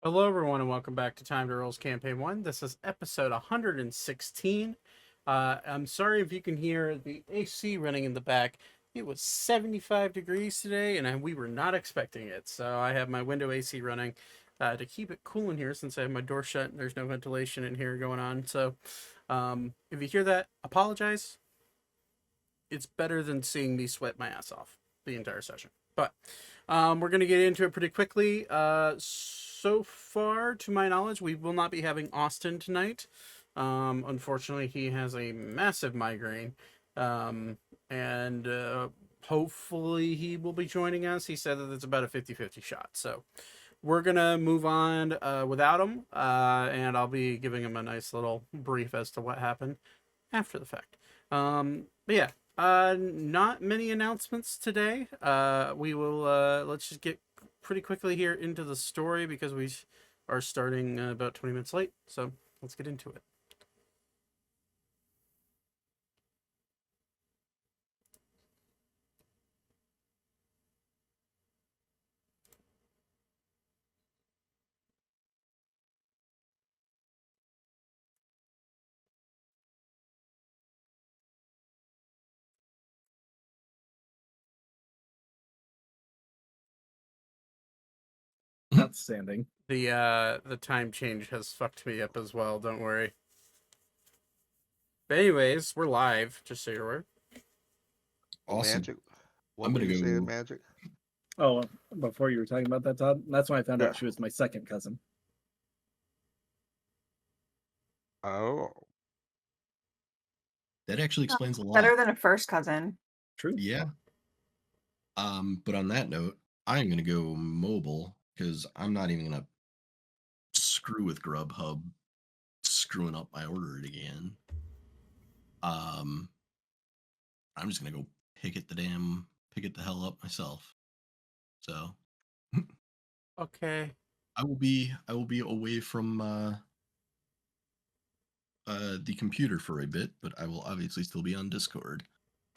Hello, everyone, and welcome back to TimeToRole's Campaign 1. This is episode 116. I'm sorry if you can hear the AC running in the back. It was 75 degrees today, and we were not expecting it. So I have my window AC running to keep it cool in here since I have my door shut and there's no ventilation in here going on. So if you hear that, apologize. It's better than seeing me sweat my ass off the entire session. But we're going to get into it pretty quickly. So far, to my knowledge, we will not be having Austin tonight. Unfortunately, he has a massive migraine. And hopefully he will be joining us. He said that it's about a 50-50 shot. So we're going to move on without him. And I'll be giving him a nice little brief as to what happened after the fact. But yeah. Not many announcements today. We will, let's just get pretty quickly here into the story because we are starting about 20 minutes late. So let's get into it. Outstanding. The time change has fucked me up as well, don't worry. But anyways, we're live, just so you're aware. Awesome. Magic. What I'm were gonna you go- saying, Magic? Oh, before you were talking about that, Todd, that's when I found Yeah. out she was my second cousin. Oh, That actually explains a lot. Better than a first cousin. True. Yeah. But on that note, I'm gonna go mobile because I'm not even gonna screw with Grubhub screwing up my order again. I'm just gonna go pick it the hell up myself. So Okay. I will be away from the computer for a bit, but I will obviously still be on Discord.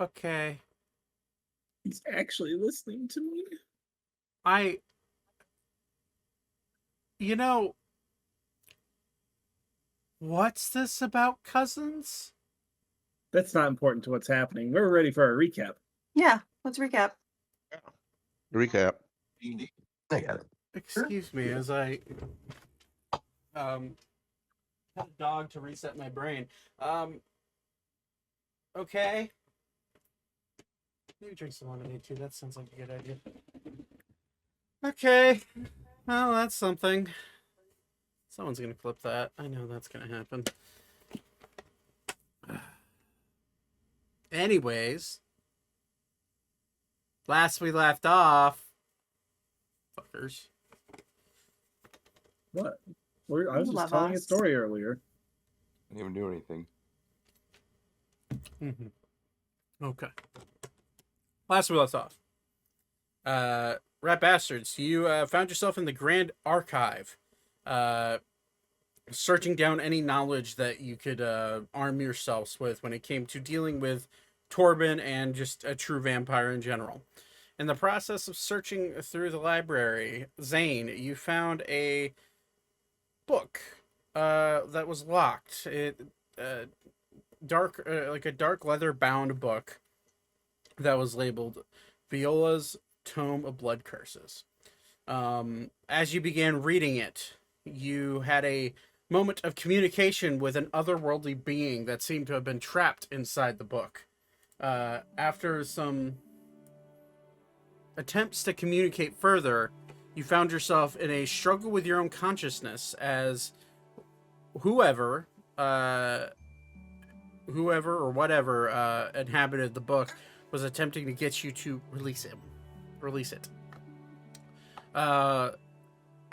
Okay. He's actually listening to me. You know, what's this about cousins? That's not important to what's happening. We're ready for our recap. Yeah, let's recap. recap. I got it. Excuse me as I had a dog to reset my brain. Okay. Maybe drink some lemonade too. That sounds like a good idea. Okay. Well, that's something. Someone's gonna clip that. I know that's gonna happen. Anyways, last we left off, fuckers. What? I was You just love telling a us. story earlier. I didn't even do anything. Okay. Last we left off. Rat Bastards, you found yourself in the Grand Archive, searching down any knowledge that you could arm yourselves with when it came to dealing with Torben and just a true vampire in general. In the process of searching through the library, Zane, you found a book that was locked. It like a dark leather bound book that was labeled Viola's Tome of Blood Curses. As you began reading it, you had a moment of communication with an otherworldly being that seemed to have been trapped inside the book. After some attempts to communicate further, you found yourself in a struggle with your own consciousness as whoever or whatever inhabited the book was attempting to get you to release it.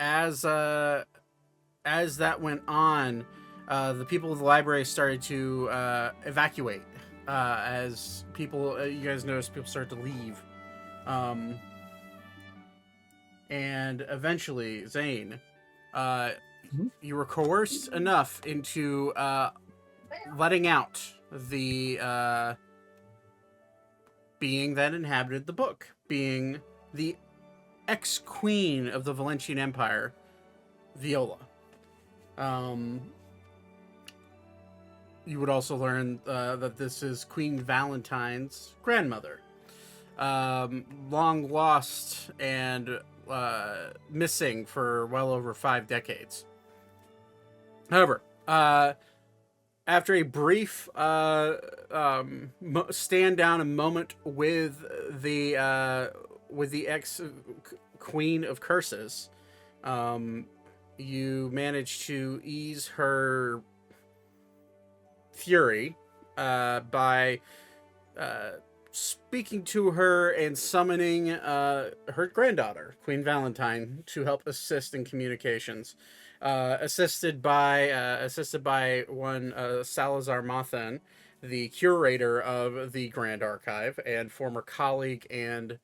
As that went on, the people of the library started to evacuate. As people, you guys noticed people started to leave. And eventually, Zane, you were coerced enough into letting out the being that inhabited the book, being the ex-queen of the Valentian Empire, Viola. You would also learn that this is Queen Valentine's grandmother. Long lost and missing for well over 5 decades. However, after a brief stand down a moment with the ex Queen of Curses, you manage to ease her fury by speaking to her and summoning her granddaughter, Queen Valentine, to help assist in communications. Assisted by one Salazar Mathan, the curator of the Grand Archive and former colleague and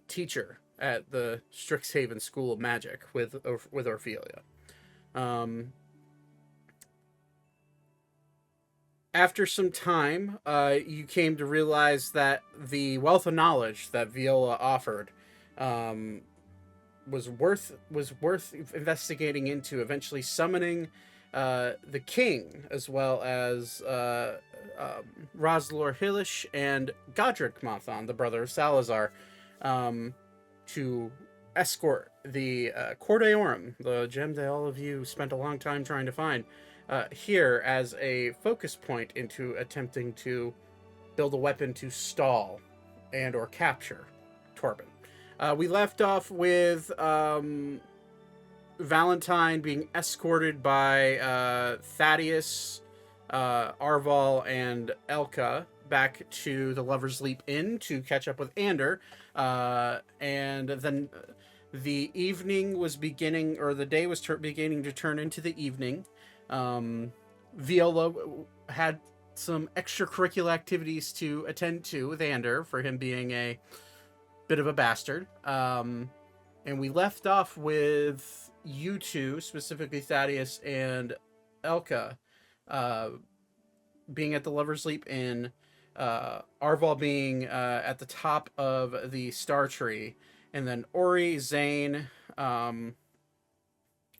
teacher at the Strixhaven School of Magic with Orphelia. After some time, you came to realize that the wealth of knowledge that Viola offered was worth investigating into, eventually summoning the king, as well as Roslor Hillish and Godric Mathan, the brother of Salazar, to escort the Cor Deorum, the gem that all of you spent a long time trying to find, here as a focus point into attempting to build a weapon to stall and or capture Torben. We left off with Valentine being escorted by Thaddeus, Arval, and Elka back to the Lover's Leap Inn to catch up with Ander. And then the evening was beginning, or the day was beginning to turn into the evening. Viola had some extracurricular activities to attend to with Ander for him being a bit of a bastard. And we left off with you two, specifically Thaddeus and Elka, being at the Lover's Leap Inn, Arval being at the top of the Star Tree, and then Ori, Zane, and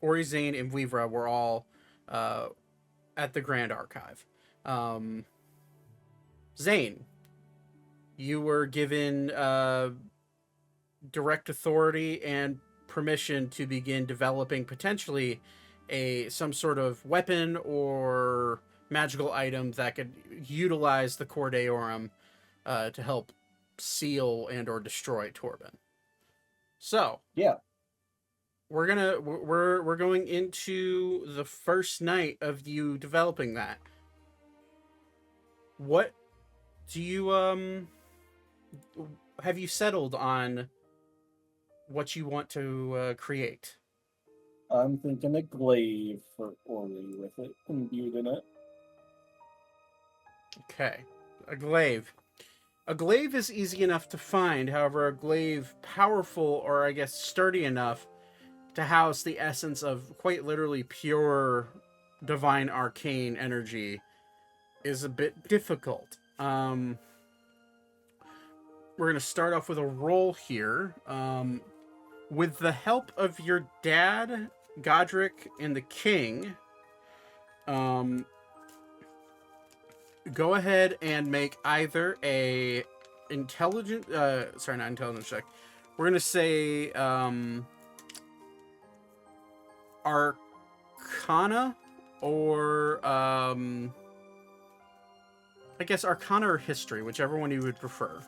Vouivre were all at the Grand Archive. Zane, you were given direct authority and permission to begin developing potentially some sort of weapon or magical item that could utilize the Cor Deorum to help seal and or destroy Torben. So Yeah. we're going into the first night of you developing that. What do you have you settled on what you want to create? I'm thinking a glaive for Ori with it imbued in it. Okay, a glaive. A glaive is easy enough to find. However, a glaive powerful, or I guess sturdy enough to house the essence of quite literally pure divine arcane energy is a bit difficult. We're going to start off with a roll here. With the help of your dad, Godric, and the king, go ahead and make either a intelligent, sorry, not intelligence check. We're going to say Arcana or I guess Arcana or History, whichever one you would prefer.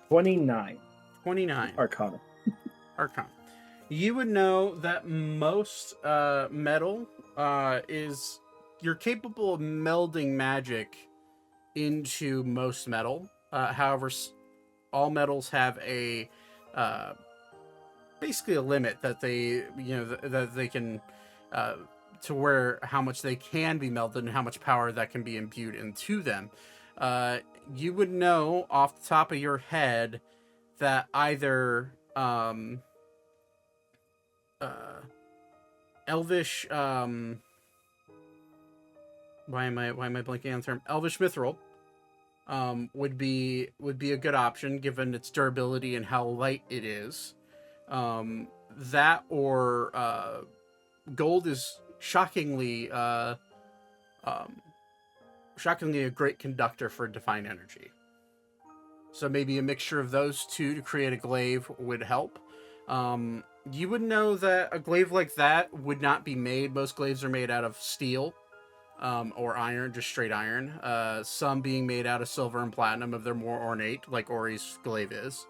29. 29. Arcana. Arcana. You would know that most metal is... You're capable of melding magic into most metal. However, all metals have a... basically a limit that they, that they can... to where how much they can be melted and how much power that can be imbued into them. You would know off the top of your head that either Elvish, why am I blanking on the term? Elvish Mithril would be a good option given its durability and how light it is. that or gold is shockingly a great conductor for divine energy. So maybe a mixture of those two to create a glaive would help. You would know that a glaive like that would not be made. Most glaives are made out of steel or iron, just straight iron. Some being made out of silver and platinum if they're more ornate, like Ori's glaive is.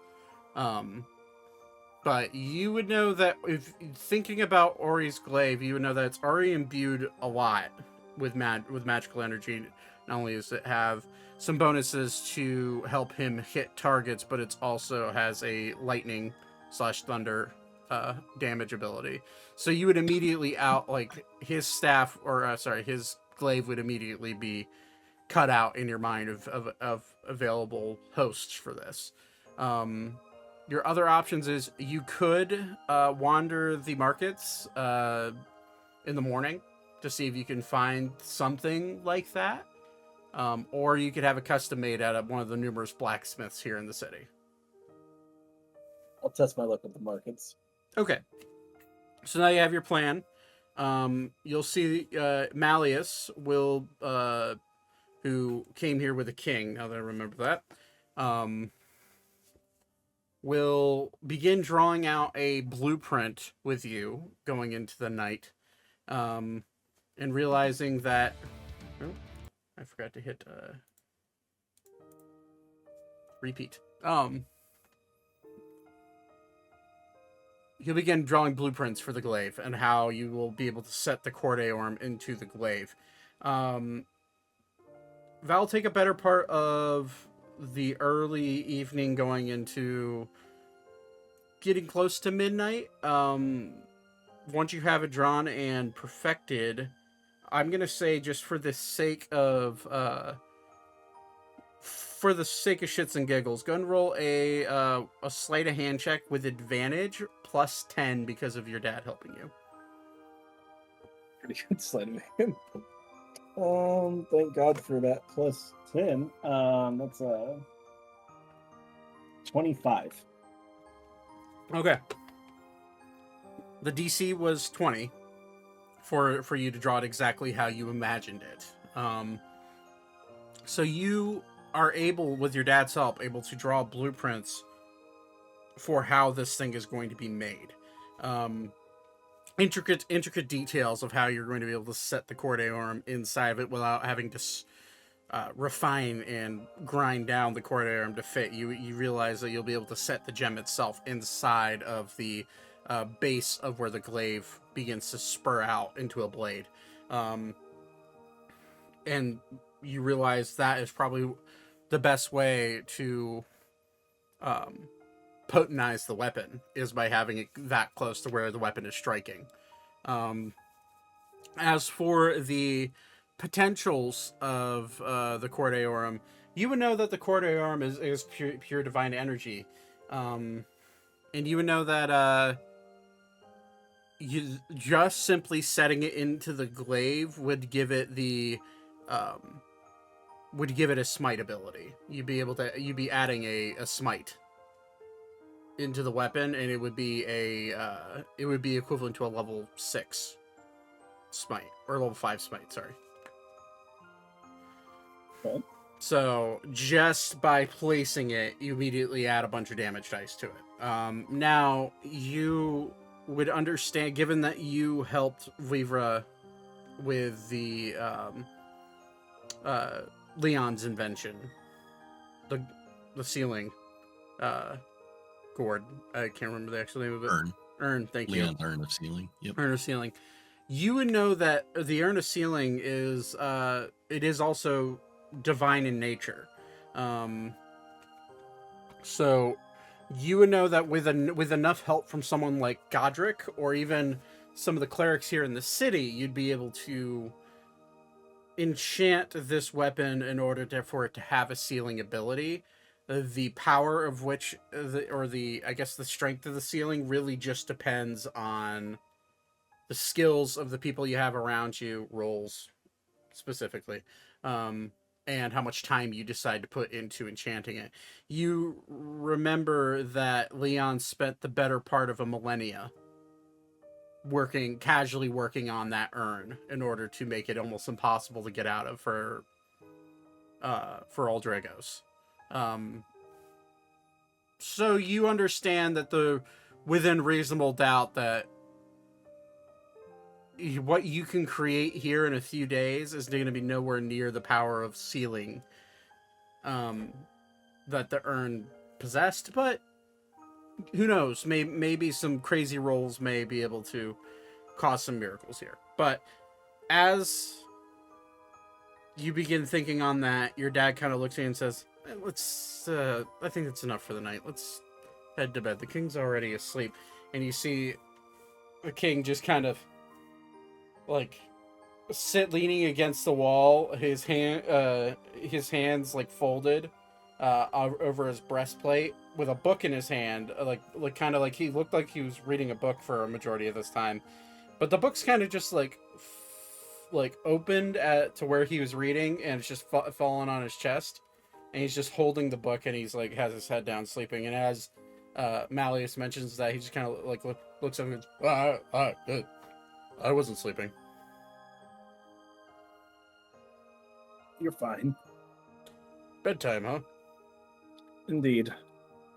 But you would know that if thinking about Ori's glaive, you would know that it's already imbued a lot with magical energy. Not only does it have some bonuses to help him hit targets, but it also has a lightning / thunder damage ability. So you would immediately his staff, or his glaive would immediately be cut out in your mind of available hosts for this. Your other options is you could wander the markets in the morning to see if you can find something like that. Or you could have a custom made out of one of the numerous blacksmiths here in the city. I'll test my luck with the markets. Okay. So now you have your plan. You'll see Malleus will, who came here with a king, now that I remember that, will begin drawing out a blueprint with you going into the night, and realizing that... Oh, I forgot to hit repeat. You'll begin drawing blueprints for the glaive and how you will be able to set the Cor Deorum into the glaive. That'll take a better part of the early evening going into getting close to midnight. Once you have it drawn and perfected, I'm going to say, just for the sake of shits and giggles, go and roll a sleight of hand check with advantage plus 10 because of your dad helping you. Pretty good sleight of hand. Thank God for that plus 10. That's 25. Okay. The DC was 20 for you to draw it exactly how you imagined it. So you are able, with your dad's help, able to draw blueprints for how this thing is going to be made. Intricate details of how you're going to be able to set the Cor Deorum inside of it without having to refine and grind down the Cor Deorum to fit. You realize that you'll be able to set the gem itself inside of the base of where the glaive begins to spur out into a blade. And you realize that is probably the best way to potentize the weapon, is by having it that close to where the weapon is striking. As for the potentials of the Cor Deorum, you would know that the Cor Deorum is pure divine energy. And you would know that you just simply setting it into the glaive would give it a smite ability. You'd be adding a smite into the weapon, and it would be equivalent to a level 6 smite, or level 5 smite, sorry. Okay. So just by placing it, you immediately add a bunch of damage dice to it. Now you would understand, given that you helped Vouivre with the Leon's invention, the ceiling gourd. I can't remember the actual name of it. Urn, thank you. Leon's Urn of Sealing. Yep. Urn of Sealing. You would know that the Urn of Sealing is it is also divine in nature. So you would know that with enough help from someone like Godric, or even some of the clerics here in the city, you'd be able to enchant this weapon in order for it to have a sealing ability. The power of which, the strength of the sealing really just depends on the skills of the people you have around you, rolls specifically, and how much time you decide to put into enchanting it. You remember that Leon spent the better part of a millennia casually working on that urn in order to make it almost impossible to get out of for Aldregos. So you understand that within reasonable doubt that what you can create here in a few days is going to be nowhere near the power of sealing that the urn possessed, but who knows? Maybe some crazy rolls may be able to cause some miracles here. But as you begin thinking on that, your dad kind of looks at you and says, I think that's enough for the night. Let's head to bed. The king's already asleep. And you see the king just kind of like leaning against the wall, his hands like folded over his breastplate with a book in his hand, like kind of like he looked like he was reading a book for a majority of this time, but the book's kind of just like opened to where he was reading, and it's just fallen on his chest, and he's just holding the book, and he's like has his head down sleeping. And as Malleus mentions that, he just kind of like looks up and goes, I wasn't sleeping. You're fine. Bedtime, huh? Indeed.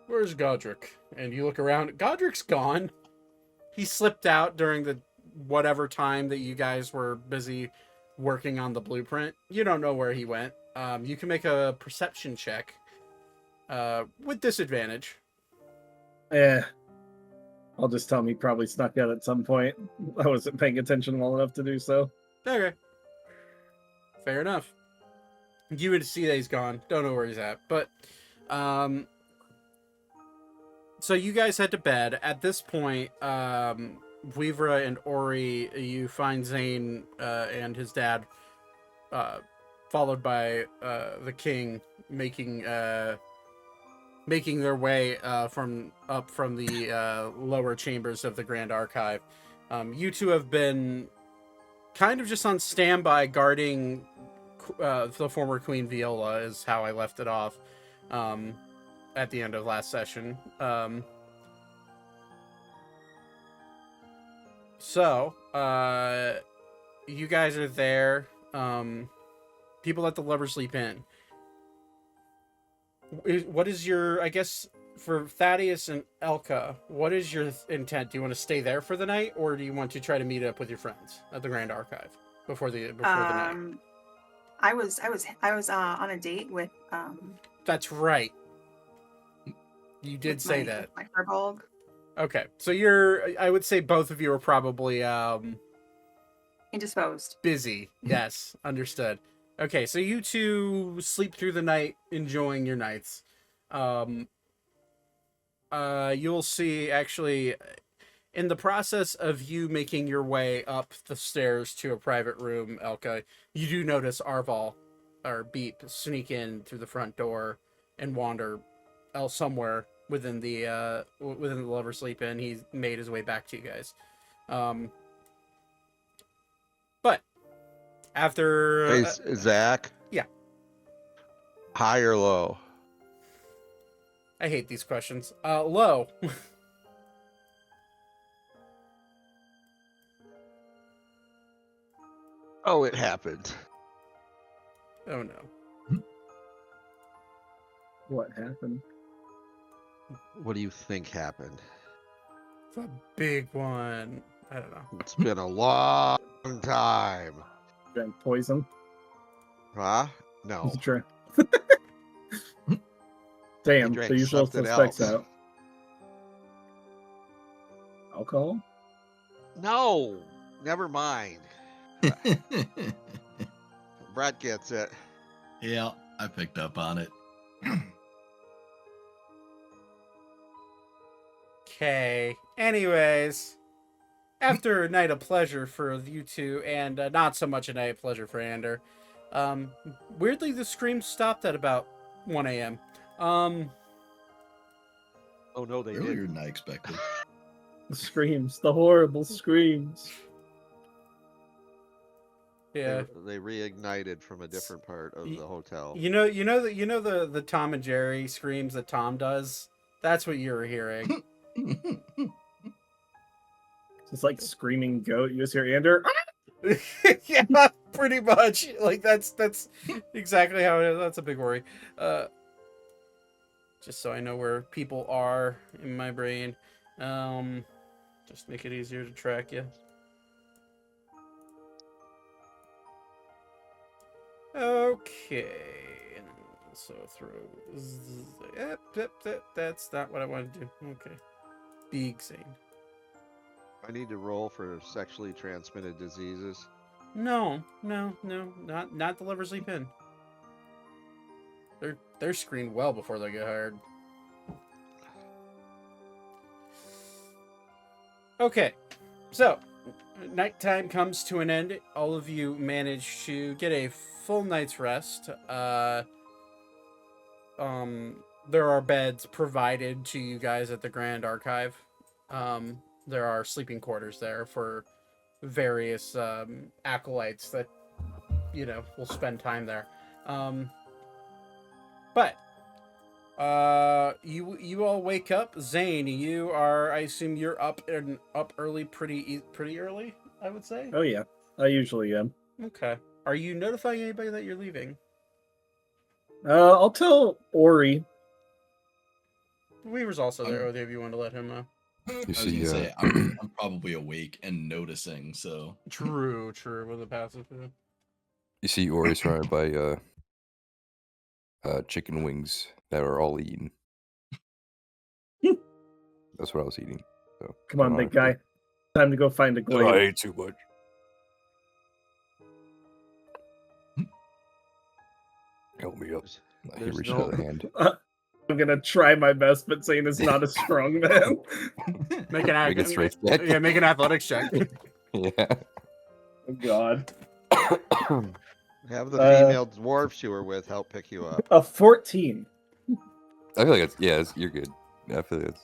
Where's Godric? And you look around. Godric's gone. He slipped out during the whatever time that you guys were busy working on the blueprint. You don't know where he went. You can make a perception check with disadvantage. Yeah. I'll just tell him he probably snuck out at some point. I wasn't paying attention well enough to do so. Okay. Fair enough. You would see that he's gone. Don't know where he's at. But, so you guys head to bed. At this point, Vouivre and Ori, you find Zane and his dad, followed by the king, making their way from the lower chambers of the Grand Archive. You two have been kind of just on standby guarding the former Queen Viola, is how I left it off at the end of last session. So you guys are there. People let the lovers sleep in. What is your, I guess, for Thaddeus and Elka, what is your intent? Do you want to stay there for the night, or do you want to try to meet up with your friends at the Grand Archive before the night? I was on a date with That's right. You did say that. My Herbolg. Okay, so I would say both of you are probably Indisposed. busy. Yes, understood. Okay, so you two sleep through the night, enjoying your nights. You'll see, actually, in the process of you making your way up the stairs to a private room, Elka, you do notice Arval, or Beep, sneak in through the front door and wander somewhere within the Lover Sleep Inn. He's made his way back to you guys. But after Hey, Zach. Yeah. High or low? I hate these questions. Low. Oh, it happened. Oh no. What happened? What do you think happened? It's a big one. I don't know. It's been a long time. Drank poison? Huh? No. Sure. Damn, drank the usual something suspects else. out. Alcohol? No. Never mind. Brad gets it. Yeah, I picked up on it. Okay. Anyways, after a night of pleasure for you two, and not so much a night of pleasure for Ander, weirdly the screams stopped at about 1 a.m. Oh no, they Earlier didn't. than I expected. The screams, the horrible screams. Yeah. They reignited from a different part of the hotel. You know the Tom and Jerry screams that Tom does? That's what you were hearing. It's like screaming goat. You just hear Ander. Yeah, pretty much. Like that's exactly how it is. That's a big worry. Just so I know where people are in my brain. Just make it easier to track you. Okay. So throw. Yep, that's not what I want to do. Okay. Big Zane. I need to roll for sexually transmitted diseases. No, not the liver sleep in. They're screened well before they get hired. Okay, so nighttime comes to an end. All of you manage to get a full night's rest. There are beds provided to you guys at the Grand Archive. There are sleeping quarters there for various acolytes that will spend time there. But you all wake up. Zane, you are, I assume you're up early, pretty early, I would say. Oh yeah, I usually am. Okay. Are you notifying anybody that you're leaving? I'll tell Ori. Weaver's also there if you want to let him know. I You was see, gonna say I'm probably awake and noticing, so True, with a passive. you see Ori surrounded by chicken wings that are all eaten. That's what I was eating. So Come on, big guy. Time to go find a I glaive. ate too much. Help me up. He There's reaches no- out a hand. I'm gonna try my best, but Zane is not a strong man. Make an Make a strength check. Yeah, make an athletics check. Yeah. Oh God. Have the female dwarfs you were with help pick you up. A 14. I feel like you're good. I feel like it's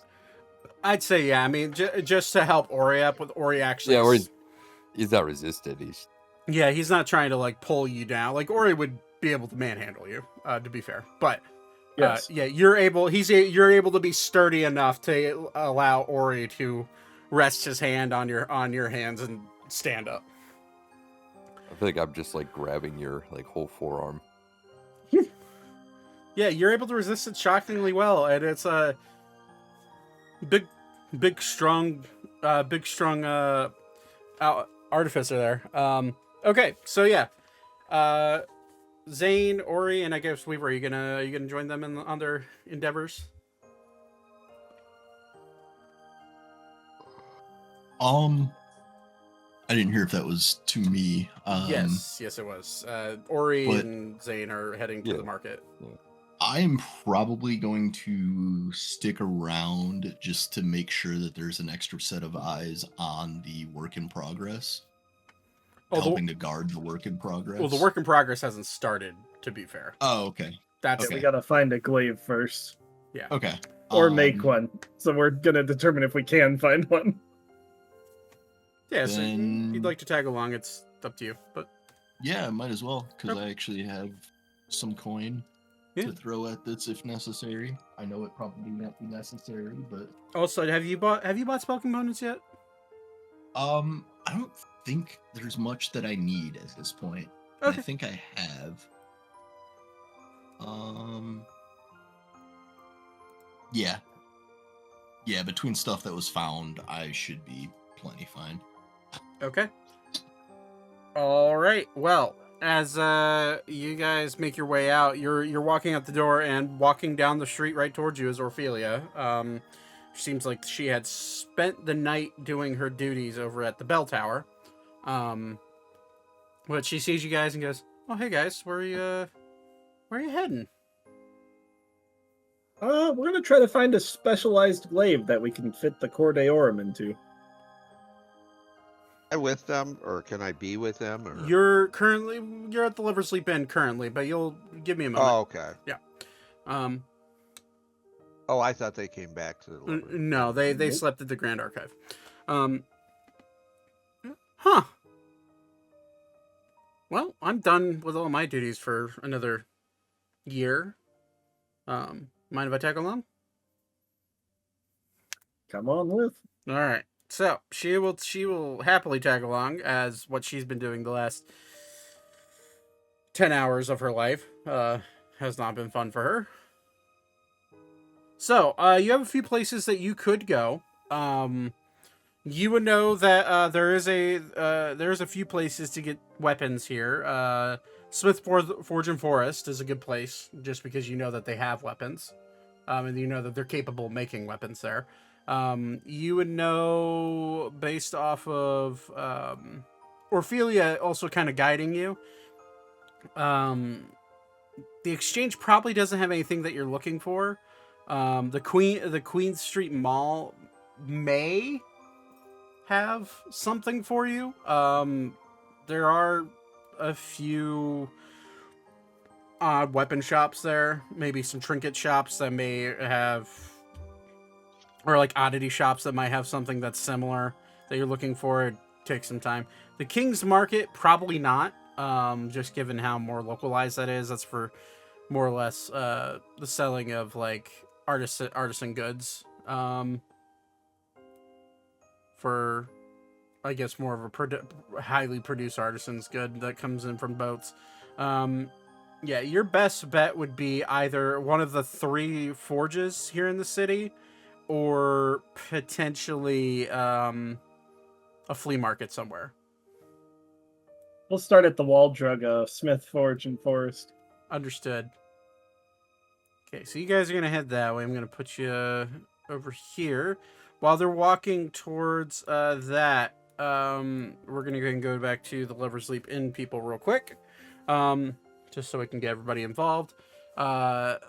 I'd say yeah. I mean, just to help Ori up with Ori actually. yeah. He's not resisted. He's not trying to like pull you down. Like Ori would be able to manhandle you. To be fair, but. Yes. You're able to be sturdy enough to allow Ori to rest his hand on your hands and stand up. I feel like I'm just like grabbing your like whole forearm. Yeah, you're able to resist it shockingly well, and it's a big strong artificer there. Okay, so yeah, Zane, Ori, and I guess Weaver. Are you gonna join them on their endeavors? I didn't hear if that was to me. Yes, it was. Ori but- and Zane are heading to the market. I'm probably going to stick around just to make sure that there's an extra set of eyes on the work in progress. Helping to guard the work in progress. Well, the work in progress hasn't started, to be fair. Oh, okay. That's Okay. We gotta find a glaive first. Okay. Or make one. So we're gonna determine if we can find one. Yeah, so Then- if you'd like to tag along, it's up to you. But Yeah, might as well, because Okay. I actually have some coin Yeah. to throw at this if necessary. I know it probably won't be necessary, but also, have you bought spell components yet? I don't think there's much that I need at this point. I Okay. think I have. Yeah, between stuff that was found, I should be plenty fine. Okay. All right. Well, as you guys make your way out, you're walking out the door, and walking down the street right towards you is Orphelia. Seems like she had spent the night doing her duties over at the bell tower. But she sees you guys and goes, "Oh, hey guys, where are you heading?" We're gonna try to find a specialized glaive that we can fit the Cor Deorum into. Am I with them, or can I be with them? Or... You're at the Liver Sleep Inn currently, but you'll give me a moment. Oh, okay. Um, Oh, I thought they came back to the. Liver. no, they Nope. slept at the Grand Archive. Huh. Well, I'm done with all my duties for another year. Mind if I tag along? Come on with. All right. So she will happily tag along, as what she's been doing the last 10 hours of her life has not been fun for her. So you have a few places that you could go. You would know that there's a few places to get weapons here. Smith Forge and Forest is a good place, just because you know that they have weapons, and you know that they're capable of making weapons there. You would know based off of Orphelia also kind of guiding you. The exchange probably doesn't have anything that you're looking for. The Queen Street Mall may have something for you. There are a few odd weapon shops there, maybe some trinket shops that may have, or like oddity shops that might have something that's similar that you're looking for. It takes some time. The King's Market, probably not, just given how more localized that is. That's for more or less the selling of like artisan goods, for I guess more of a highly produced artisan's good that comes in from boats. Yeah, your best bet would be either one of the 3 forges here in the city, or potentially a flea market somewhere. We'll start at the Wall Drug, Smith Forge and Forest. Understood. Okay, so you guys are going to head that way. I'm going to put you over here. While they're walking towards that, we're going to go back to the Lover's Leap Inn people real quick, just so we can get everybody involved. After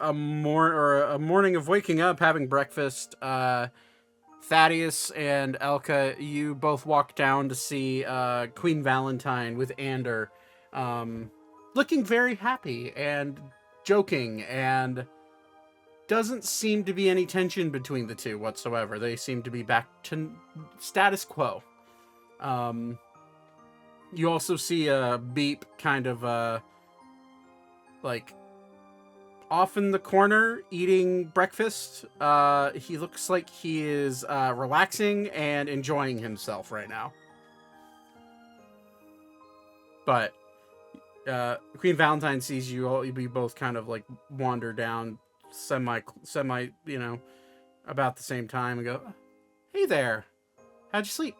a morning of waking up, having breakfast, Thaddeus and Elka, you both walk down to see Queen Valentine with Ander, looking very happy and joking, and doesn't seem to be any tension between the two whatsoever. They seem to be back to status quo. You also see a Beep kind of like off in the corner eating breakfast. He looks like he is relaxing and enjoying himself right now. But Queen Valentine sees you both kind of like wander down semi, about the same time, and go, "Hey there, how'd you sleep?"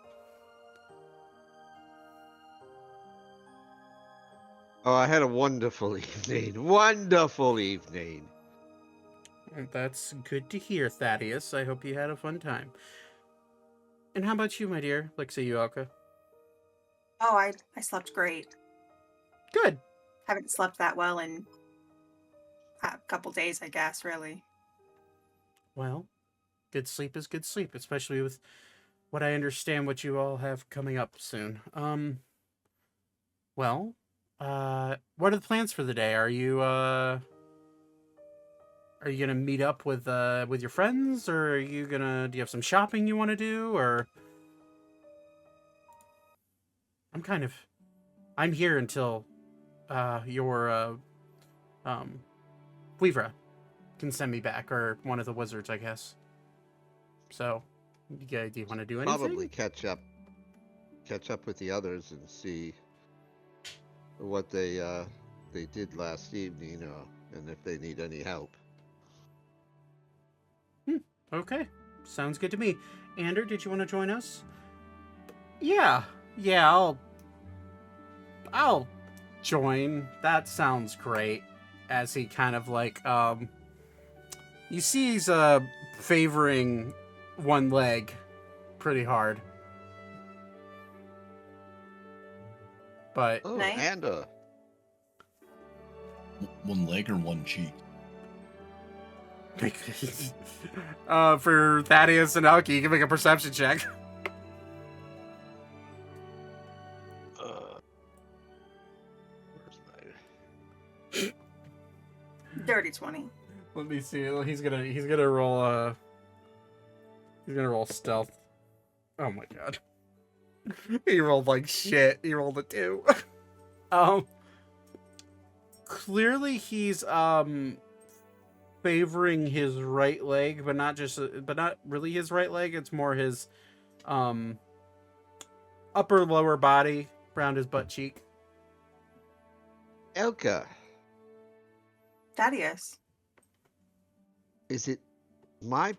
Oh, I had a wonderful evening. Wonderful evening. That's good to hear, Thaddeus. I hope you had a fun time. And how about you, my dear? Like, say you, Elka. Oh, I slept great. Good. Haven't slept that well in a couple days, I guess, really. Well, good sleep is good sleep, especially with what I understand what you all have coming up soon. Well, what are the plans for the day? Are you gonna meet up with your friends, or do you have some shopping you want to do, or? I'm here until your Vouivre can send me back, or one of the wizards, I guess. So, do you want to do anything? Probably catch up with the others and see what they did last evening, and if they need any help. Okay, sounds good to me. Ander, did you want to join us? Yeah, I'll join. That sounds great. As he kind of like, you see he's favoring one leg pretty hard. But Oh, Nice. and One leg or one cheek? for Thaddeus and Elki, you can make a perception check. where's my... Dirty 20. Let me see. He's gonna roll stealth. Oh my god. He rolled like shit. He rolled a 2. Clearly he's favoring his right leg, but not really his right leg. It's more his upper lower body around his butt cheek. Elka, Thaddeus. is it my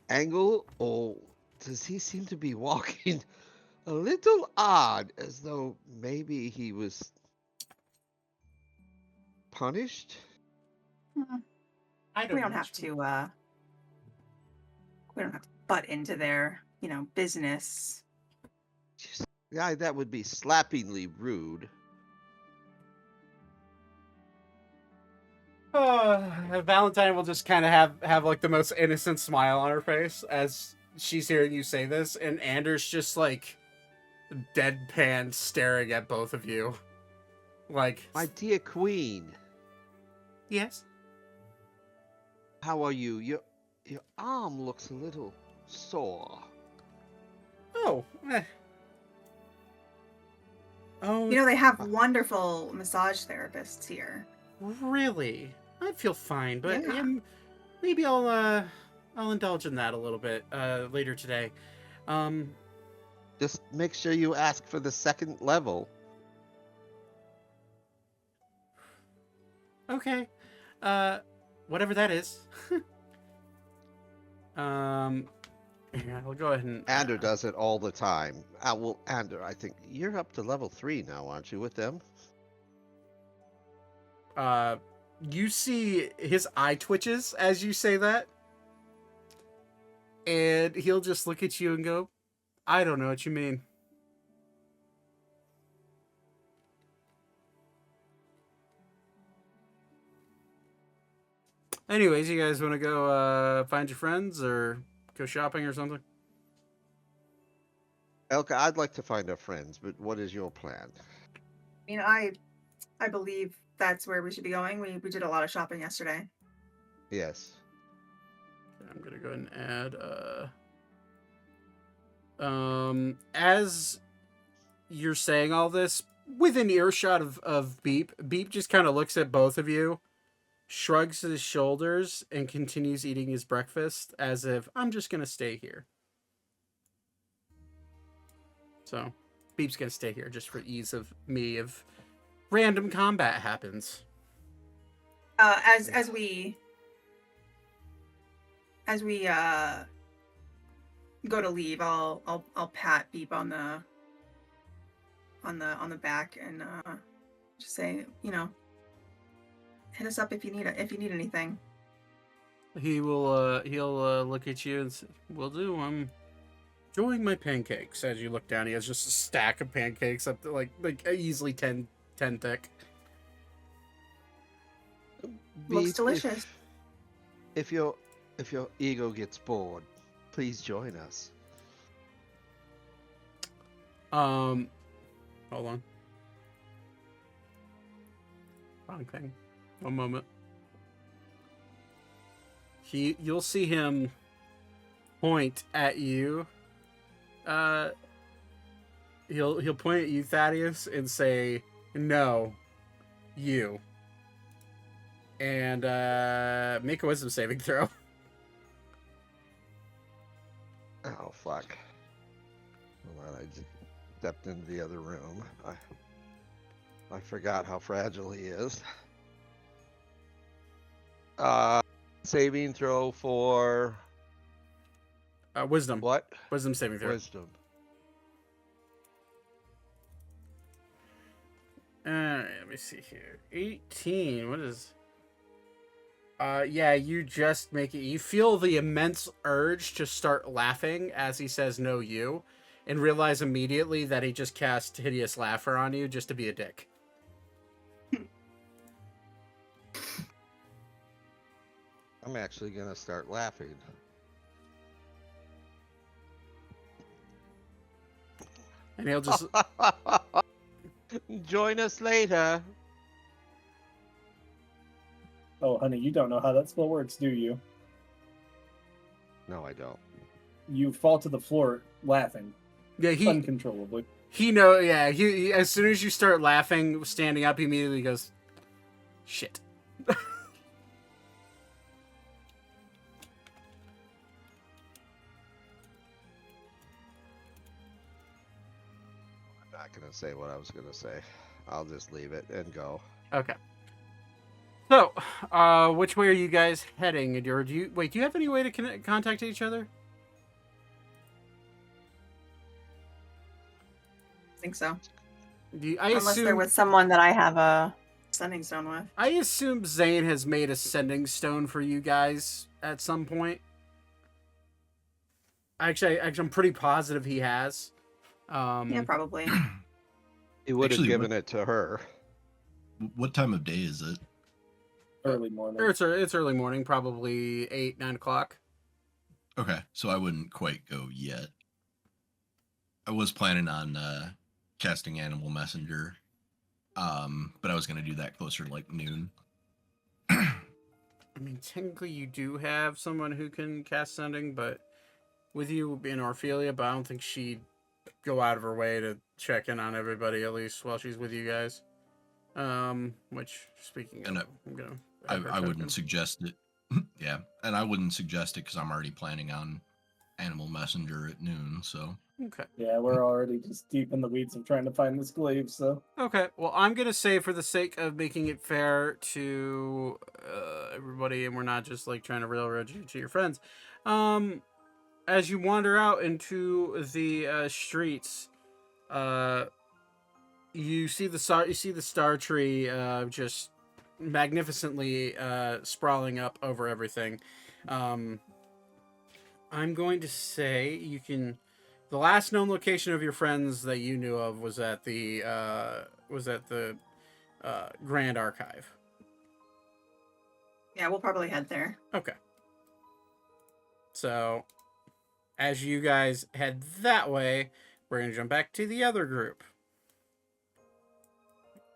angle, or does he seem to be walking a little odd, as though maybe he was punished? Hmm, I We don't have to. We don't have to butt into their, business. Yeah, that would be slappingly rude. Valentine will just kind of have like the most innocent smile on her face as she's hearing you say this, and Anders just like deadpan staring at both of you. Like, My dear queen, yes. how are you? Your arm looks a little sore. Oh. Oh, They have wonderful massage therapists here. really? I feel fine, but Yeah. maybe I'll indulge in that a little bit later today. Just make sure you ask for the second level. Okay. Whatever that is. Yeah, I'll go ahead and Ander does it all the time. Well, Ander, I think you're up to level 3 now, aren't you, with them? You see his eye twitches as you say that, and he'll just look at you and go, I don't know what you mean. Anyways, you guys want to go find your friends or go shopping or something? Elka, I'd like to find our friends, but what is your plan? I believe that's where we should be going. We did a lot of shopping yesterday. Yes. I'm gonna go ahead and add as you're saying all this, within earshot of Beep just kind of looks at both of you, shrugs his shoulders, and continues eating his breakfast as if, I'm just gonna stay here. So Beep's gonna stay here just for ease of me if random combat happens. As we go to leave, I'll pat Beep on the back and just say, hit us up if you need anything. He'll look at you and say, will do. I'm enjoying my pancakes. As you look down, he has just a stack of pancakes up to like easily 10 thick. Looks Beep, delicious. If your ego gets bored, please join us. Hold on. Wrong thing. One moment. You'll see him point at you. He'll point at you, Thaddeus, and say, "No, you." And make a wisdom saving throw. Oh, fuck. Hold on, I just stepped into the other room. I forgot how fragile he is. Saving throw for Wisdom. what? Wisdom saving throw. Wisdom. Alright, let me see here. 18. What is... yeah, you just make it. You feel the immense urge to start laughing as he says no you, and realize immediately that he just cast Hideous Laugher on you just to be a dick. I'm actually gonna start laughing. And he'll just... Join us later. Oh, honey, you don't know how that spell works, do you? No, I don't. You fall to the floor laughing Yeah, uncontrollably. he know. Yeah, he as soon as you start laughing, standing up, he immediately goes, shit. not gonna say what I was gonna say. I'll just leave it and go. Okay. So, which way are you guys heading? Or do you have any way to contact each other? I think so. Unless they're with someone that I have a sending stone with. I assume Zane has made a sending stone for you guys at some point. Actually, I'm pretty positive he has. Yeah, probably. He would have Actually, given it to her. What time of day is it? Early morning. It's early morning, probably 8, 9 o'clock. Okay, so I wouldn't quite go yet. I was planning on casting Animal Messenger, but I was going to do that closer to like noon. I mean, technically you do have someone who can cast sending, but with you being Orphelia, but I don't think she'd go out of her way to check in on everybody, at least while she's with you guys. Which, speaking of, I'm gonna... I wouldn't suggest it. Yeah, and I wouldn't suggest it because I'm already planning on Animal Messenger at noon, so... Okay. Yeah, we're already just deep in the weeds of trying to find this glaive, so... Okay, well, I'm going to say for the sake of making it fair to everybody, and we're not just, like, trying to railroad you to your friends, as you wander out into the streets, you see the star tree just magnificently sprawling up over everything. I'm going to say you can... The last known location of your friends that you knew of was at the Grand Archive. Yeah, we'll probably head there. Okay. So, as you guys head that way, we're gonna jump back to the other group,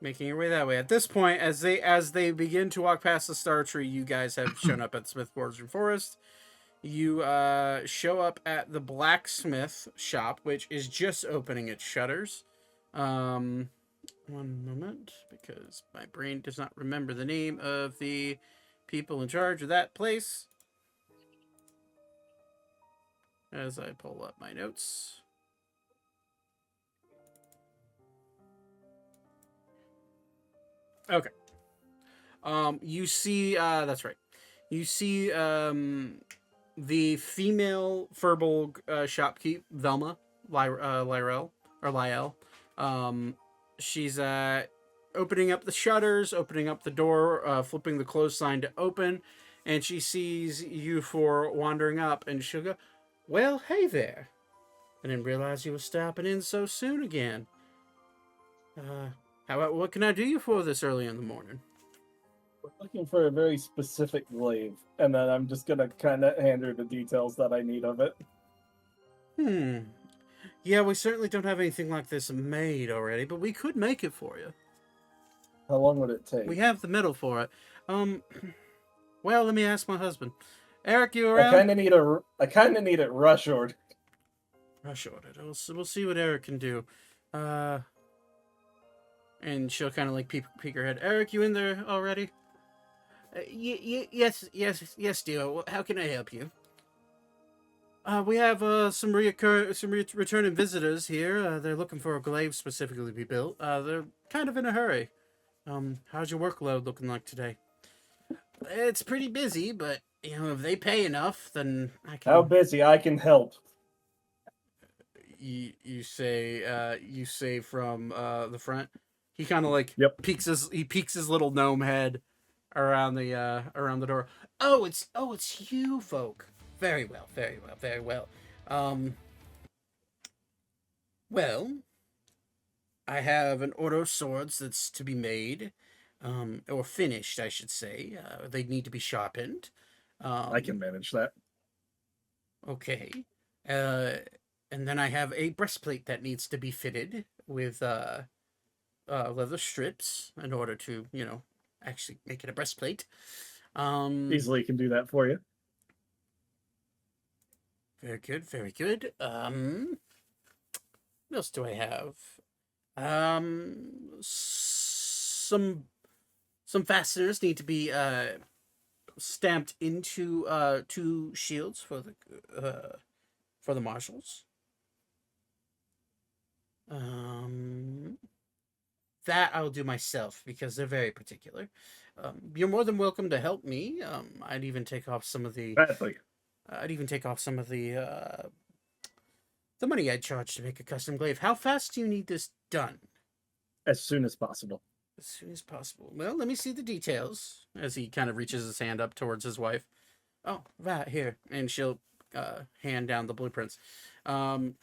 making your way that way. At this point, as they begin to walk past the star tree, you guys have shown up at Smith Forest Forest. You show up at the blacksmith shop, which is just opening its shutters. One moment, because my brain does not remember the name of the people in charge of that place. As I pull up my notes. Okay. You see, that's right. You see, the female Furbolg shopkeep, Velma, Lyrel. She's opening up the shutters, opening up the door, flipping the closed sign to open, and she sees you four wandering up, and she'll go, "Well, hey there. I didn't realize you were stopping in so soon again. What can I do you for this early in the morning?" We're looking for a very specific glaive, and then I'm just gonna kind of hand her the details that I need of it. Yeah, we certainly don't have anything like this made already, but we could make it for you. How long would it take? We have the metal for it. Well, let me ask my husband. Eric, you around? I kind of need it rush ordered. Rush ordered. We'll see what Eric can do. And she'll kind of like peek her head. Eric, you in there already? Yes, dear. How can I help you? We have some returning visitors here. They're looking for a glaive specifically to be built. They're kind of in a hurry. How's your workload looking like today? It's pretty busy, but if they pay enough, then I can. How busy? I can help. You say from the front. He kind of like peeks his little gnome head around the door. Oh, it's you folk. Very well. Well, I have an order of swords that's to be made, or finished, I should say. They need to be sharpened. I can manage that. Okay. And then I have a breastplate that needs to be fitted with leather strips in order to, actually make it a breastplate. Easily can do that for you. Very good. What else do I have? Some fasteners need to be stamped into 2 shields for the marshals. that I'll do myself because they're very particular. You're more than welcome to help me. I'd even take off some of the. Badly. I'd even take off some of the money I charge to make a custom glaive. How fast do you need this done? As soon as possible. As soon as possible. Well, let me see the details. As he kind of reaches his hand up towards his wife. Oh, right here, and she'll hand down the blueprints. Well,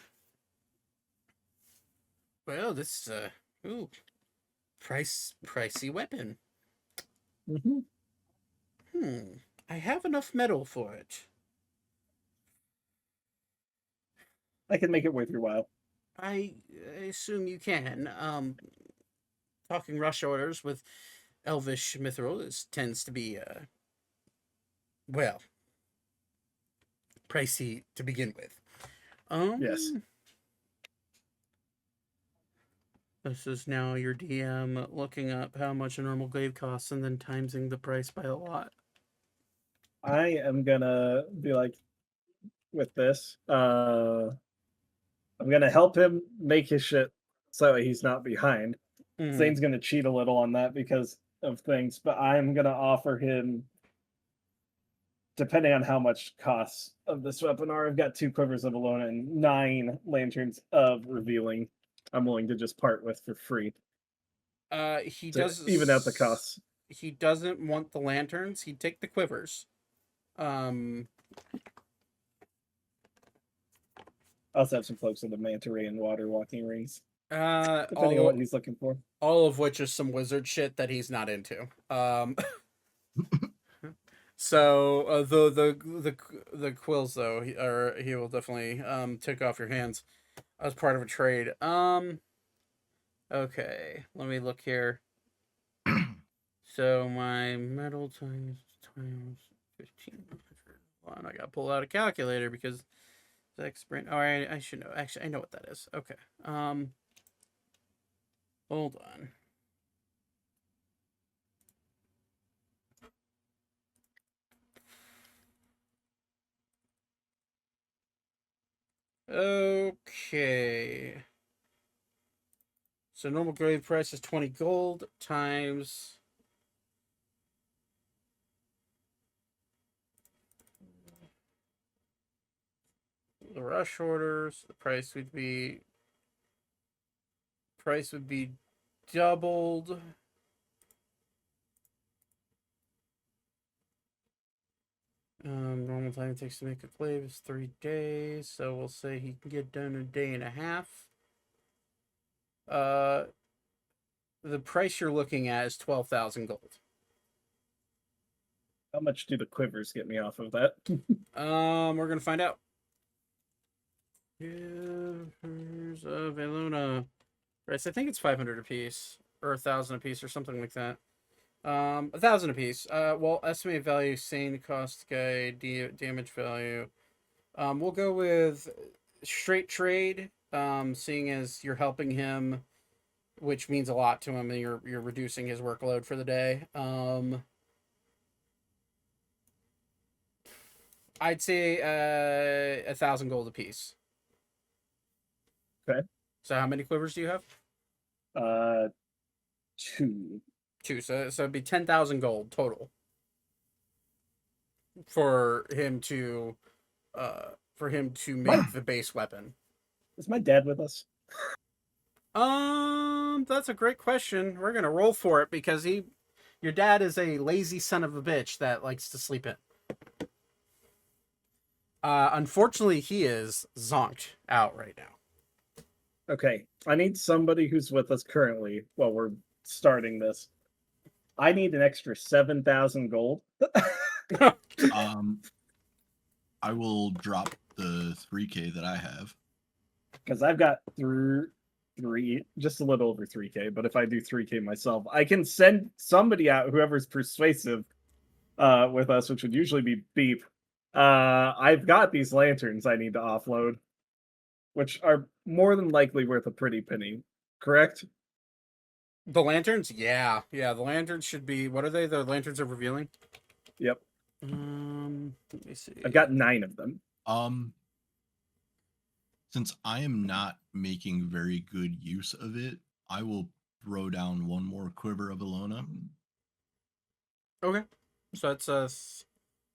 this ooh, pricey weapon. Mm-hmm. I have enough metal for it. I can make it worth your while. I assume you can. Talking rush orders with Elvish mithril tends to be, well, pricey to begin with. Yes. This is now your DM looking up how much a normal glaive costs and then timesing the price by a lot. I am gonna be like, with this, I'm gonna help him make his shit so he's not behind. Mm. Zane's gonna cheat a little on that because of things, but I'm gonna offer him, depending on how much costs of this weapon are. I've got 2 quivers of Alona and 9 lanterns of revealing. I'm willing to just part with for free. He To does even out the costs. He doesn't want the lanterns. He'd take the quivers. I also have some cloaks of the manta ray and water walking rings, depending on what he's looking for. All of which is some wizard shit that he's not into. So the quills though, he will definitely take off your hands as part of a trade. Okay, let me look here. So my metal times 1500. Hold on, I gotta pull out a calculator because sprint. All right, I should know. Actually, I know what that is. Okay. Hold on. Okay. So normal glaive price is 20 gold times the rush orders. The price would be doubled. Normal time it takes to make a glaive is 3 days, so we'll say he can get done in a day and a half. The price you're looking at is 12,000 gold. How much do the quivers get me off of that? We're gonna find out. Quivers of Eluna. Price, I think it's 500 apiece, or 1,000 apiece, or something like that. 1,000 apiece. Well, estimated value, sane cost guide, damage value. We'll go with straight trade. Seeing as you're helping him, which means a lot to him, and you're reducing his workload for the day. I'd say 1,000 gold apiece. Okay. So how many quivers do you have? 2. 2. So it'd be 10,000 gold total for him to make the base weapon. Is my dad with us? That's a great question. We're gonna roll for it because your dad is a lazy son of a bitch that likes to sleep in. Unfortunately, he is zonked out right now. Okay, I need somebody who's with us currently while we're starting this. I need an extra 7,000 gold. I will drop the 3K that I have. Because I've got just a little over 3K, but if I do 3K myself, I can send somebody out, whoever's persuasive with us, which would usually be Beep. I've got these lanterns I need to offload, which are more than likely worth a pretty penny, correct? The lanterns? Yeah. The lanterns should be, what are they? The lanterns are revealing? Yep. Let me see. I've got 9 of them. Since I am not making very good use of it, I will throw down one more quiver of Alona. Okay. So that's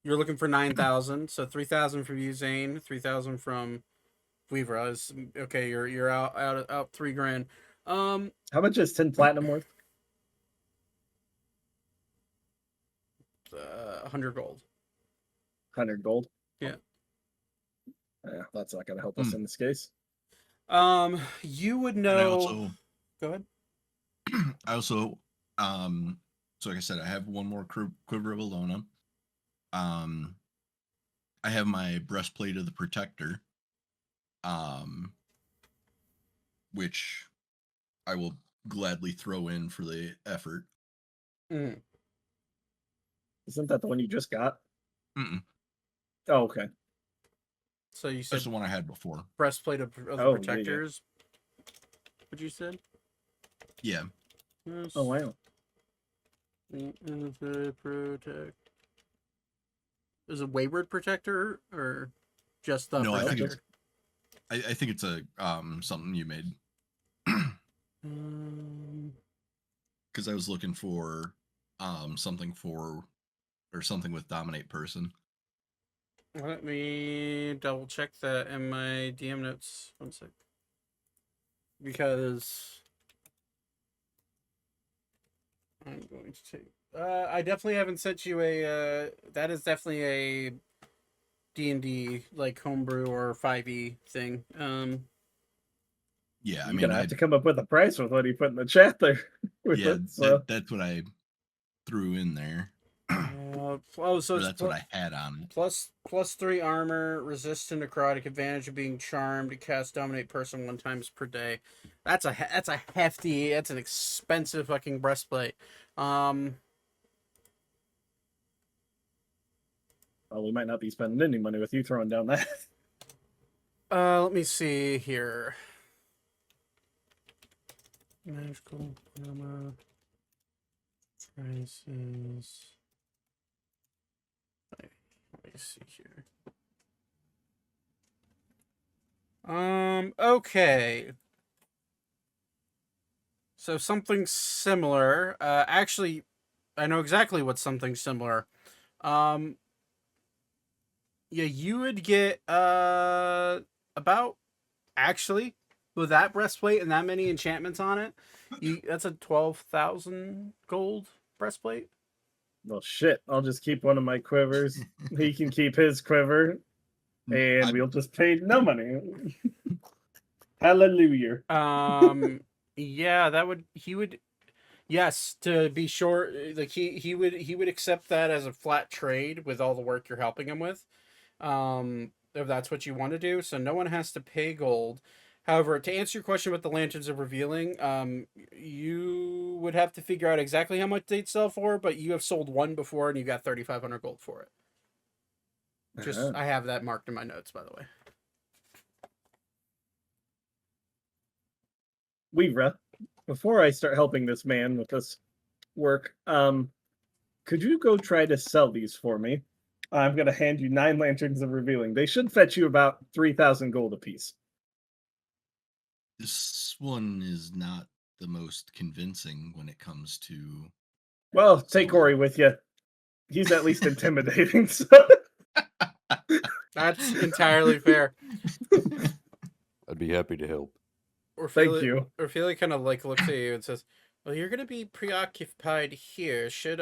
you're looking for 9,000. So 3,000 from you, Zane. 3,000 from Vouivre. Okay. You're out 3 grand. How much is 10 platinum worth? 100 gold. 100 gold. Yeah. Yeah, that's not gonna help us in this case. You would And I know. also, Go ahead. So like I said, I have one more quiver of Alona. I have my breastplate of the Protector, which I will gladly throw in for the effort. Mm. Isn't that the one you just got? Mm-mm. Oh, okay. So you That's said the one I had before. breastplate of the Oh, yeah, yeah. protectors. What you said? Yeah. Yes. Oh, wow. Protect. Is it wayward protector or just the No, I think protector? I think it's a something you made. Because I was looking for something with dominate person. Let me double check that in my DM notes. 1 sec. Because I'm going to take. I definitely haven't sent you a. That is definitely a D&D like homebrew or 5e thing. Yeah, I You're mean, gonna have to come up with a price with what he put in the chat there. With yeah, it, so. that's what I threw in there. So Or it's that's what I had on it. plus 3 armor, resist to necrotic, advantage of being charmed, to cast dominate person 1 times per day. That's an expensive fucking breastplate. Well, we might not be spending any money with you throwing down that. Let me see here. Magical armor prices. Let me see here. Okay. So something similar. Actually, I know exactly what's something similar. Yeah, you would get about actually with that breastplate and that many enchantments on it, that's a 12,000 gold breastplate. Well, shit. I'll just keep one of my quivers. He can keep his quiver, and we'll just pay no money. Hallelujah. Yeah, he would. Yes, to be sure, like he would accept that as a flat trade with all the work you're helping him with. If that's what you want to do, so no one has to pay gold. However, to answer your question about the Lanterns of Revealing, you would have to figure out exactly how much they'd sell for, but you have sold one before and you got 3,500 gold for it. Just I have that marked in my notes, by the way. Vouivre, before I start helping this man with this work, could you go try to sell these for me? I'm going to hand you 9 Lanterns of Revealing. They should fetch you about 3,000 gold apiece. This one is not the most convincing when it comes to. Well, take selling. Ori with you. He's at least intimidating. So. That's entirely fair. I'd be happy to help. Thank you. Orphelia kind of like looks at you and says, "Well, you're gonna be preoccupied here. Should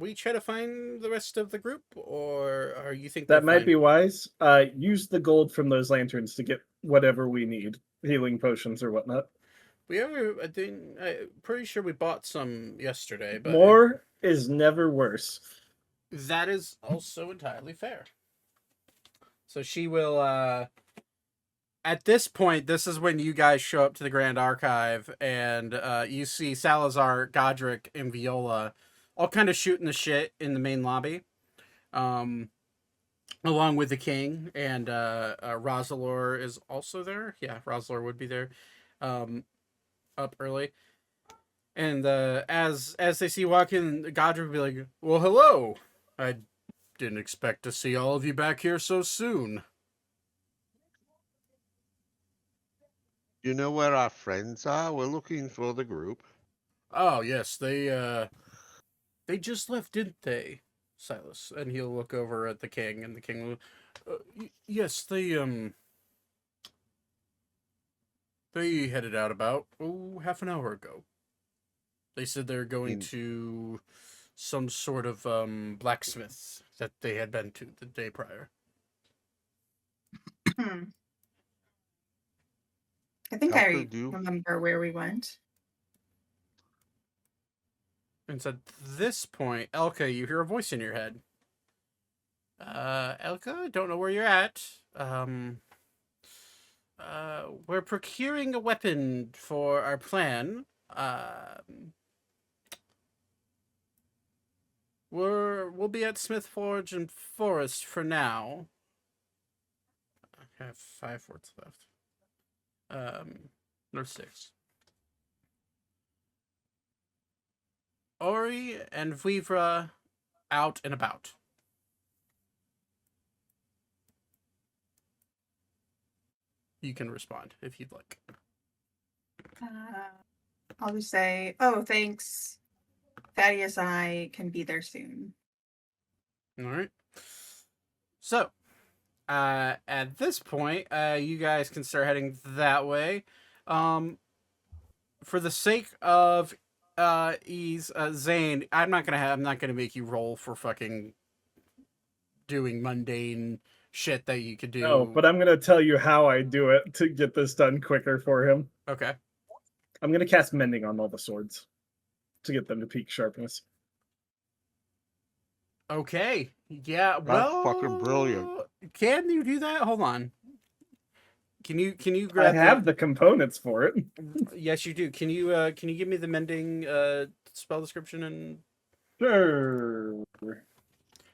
we try to find the rest of the group, or are you think That might be wise. Use the gold from those lanterns to get whatever we need, healing potions or whatnot. I'm pretty sure we bought some yesterday, but More is never worse. that is also entirely fair. So she will. At this point, this is when you guys show up to the Grand Archive, and you see Salazar, Godric, and Viola all kind of shooting the shit in the main lobby, along with the king, and Rosalor is also there. Yeah, Rosalor would be there, up early. And as they see you walk in, Godric will be like, "Well, hello. I didn't expect to see all of you back here so soon." You know where our friends are? We're looking for the group. Oh yes, they just left, didn't they, Silas? And he'll look over at the king, and the king will, yes, they headed out about half an hour ago. They said they're going In- to some sort of blacksmith that they had been to the day prior. Hmm. I think Elka, I do you- remember where we went. And so at this point, Elka, you hear a voice in your head. Elka, I don't know where you're at. We're procuring a weapon for our plan. We'll be at Smith Forge and Forest for now. I have 5 words left. No 6. Ori and Vouivre out and about. You can respond if you'd like. I'll just say, oh, thanks. Thaddeus and I can be there soon. All right. So, at this point, you guys can start heading that way. For the sake of ease, Zane, I'm not gonna make you roll for fucking doing mundane shit that you could do. No, but I'm gonna tell you how I do it to get this done quicker for him. Okay. I'm gonna cast Mending on all the swords to get them to peak sharpness. Okay. Yeah. That's Well, fucking brilliant. Can you do that? Hold on. Can you I grab? have the components for it. Yes, you do. Can you give me the mending spell description? And Sure.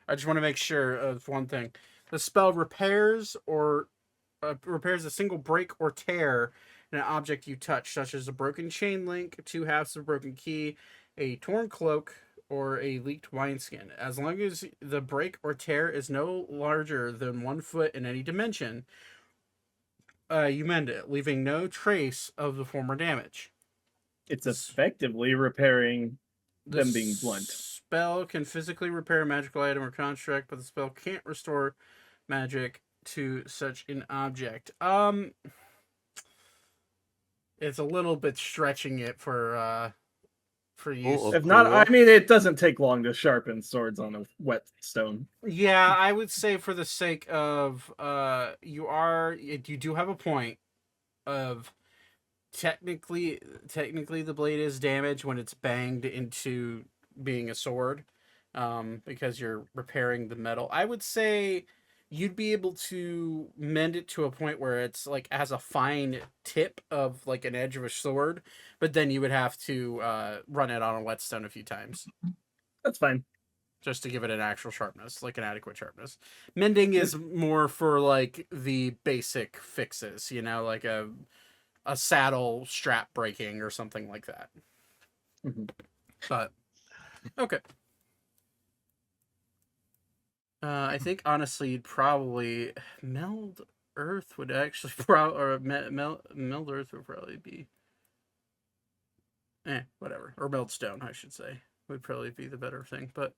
I just want to make sure of one thing. The spell repairs a single break or tear in an object you touch, such as a broken chain link, 2 halves of a broken key, a torn cloak, or a leaked wineskin. As long as the break or tear is no larger than 1 foot in any dimension, you mend it, leaving no trace of the former damage. It's effectively repairing The them being blunt. Spell can physically repair a magical item or construct, but the spell can't restore magic to such an object. It's a little bit stretching it for use. Oh, If not, I cool. mean, it doesn't take long to sharpen swords on a wet stone. Yeah, I would say for the sake of you do have a point of technically the blade is damaged when it's banged into being a sword, because you're repairing the metal. I would say you'd be able to mend it to a point where it's like has a fine tip of like an edge of a sword, but then you would have to run it on a whetstone a few times That's fine. just to give it an actual sharpness, like an adequate sharpness. Mending is more for like the basic fixes, like a saddle strap breaking or something like that. Mhm. But okay. I think honestly, you'd probably meld earth would actually meld earth would probably be whatever, or meld stone, I should say, would probably be the better thing. But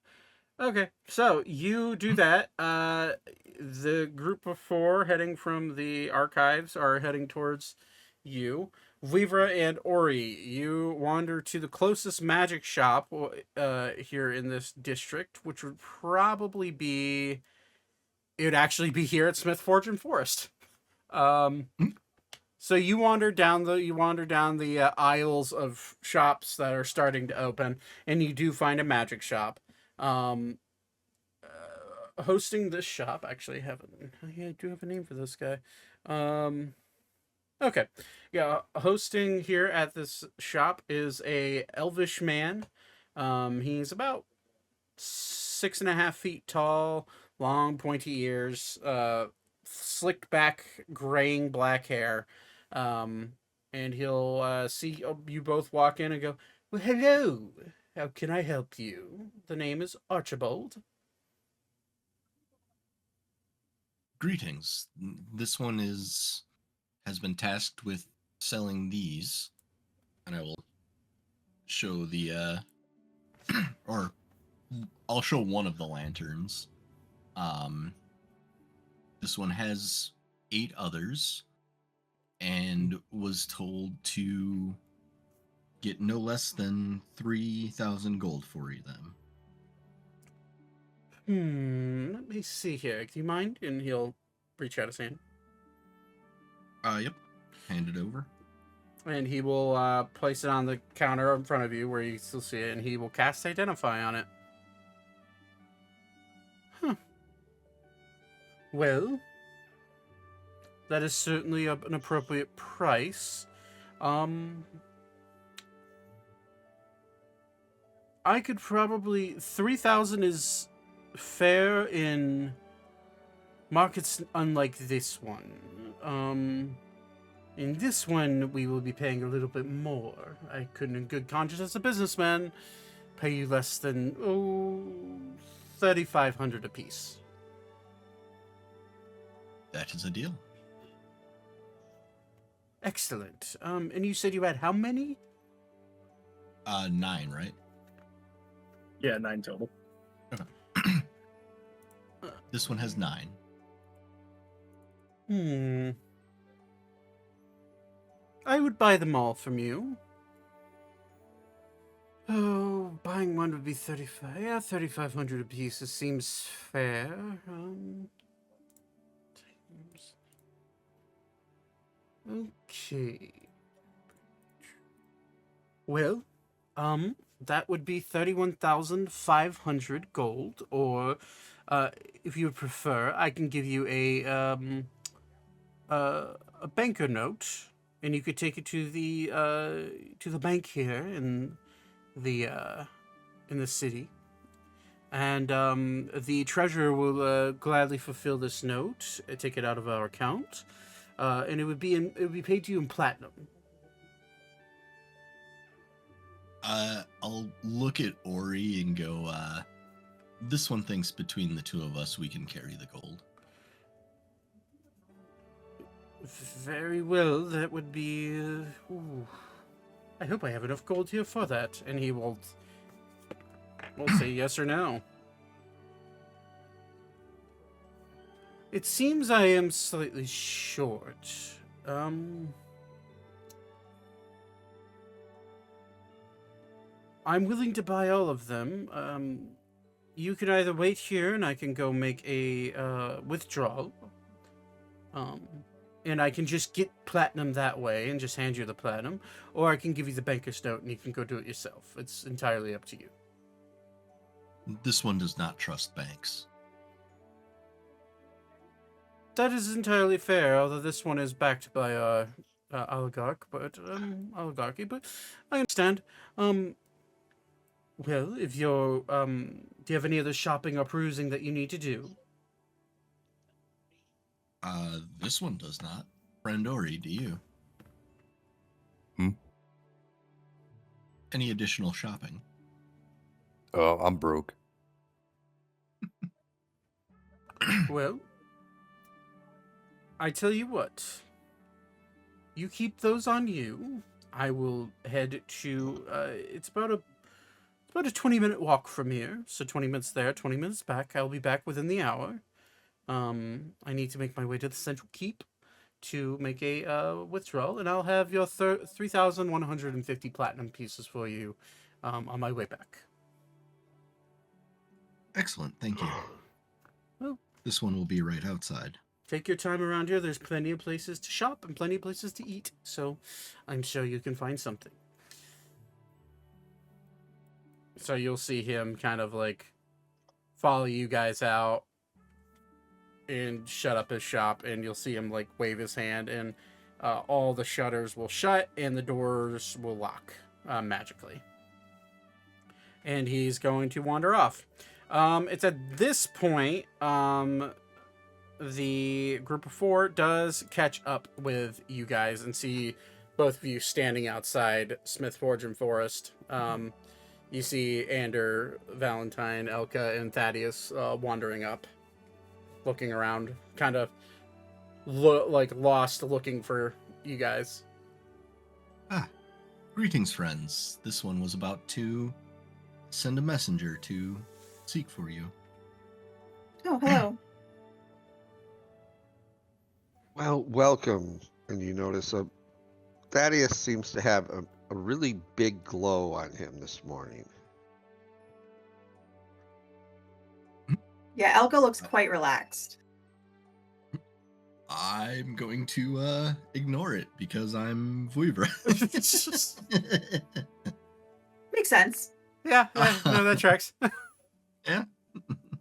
okay, so you do that. The group of 4 heading from the archives are heading towards you. Vouivre and Ori, you wander to the closest magic shop here in this district, which would probably be... It would actually be here at Smith Forge and Forest. So you wander down the aisles of shops that are starting to open, and you do find a magic shop. Hosting this shop, actually, I do have a name for this guy. Okay, yeah, hosting here at this shop is a elvish man. He's about 6.5 feet tall, long pointy ears, slicked back, graying black hair. And he'll see you both walk in and go, "Well, hello. How can I help you? The name is Archibald." Greetings. This one has been tasked with selling these, and I will show the or I'll show one of the lanterns. This one has 8 others and was told to get no less than 3,000 gold for them. Let me see here. Do you mind? And he'll reach out his hand. Yep. Hand it over. And he will place it on the counter in front of you where you still see it, and he will cast Identify on it. Huh. Well, that is certainly an appropriate price. I could probably... 3,000 is fair in markets unlike this one. In this one, we will be paying a little bit more. I couldn't, in good conscience as a businessman, pay you less than 3,500 apiece. That is a deal. Excellent. And you said you had how many? 9, right? Yeah, 9 total. This one has 9. I would buy them all from you. Oh, buying one would be 35. Yeah, 3,500 apiece. It seems fair. Okay. Well, that would be 31,500 gold, or if you would prefer, I can give you a banker note, and you could take it to the bank here in the city, and the treasurer will gladly fulfill this note, take it out of our account, and it would be paid to you in platinum. I'll look at Ori and go, this one thinks between the two of us we can carry the gold. Very well, that would be... I hope I have enough gold here for that. And he will say yes or no. It seems I am slightly short. I'm willing to buy all of them. You can either wait here and I can go make a withdrawal. And I can just get platinum that way and just hand you the platinum. Or I can give you the banker's note and you can go do it yourself. It's entirely up to you. This one does not trust banks. That is entirely fair, although this one is backed by oligarchy, but I understand. Well, if you're, do you have any other shopping or perusing that you need to do? This one does not. Friend Ori, do you? Any additional shopping? I'm broke. Well, I tell you what. You keep those on you. I will head to, it's about a 20-minute walk from here. So 20 minutes there, 20 minutes back. I'll be back within the hour. I need to make my way to the central keep to make a withdrawal, and I'll have your 3,150 platinum pieces for you on my way back. Excellent, thank you. Well, this one will be right outside. Take your time around here. There's plenty of places to shop and plenty of places to eat, so I'm sure you can find something. So you'll see him kind of like follow you guys out and shut up his shop, and you'll see him like wave his hand, and all the shutters will shut and the doors will lock magically. And he's going to wander off. It's at this point the group of 4 does catch up with you guys and see both of you standing outside Smith Forge and Forest. You see Ander, Valentine, Elka, and Thaddeus wandering up, looking around, kind of like lost, looking for you guys. Greetings, friends. This one was about to send a messenger to seek for you. Oh, hello. Well, welcome. And you notice Thaddeus seems to have a really big glow on him this morning. Yeah, Elka looks quite relaxed. I'm going to ignore it because I'm Vouivre. Makes sense. Yeah, no, that tracks. Yeah.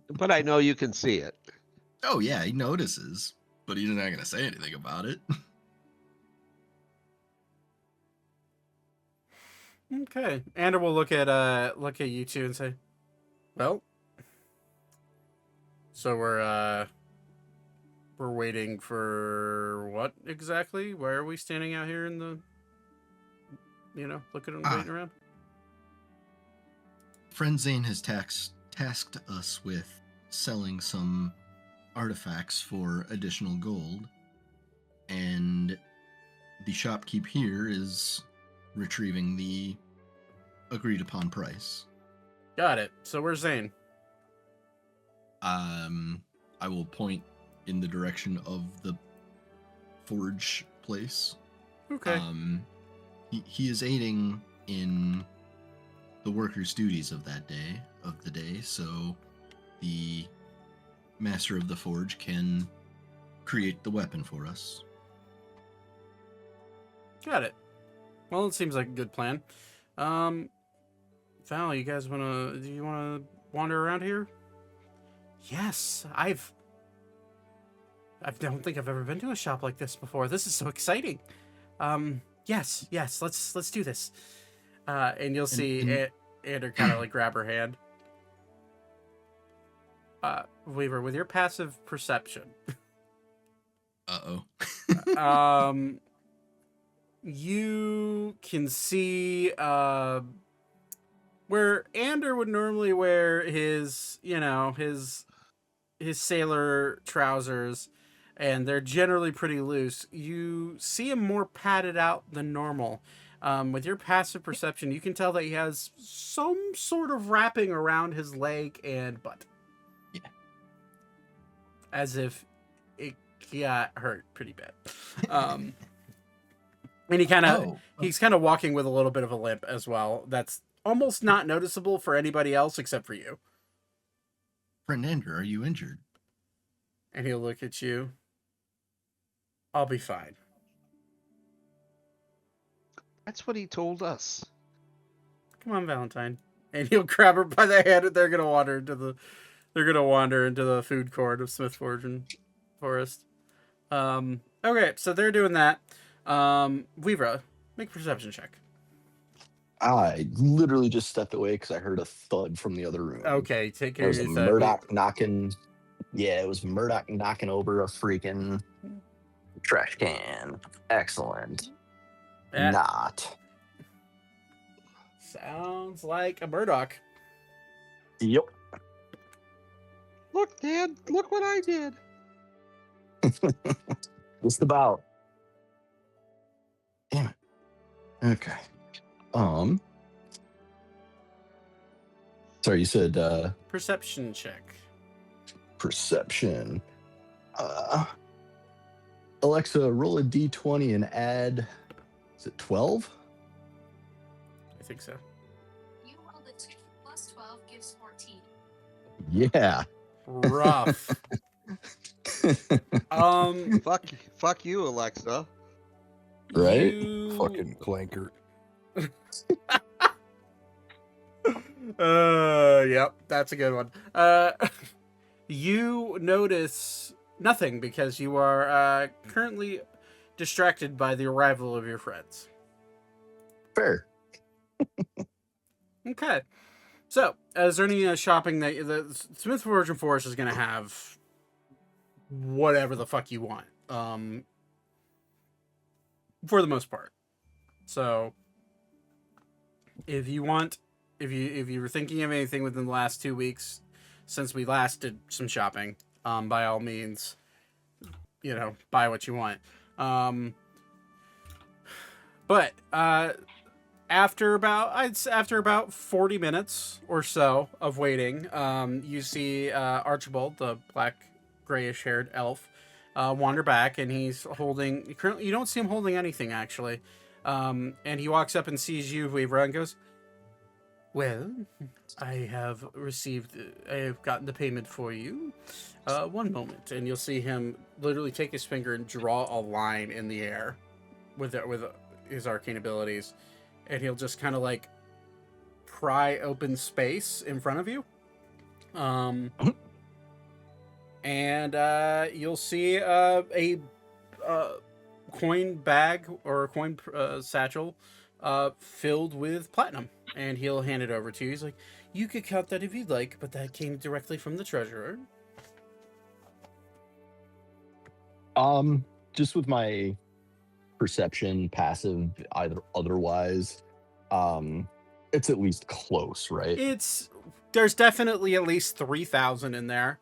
But I know you can see it. Oh yeah, he notices, but he's not gonna say anything about it. Okay. Ander will look at you two and say, "Well, so we're waiting for what exactly? Why are we standing out here in the, looking and waiting around?" Friend Zane has tasked us with selling some artifacts for additional gold, and the shopkeep here is retrieving the agreed upon price. Got it. So where's Zane? I will point in the direction of the forge place. Okay. He is aiding in the workers' duties of the day, so the master of the forge can create the weapon for us. Got it. Well, it seems like a good plan. Val, do you wanna wander around here? Yes, I don't think I've ever been to a shop like this before. This is so exciting. Yes, let's do this. And you'll see Ander kind of like grab her hand. Vouivre, with your passive perception. You can see where Ander would normally wear his sailor trousers, and they're generally pretty loose. You see him more padded out than normal. With your passive perception, you can tell that he has some sort of wrapping around his leg and butt. Yeah. As if it got hurt pretty bad. And he's kind of walking with a little bit of a limp as well. That's almost not noticeable for anybody else except for you. Friend Ander, are you injured? And he'll look at you. I'll be fine. That's what he told us. Come on, Valentine. And he'll grab her by the hand, and they're gonna wander into the food court of Smith Forge and Forest. Okay, so they're doing that. Vouivre, make a perception check. I literally just stepped away because I heard a thud from the other room. Okay, take care It of was your Murdoch knocking. Yeah, it was Murdoch knocking over a freaking trash can. Excellent. Not. Sounds like a Murdoch. Yep. Look, Dad, look what I did. Just about. Damn it. Okay. Sorry, you said Perception check. Perception. Alexa, roll a d20 and add, is it 12? I think so. You rolled a 2 plus 12 gives 14. Yeah. Rough. Fuck you, Alexa. Right? Fucking clanker. Yep, that's a good one. You notice nothing because you are currently distracted by the arrival of your friends. Fair. Okay. So, is there any shopping that the Smith Forge and Forest is going to have? Whatever the fuck you want, for the most part. So, if you were thinking of anything within the last 2 weeks since we last did some shopping, by all means, buy what you want. But after about 40 minutes or so of waiting, you see Archibald, the black grayish haired elf, wander back, and he's holding. Currently, you don't see him holding anything actually. And he walks up and sees you, Vouivre, and goes, "Well, I have gotten the payment for you. One moment," and you'll see him literally take his finger and draw a line in the air with his arcane abilities, and he'll just kind of like pry open space in front of you. And you'll see a coin bag or a coin satchel filled with platinum, and he'll hand it over to you. He's like, "You could count that if you'd like, but that came directly from the treasurer." Just with my perception, passive, either otherwise, it's at least close, right? There's definitely at least 3,000 in there.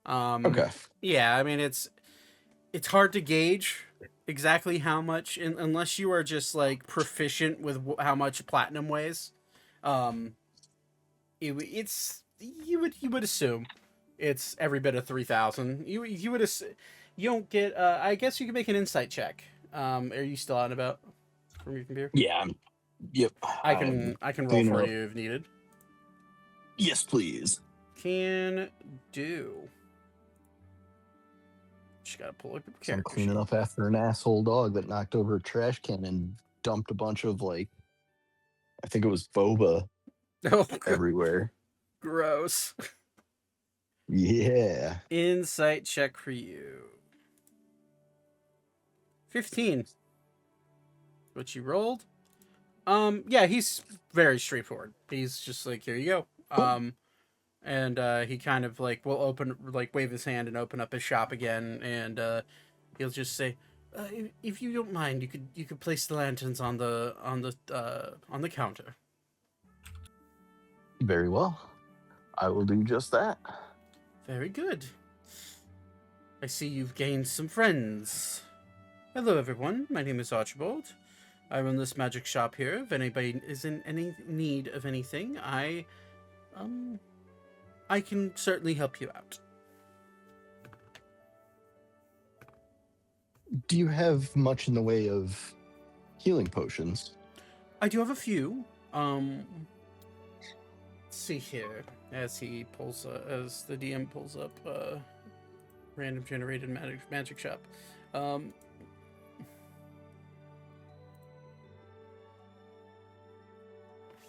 Okay. Yeah, I mean it's hard to gauge exactly how much, unless you are just like proficient with how much platinum weighs. You would assume it's every bit of 3,000. You would you don't get. I guess you can make an insight check. Are you still out and about from your computer? Yeah. Yep. I can roll for you if needed. Yes, please. Can do. Just gotta pull up your So I'm character cleaning sheet. up after an asshole dog that knocked over a trash can and dumped a bunch of, like, I think it was boba Oh, everywhere. gross. Yeah. Insight check for you. 15. What you rolled? Yeah, he's very straightforward. He's just like, "Here you go." And he kind of like will wave his hand and open up his shop again, and he'll just say, if you don't mind, you could place the lanterns on the counter." Very well. I will do just that. Very good. I see you've gained some friends. Hello, everyone. My name is Archibald. I run this magic shop here. If anybody is in any need of anything, I can certainly help you out. Do you have much in the way of healing potions? I do have a few. Let's see here. As the DM pulls up random generated magic shop.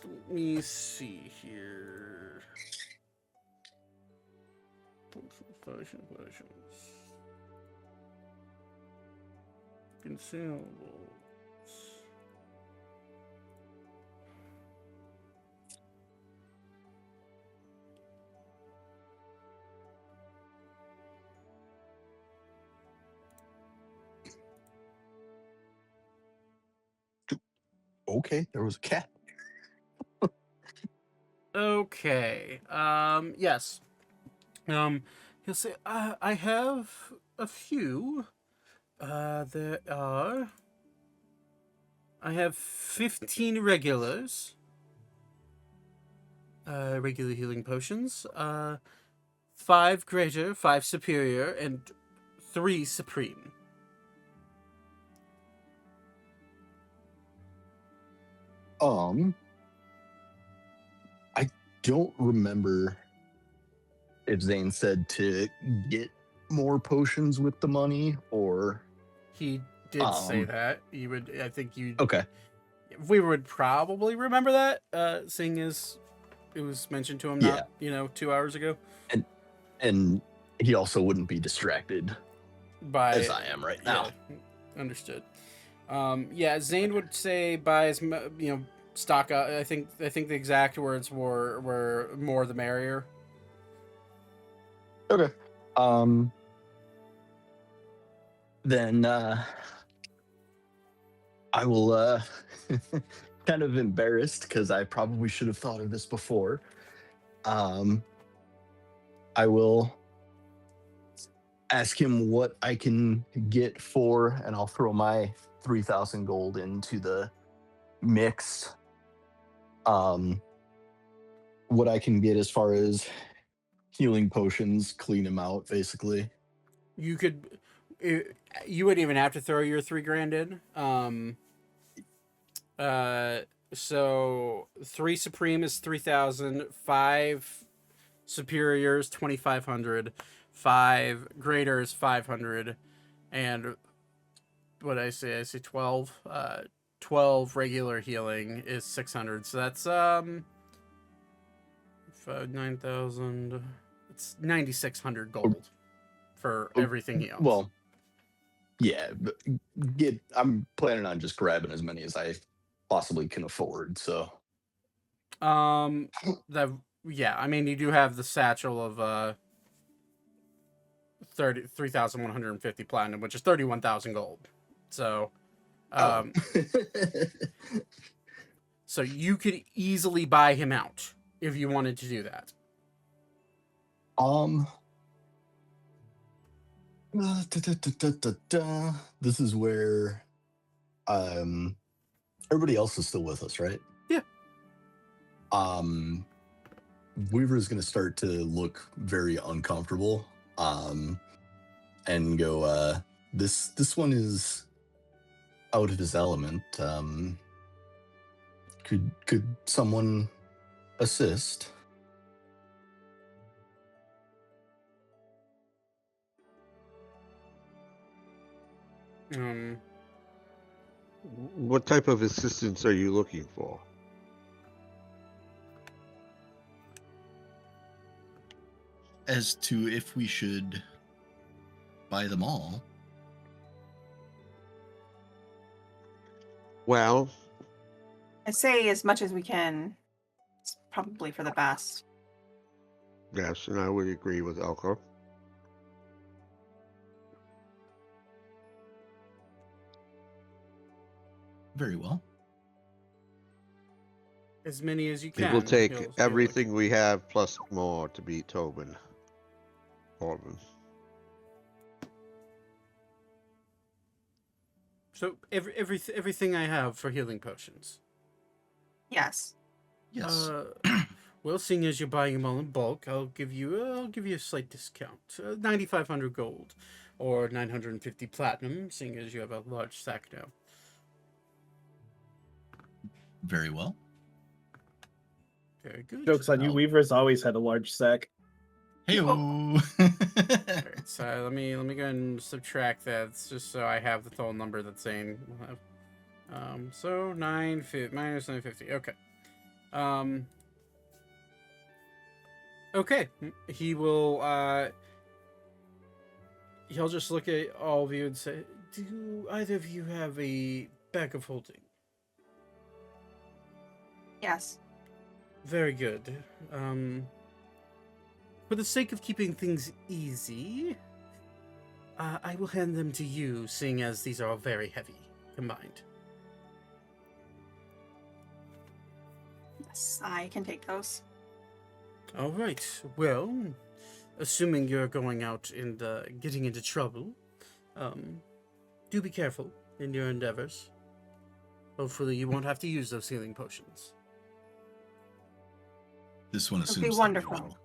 Let me see here. Potions. Consumables. Okay, there was a cat. Okay. Yes. He'll say, I have a few. I have 15 regulars. Regular healing potions. 5 greater, 5 superior, and 3 supreme. I don't remember if Zane said to get more potions with the money, or He did say that. You would, I think you. okay. We would probably remember that, seeing as it was mentioned to him not, 2 hours ago. And he also wouldn't be distracted By as I am right now. Yeah, understood. Zane would say buy as stock up. I think the exact words were more the merrier. Okay. Then I will kind of embarrassed because I probably should have thought of this before. I will ask him what I can get for, and I'll throw my 3,000 gold into the mix. What I can get as far as healing potions, clean him out, basically. You could, you wouldn't even have to throw your 3 grand in. So 3 supreme is 3,000, 5 superior is 2,500, 5 greater is 500, and what did I say? I say 12. 12 regular healing is 600. So that's 9,000. It's 9,600 gold for everything he owns. Well, yeah, but I'm planning on just grabbing as many as I possibly can afford. So, yeah, I mean, you do have the satchel of 3,150 platinum, which is 31,000 gold. So, so you could easily buy him out if you wanted to do that. This is where everybody else is still with us, right? Yeah. Weaver is going to start to look very uncomfortable and go, this one is out of his element. Could someone assist? What type of assistance are you looking for? As to if we should buy them all. Well, I say as much as we can. It's probably for the best. yes, and I would agree with Elka. Very well. As many as you It can. will take He'll everything we have plus more to beat Tobin. Corbin. So everything I have for healing potions. Yes. Yes. Well, seeing as you're buying them all in bulk, I'll give you a slight discount, 9,500 gold, or 950 platinum, seeing as you have a large sack now. Very well. Very good. Joke's on you. Weaver's always had a large sack. Hey-o. All right, so let me go ahead and subtract that, just so I have the total number that Zane will have. So minus 950. Okay. Okay. He will. He'll just look at all of you and say, "Do either of you have a bag of holding?" Yes. Very good. For the sake of keeping things easy, I will hand them to you, seeing as these are all very heavy combined. Yes, I can take those. All right. Well, assuming you're going out and getting into trouble, do be careful in your endeavors. Hopefully, you won't have to use those healing potions. This one It'd assumes be that we wonderful. will.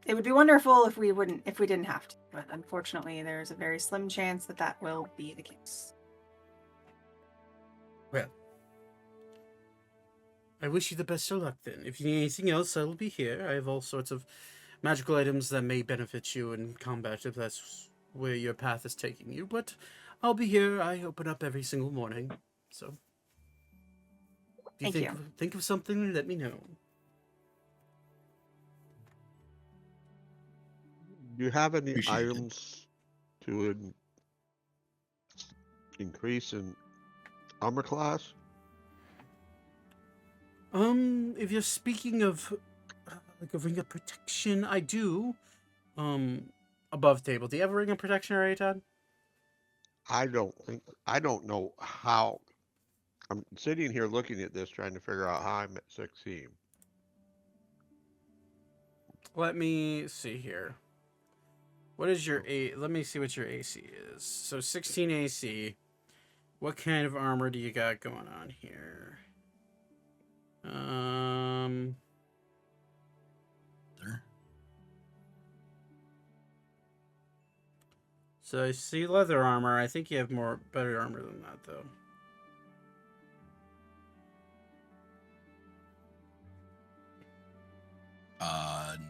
It would be wonderful if we didn't have to, but unfortunately, there's a very slim chance that will be the case. Well, I wish you the best of luck then. If you need anything else, I will be here. I have all sorts of magical items that may benefit you in combat if that's where your path is taking you, but I'll be here. I open up every single morning, so if you think of something, let me know. Do you have any Appreciate it. items to increase in armor class? If you're speaking of like a ring of protection, I do. Above table. Do you have a ring of protection already, Todd? I don't know how. I'm sitting here looking at this, trying to figure out how I'm at 16. Let me see here. What is your A? Let me see what your AC is. So 16 AC. What kind of armor do you got going on here? There. So I see leather armor. I think you have better armor than that, though.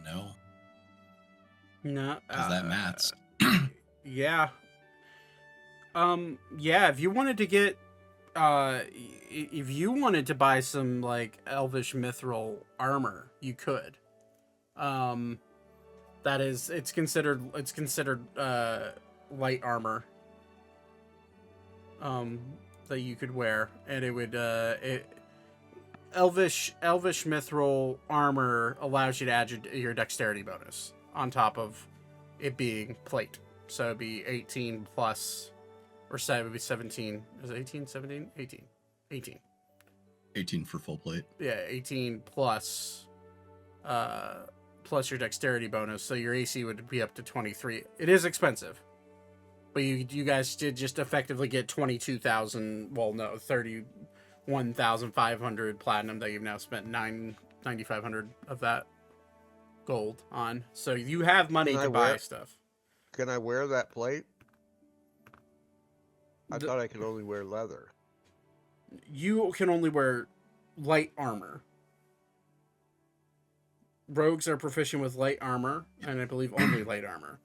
No, No, because that mats. Yeah. Yeah. If you wanted to get, if you wanted to buy some like elvish mithril armor, you could. That is, it's considered light armor. That you could wear, and it would elvish mithril armor allows you to add your dexterity bonus on top of it being plate. So it'd be 18 plus, or it would be 17. Is it 18, 17? 18. 18. 18 for full plate. Yeah, 18 plus plus your dexterity bonus, so your AC would be up to 23. It is expensive. But you guys did just effectively get 22,000, well no, 31,500 platinum that you've now spent 9,500 of that gold on. So you have money to buy stuff. Can I wear that plate? I thought I could only wear leather. You can only wear light armor. Rogues are proficient with light armor, and I believe only light armor.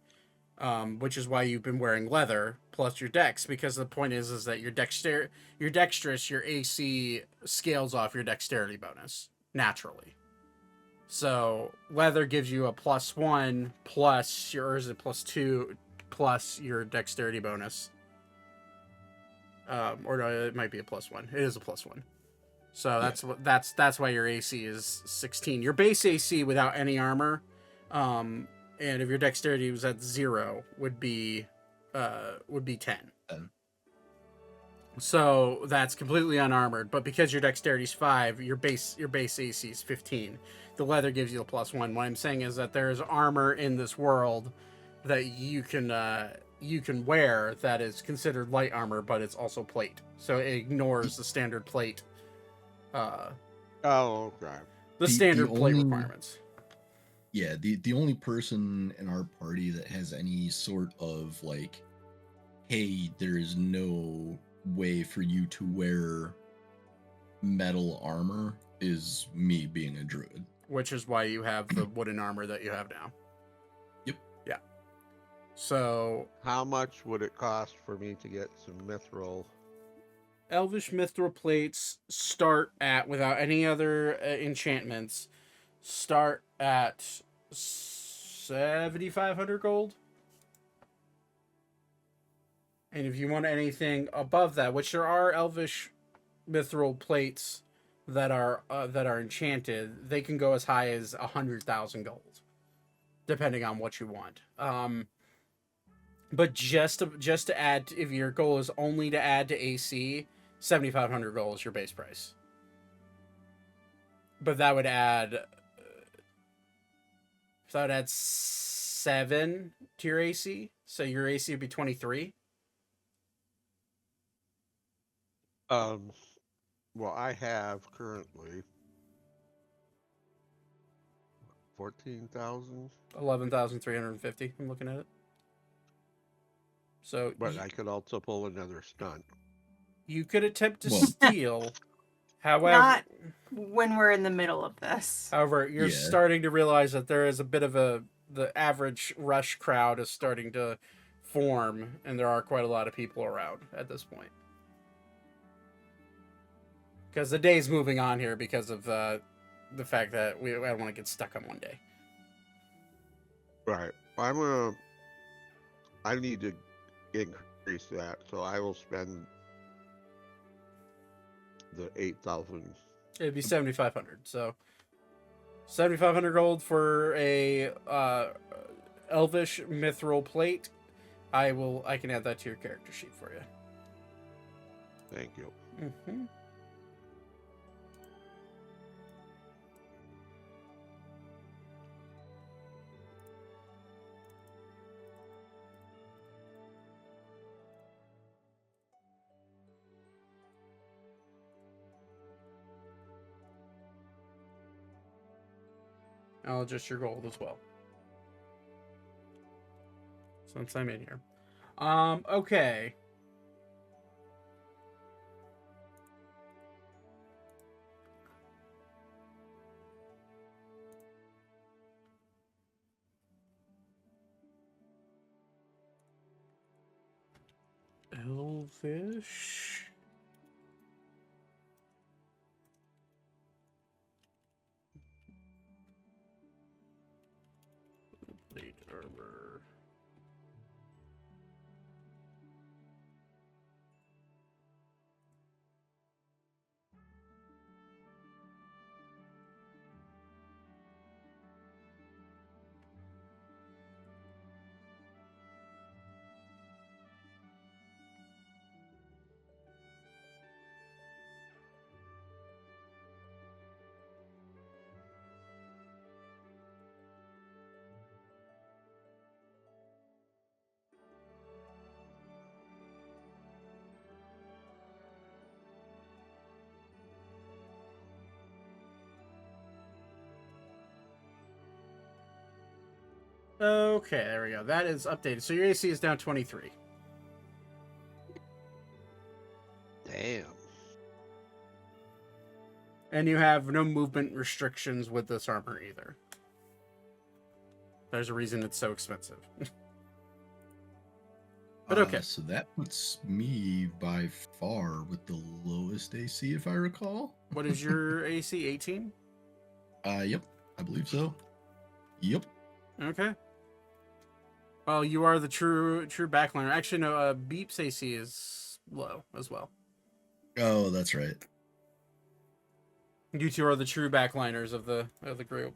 Which is why you've been wearing leather plus your dex, because the point is that your dexterous, your AC scales off your dexterity bonus naturally. So leather gives you a +1 plus your, or is it +2 plus your dexterity bonus? Or no, it might be a +1. It is a +1. So that's why your AC is 16. Your base AC without any armor, and if your dexterity was at 0, would be 10. So that's completely unarmored. But because your dexterity is 5, your base AC is 15. The leather gives you a +1. What I'm saying is that there is armor in this world that you can wear that is considered light armor, but it's also plate. So it ignores the standard plate. Oh, okay. The standard plate requirements. Yeah, the only person in our party that has any sort of like, hey, there is no way for you to wear metal armor is me being a druid. Which is why you have the wooden armor that you have now. Yep. Yeah. So how much would it cost for me to get some mithril? Elvish mithril plates start at, without any other enchantments, start at 7,500 gold. And if you want anything above that, which there are Elvish mithril plates that are enchanted, they can go as high as 100,000 gold, depending on what you want. But just to add, if your goal is only to add to AC, 7,500 gold is your base price. But that would add 7 to your AC, so your AC would be 23. Well, I have currently 14,000. 11,350. I'm looking at it. So, but I could also pull another stunt. You could attempt to steal. However, not when we're in the middle of this. However, you're starting to realize that there is a bit of the average rush crowd is starting to form, and there are quite a lot of people around at this point. Because the day's moving on here because of the fact that I don't want to get stuck on one day. Right. I need to increase that, so I will spend the 8,000. It'd be 7,500. So 7,500 gold for a Elvish mithril plate. I can add that to your character sheet for you. Thank you. Mm-hmm. I'll adjust your gold as well. Since I'm in here. Okay. Elvish. Plate armor. Okay, there we go. That is updated. So your AC is down 23. Damn. And you have no movement restrictions with this armor either. There's a reason it's so expensive. But okay. So that puts me by far with the lowest AC, if I recall. What is your AC? 18? Yep, I believe so. Yep. Okay. Well, you are the true backliner. Actually, no. Beep's AC is low as well. Oh, that's right. You two are the true backliners of the group.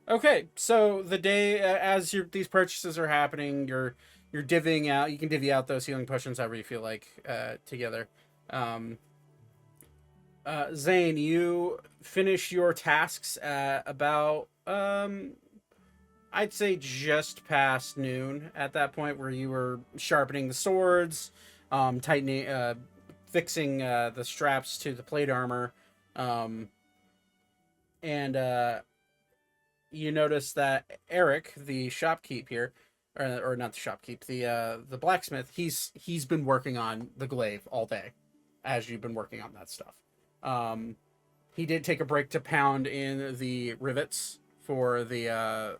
Okay, so the day as these purchases are happening, you're divvying out. You can divvy out those healing potions however you feel like together. Zane, you finish your tasks at about I'd say just past noon at that point, where you were sharpening the swords, tightening, fixing the straps to the plate armor, and you notice that Eric, the shopkeep here, or not the shopkeep, the blacksmith, he's been working on the glaive all day, as you've been working on that stuff. He did take a break to pound in the rivets for the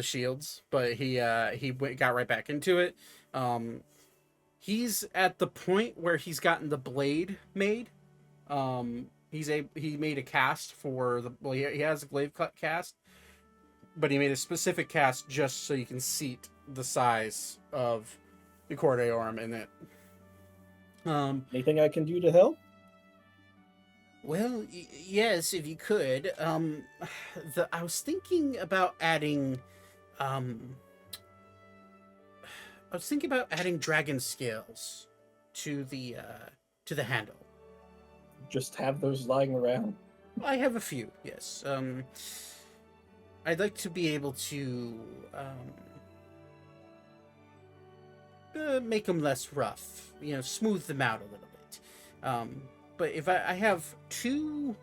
shields, but he got right back into it. He's at the point where he's gotten the blade made. He made a cast for he has a glaive cut cast, but he made a specific cast just so you can seat the size of the Cor Deorum in it. Anything I can do to help? Well, yes, if you could. I was thinking about adding, dragon scales to the handle. Just have those lying around. I have a few, yes. I'd like to be able to make them less rough, smooth them out a little bit. But if I have two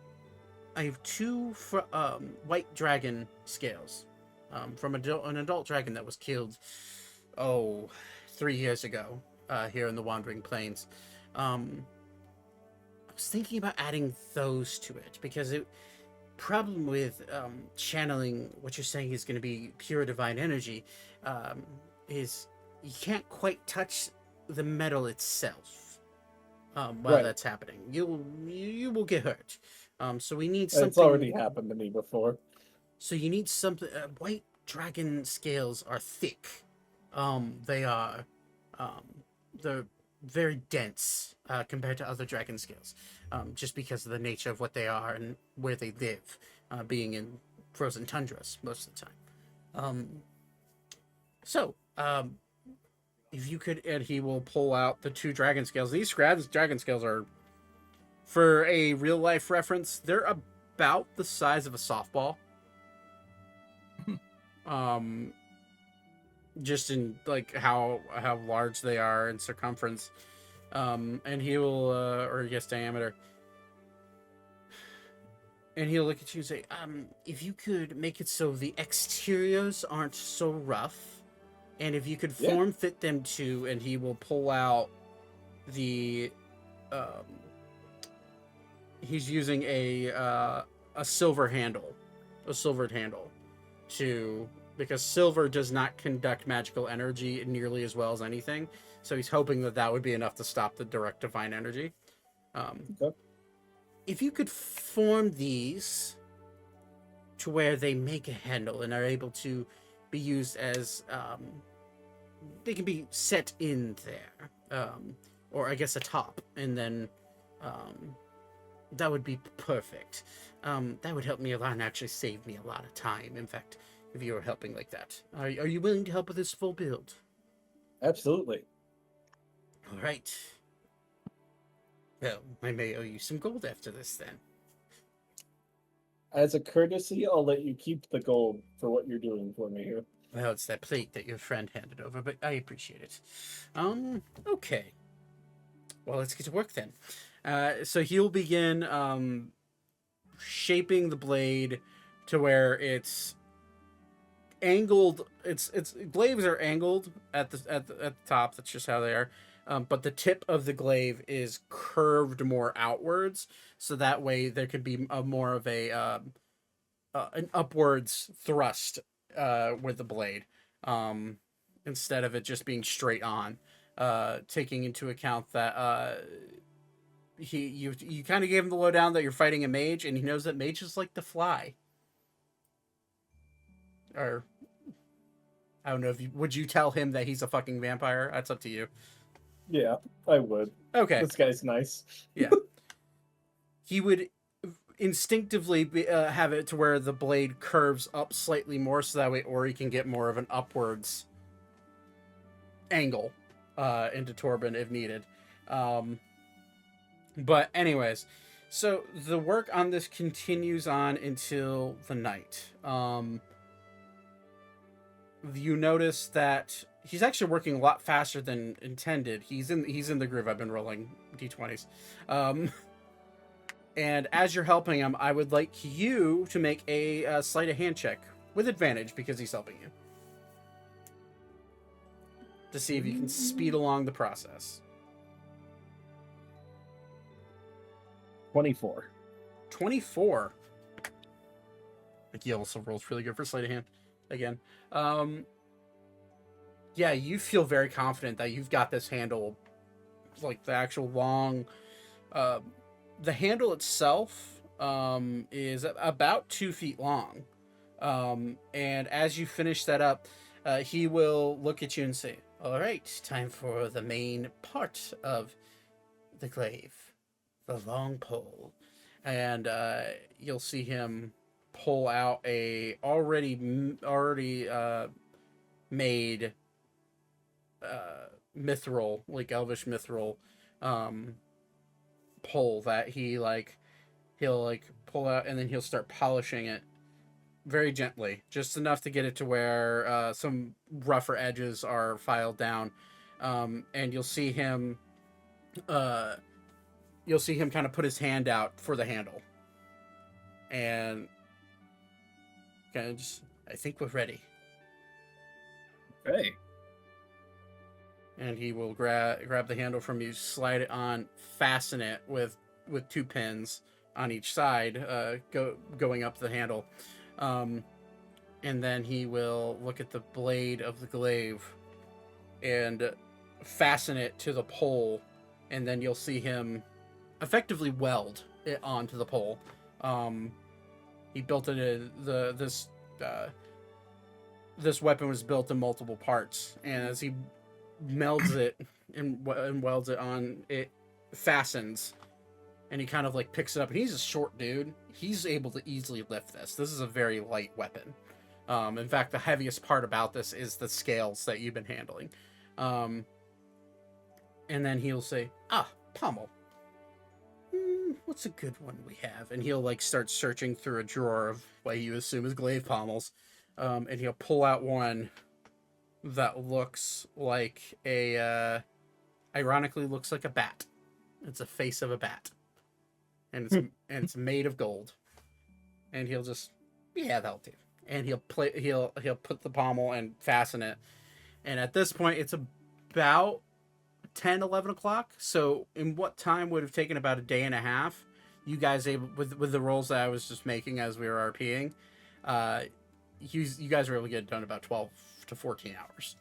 white dragon scales from an adult dragon that was killed 3 years ago here in the Wandering Plains. I was thinking about adding those to it because problem with channeling what you're saying is going to be pure divine energy is you can't quite touch the metal itself. While that's happening, you will get hurt. So we need something. It's already happened to me before. So you need something. White dragon scales are thick. They're very dense compared to other dragon scales, just because of the nature of what they are and where they live, being in frozen tundras most of the time. If you could, and he will pull out the two dragon scales. These dragon scales are, for a real life reference, they're about the size of a softball. Just in like how large they are in circumference. And he will, or I guess diameter. And he'll look at you and say, if you could make it so the exteriors aren't so rough, and if you could Yeah. form fit them too, and he will pull out the, he's using a silver handle, a silvered handle, because silver does not conduct magical energy nearly as well as anything. So he's hoping that would be enough to stop the direct divine energy. Okay. If you could form these to where they make a handle and are able to be used as, they can be set in there, or I guess atop, and then that would be perfect. That would help me a lot and actually save me a lot of time. In fact, if you were helping like that, are you willing to help with this full build? Absolutely. All right. Well, I may owe you some gold after this then. As a courtesy, I'll let you keep the gold for what you're doing for me here. Well, it's that plate that your friend handed over, but I appreciate it. Okay. Well, let's get to work then. So he'll begin shaping the blade to where it's angled. Its glaives are angled at the top. That's just how they are. But the tip of the glaive is curved more outwards, so that way there could be more of an upwards thrust with the blade, instead of it just being straight on. Taking into account that you kind of gave him the lowdown that you're fighting a mage, and he knows that mages like to fly. Or I don't know if would you tell him that he's a fucking vampire? That's up to you. Yeah, I would. Okay. This guy's nice. Yeah. He would instinctively have it to where the blade curves up slightly more, so that way Ori can get more of an upwards angle into Torben if needed. But anyways, so the work on this continues on until the night. You notice that he's actually working a lot faster than intended. He's in the groove. I've been rolling d20s. And as you're helping him, I would like you to make a sleight of hand check with advantage because he's helping you, to see if you can speed along the process. 24. 24. Like he also rolls really good for sleight of hand again. Yeah, you feel very confident that you've got this handle, like the actual long, the handle itself is about 2 feet long. And as you finish that up, he will look at you and say, all right, time for the main part of the glaive, the long pole. And you'll see him pull out a already made mithril, like elvish mithril pole that he'll pull out, and then he'll start polishing it very gently, just enough to get it to where some rougher edges are filed down. And you'll see him kind of put his hand out for the handle, and kind of just, I think we're ready. Okay. And he will grab the handle from you, slide it on, fasten it with 2 pins on each side, going up the handle. And then he will look at the blade of the glaive and fasten it to the pole, and then you'll see him effectively weld it onto the pole. He built it. This weapon was built in multiple parts, and as he melds it and welds it on, it fastens, and he kind of like picks it up. And he's a short dude. He's able to easily lift this. This is a very light weapon. In fact, the heaviest part about this is the scales that you've been handling. And then he'll say, pommel. What's a good one we have? And he'll like start searching through a drawer of what you assume is glaive pommels. And he'll pull out one that looks like ironically looks like a bat. It's a face of a bat, and it's made of gold. And he'll just, yeah, that'll do. And he'll put the pommel and fasten it. And at this point, it's about 10, 11 o'clock. So in what time would have taken about a day and a half, you guys able with the rolls that I was just making as we were RPing, you guys were able to get it done about 12 to 14 hours.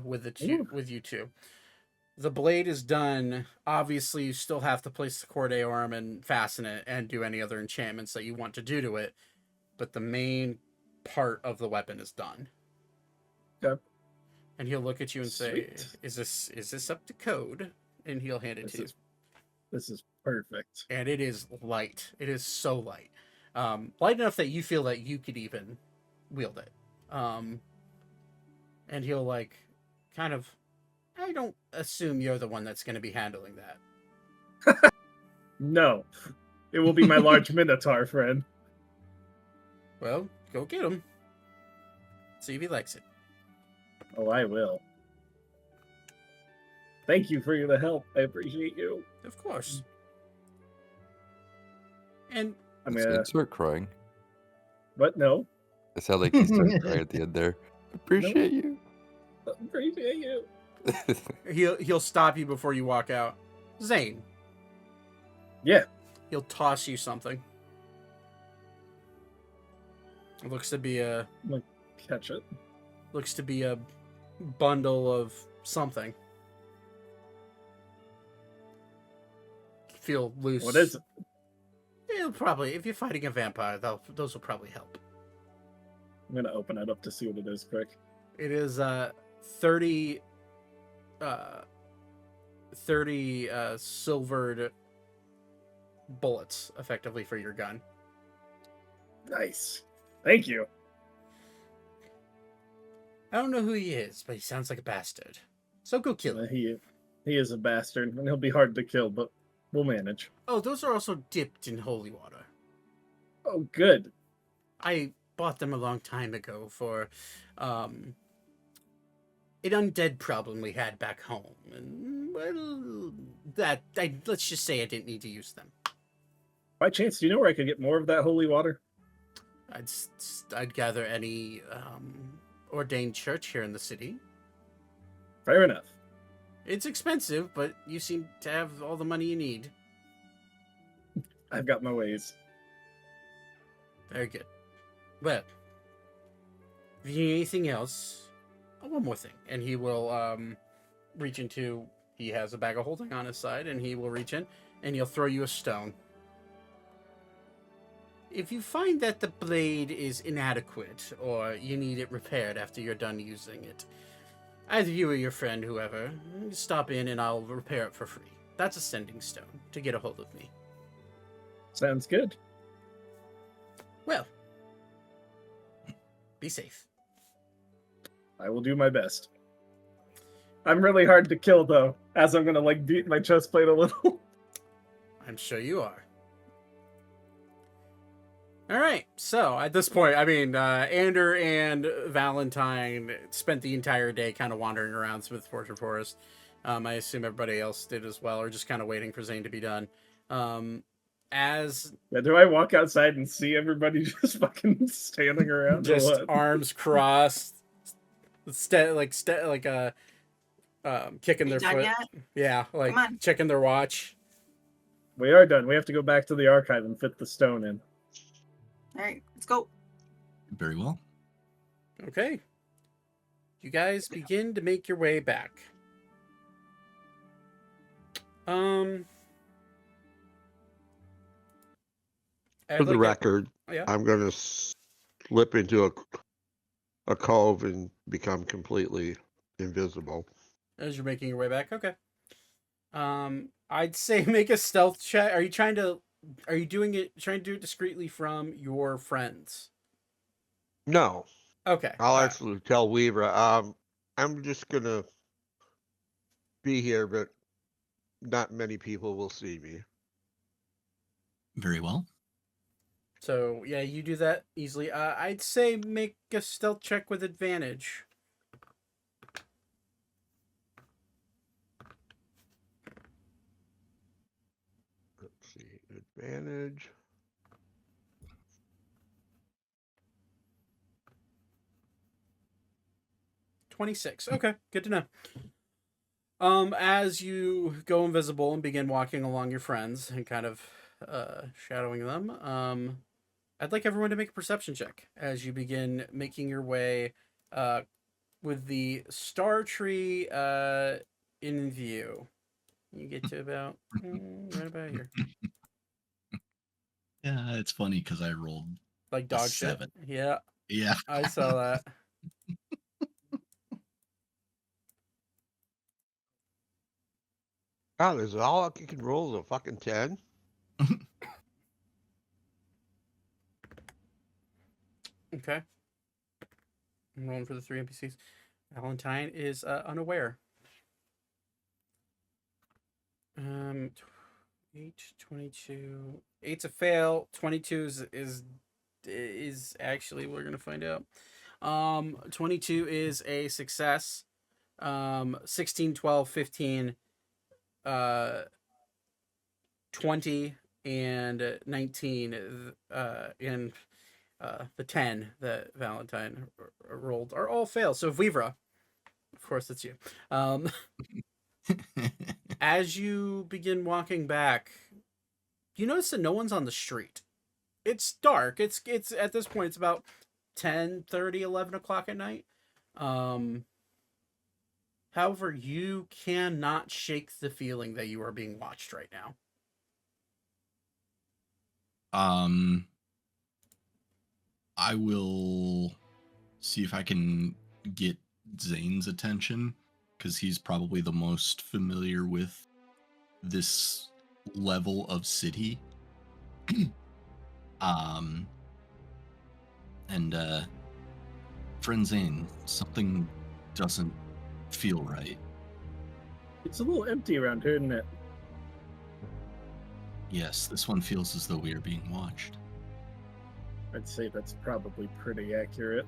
With you two. The blade is done. Obviously, you still have to place the Cor Deorum and fasten it and do any other enchantments that you want to do to it. But the main part of the weapon is done. Yep. And he'll look at you and say, Sweet. is this up to code? And he'll hand it to you. This is perfect. And it is light. It is so light. Light enough that you feel that you could even wield it. And he'll like kind of, I don't assume you're the one that's going to be handling that. No. It will be my large minotaur friend. Well, go get him. See if he likes it. Oh, I will. Thank you for the help. I appreciate you. Of course. And I'm Let's gonna... start crying. What? No. It sounded like he started crying at the end there. Appreciate you. Appreciate you. he'll stop you before you walk out. Zane. Yeah. He'll toss you something. It looks to be a Catch it. looks to be a bundle of something. Feel loose. What is it? It'll probably, if you're fighting a vampire, those will probably help. I'm gonna open it up to see what it is quick. It is 30 silvered bullets, effectively, for your gun. Nice. Thank you. I don't know who he is, but he sounds like a bastard. So go kill him. He is a bastard, and he'll be hard to kill, but we'll manage. Oh, those are also dipped in holy water. Oh, good. I bought them a long time ago for an undead problem we had back home. And, well, let's just say I didn't need to use them. By chance, do you know where I could get more of that holy water? I'd gather any ordained church here in the city. Fair enough. It's expensive, but you seem to have all the money you need. I've got my ways. Very good. Well, if you need anything else, one more thing. And he will reach into, he has a bag of holding on his side, and he will reach in, and he'll throw you a stone. If you find that the blade is inadequate, or you need it repaired after you're done using it, either you or your friend, whoever, stop in and I'll repair it for free. That's a sending stone to get a hold of me. Sounds good. Well, be safe. I will do my best. I'm really hard to kill, though, as I'm gonna, beat my chest plate a little. I'm sure you are. All right, so at this point, Ander and Valentine spent the entire day kind of wandering around Smith Forest. I assume everybody else did as well, or just kind of waiting for Zane to be done. Do I walk outside and see everybody just fucking standing around? Just arms crossed, kicking their foot. Yet? Yeah, checking their watch. We are done. We have to go back to the archive and fit the stone in. All right, let's go. Very well. Okay. You guys begin to make your way back. For the record, yeah. I'm going to slip into a cove and become completely invisible. As you're making your way back, okay. I'd say make a stealth check. Are you trying to do it discreetly from your friends? No. Okay. I'll actually tell Weaver, I'm just going to be here, but not many people will see me. Very well. So, yeah, you do that easily. I'd say make a stealth check with advantage. Let's see. Advantage. 26. Okay, good to know. As you go invisible and begin walking along your friends and kind of shadowing them, I'd like everyone to make a perception check as you begin making your way with the star tree in view. You get to about right about here. Yeah, it's funny because I rolled Like a dog shit. 7. Yeah, Yeah. I saw that. God, is it all you can roll is a fucking 10? Okay. I'm rolling for the 3 NPCs. Valentine is unaware. 8, 22. 8's a fail. 22 is actually, we're gonna find out. 22 is a success. 16, 12, 15, 20, and 19, and the 10 that Valentine rolled are all fails. So Vouivre, of course, that's you. As you begin walking back, you notice that no one's on the street. It's dark. It's at this point it's about 10:30, 11 o'clock at night. However, you cannot shake the feeling that you are being watched right now. I will see if I can get Zane's attention because he's probably the most familiar with this level of city. And friend Zane, something doesn't feel right. It's a little empty around here, isn't it? Yes, this one feels as though we are being watched. I'd say that's probably pretty accurate.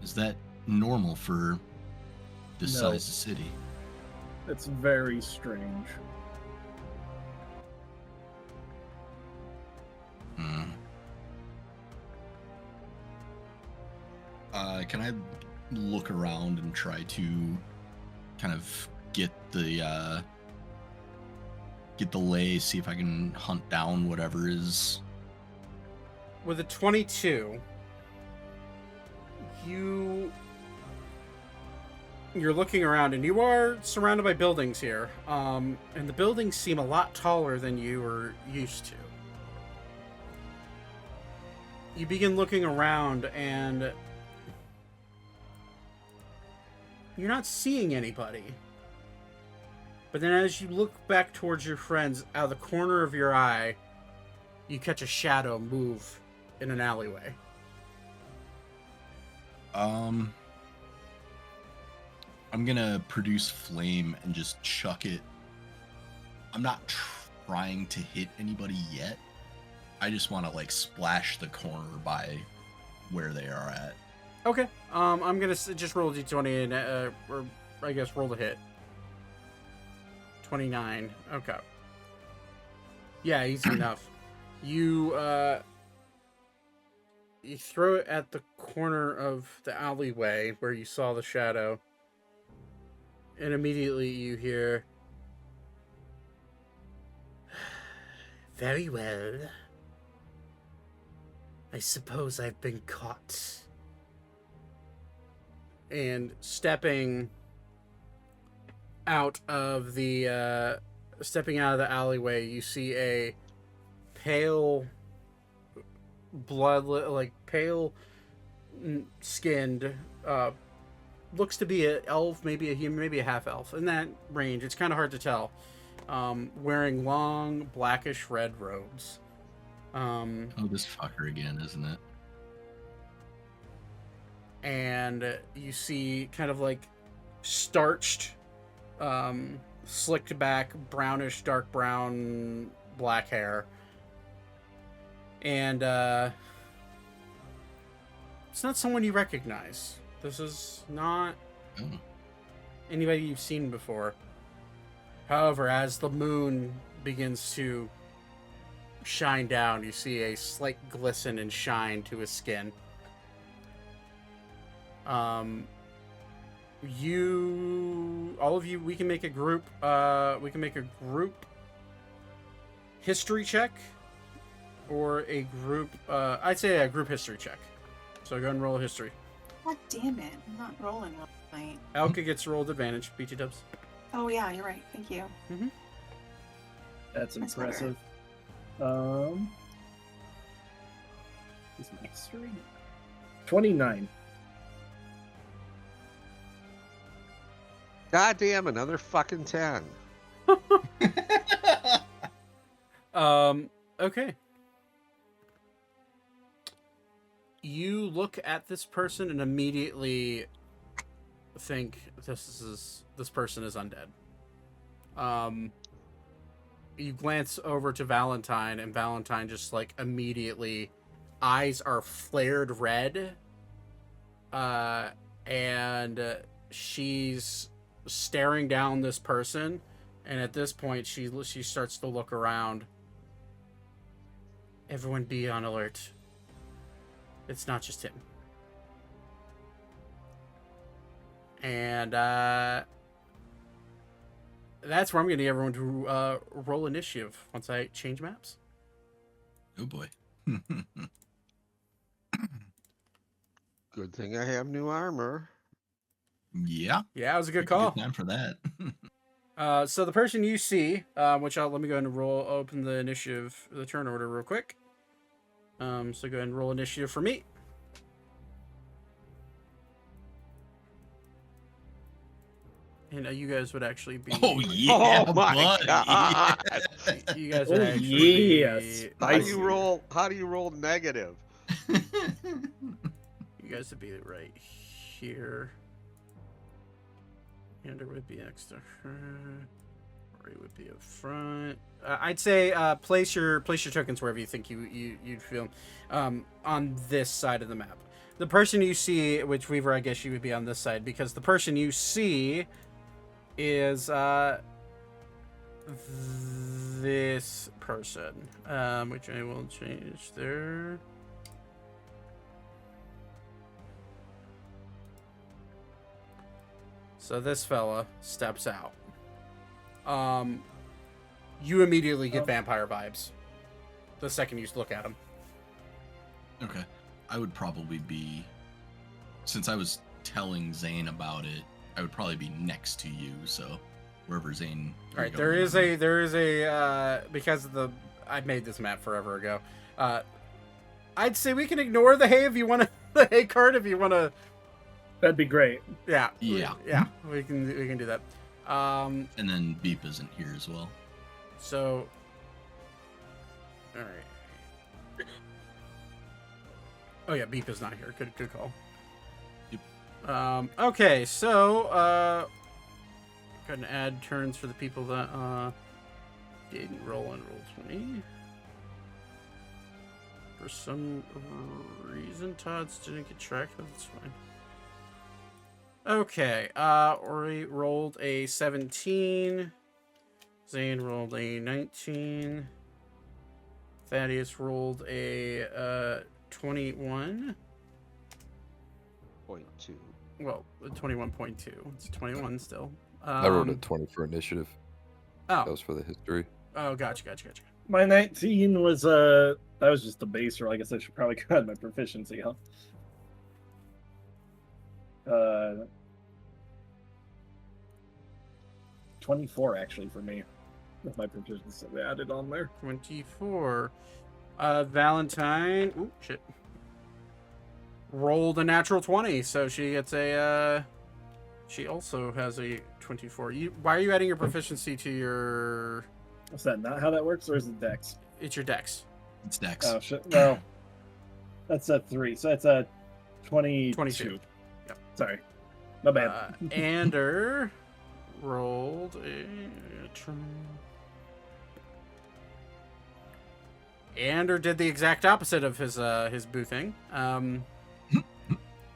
Is that normal for this No. size of city? It's very strange. Can I look around and try to kind of get the lay, see if I can hunt down whatever is... With a 22, you're looking around and you are surrounded by buildings here. And the buildings seem a lot taller than you are used to. You begin looking around and you're not seeing anybody. But then as you look back towards your friends, out of the corner of your eye, you catch a shadow move in an alleyway. I'm gonna produce flame and just chuck it. I'm not trying to hit anybody yet. I just want to like splash the corner by where they are at. Okay. I'm gonna just roll a d20 and or I guess roll the hit. 29. Okay. Yeah, easy enough. You throw it at the corner of the alleyway where you saw the shadow, and immediately you hear, "Very well. I suppose I've been caught." And stepping out of the alleyway, you see a pale skinned, looks to be an elf, maybe a human, maybe a half elf. In that range, it's kind of hard to tell. Wearing long blackish red robes. Oh, this fucker again, isn't it? And you see kind of like starched, slicked back, brownish, dark brown, black hair. And it's not someone you recognize. This is not anybody you've seen before. However, as the moon begins to shine down, you see a slight glisten and shine to his skin. All of you, we can make a group history check, or a group, I'd say a group history check. So go and roll a history. God damn it! I'm not rolling well tonight. Elka gets rolled advantage. BT dubs. Oh yeah, you're right. Thank you. That's That's better. impressive. Is my history 29. Goddamn, another fucking 10. Okay. You look at this person and immediately think this person is undead. You glance over to Valentine, and Valentine just like immediately eyes are flared red. And she's staring down this person, and at this point she starts to look around. Everyone be on alert. It's not just him. And that's where I'm going to get everyone to roll initiative once I change maps. Oh boy. Good thing I have new armor. Yeah. Yeah, it was a good Picked a call. time for that. So the person you see, let me go ahead and open the initiative, the turn order real quick. So go ahead and roll initiative for me. And you guys would actually be. Oh yeah, Oh my buddy. god! You guys would Oh, actually yes. be. How do you roll? How do you roll negative? You guys would be right here. And it would be next to her. Or it would be up front. I'd say place your tokens wherever you think you'd feel on this side of the map. The person you see, which Weaver, I guess you would be on this side, because the person you see is this person, which I will change there. So this fella steps out. You immediately get vampire vibes the second you look at him. Okay. I would probably be, since I was telling Zane about it, I would probably be next to you, so wherever Zane. All right, there is a because of I made this map forever ago. I'd say we can ignore the hay if you want to, the hay card if you want to. That'd be great. Yeah. We can do that. And then Beep isn't here as well. So, all right. Oh yeah, Beep is not here. Good call. Yep. Okay, so go ahead and add turns for the people that didn't roll on roll 20. For some reason, Todd's didn't get tracked, but that's fine. Okay, Ori rolled a 17. Zane rolled a 19. Thaddeus rolled a 21. 0.2. Well, 21.2. It's 21 still. I rolled a 20 for initiative. That Oh, was for the history. gotcha. My 19 was that was just a base roll. I guess I should probably add my proficiency, huh? 24 actually for me, with my proficiency added on there. 24. Valentine. Ooh, shit. Rolled a natural 20, so she gets a. She also has a 24. Why are you adding your proficiency to your? Is that not how that works, or is it Dex? It's your dex. It's Dex. Oh shit! Well, that's a 3, so that's a 22. 22. Yep. Sorry, my bad. Ander rolled a. Ander did the exact opposite of his boo thing.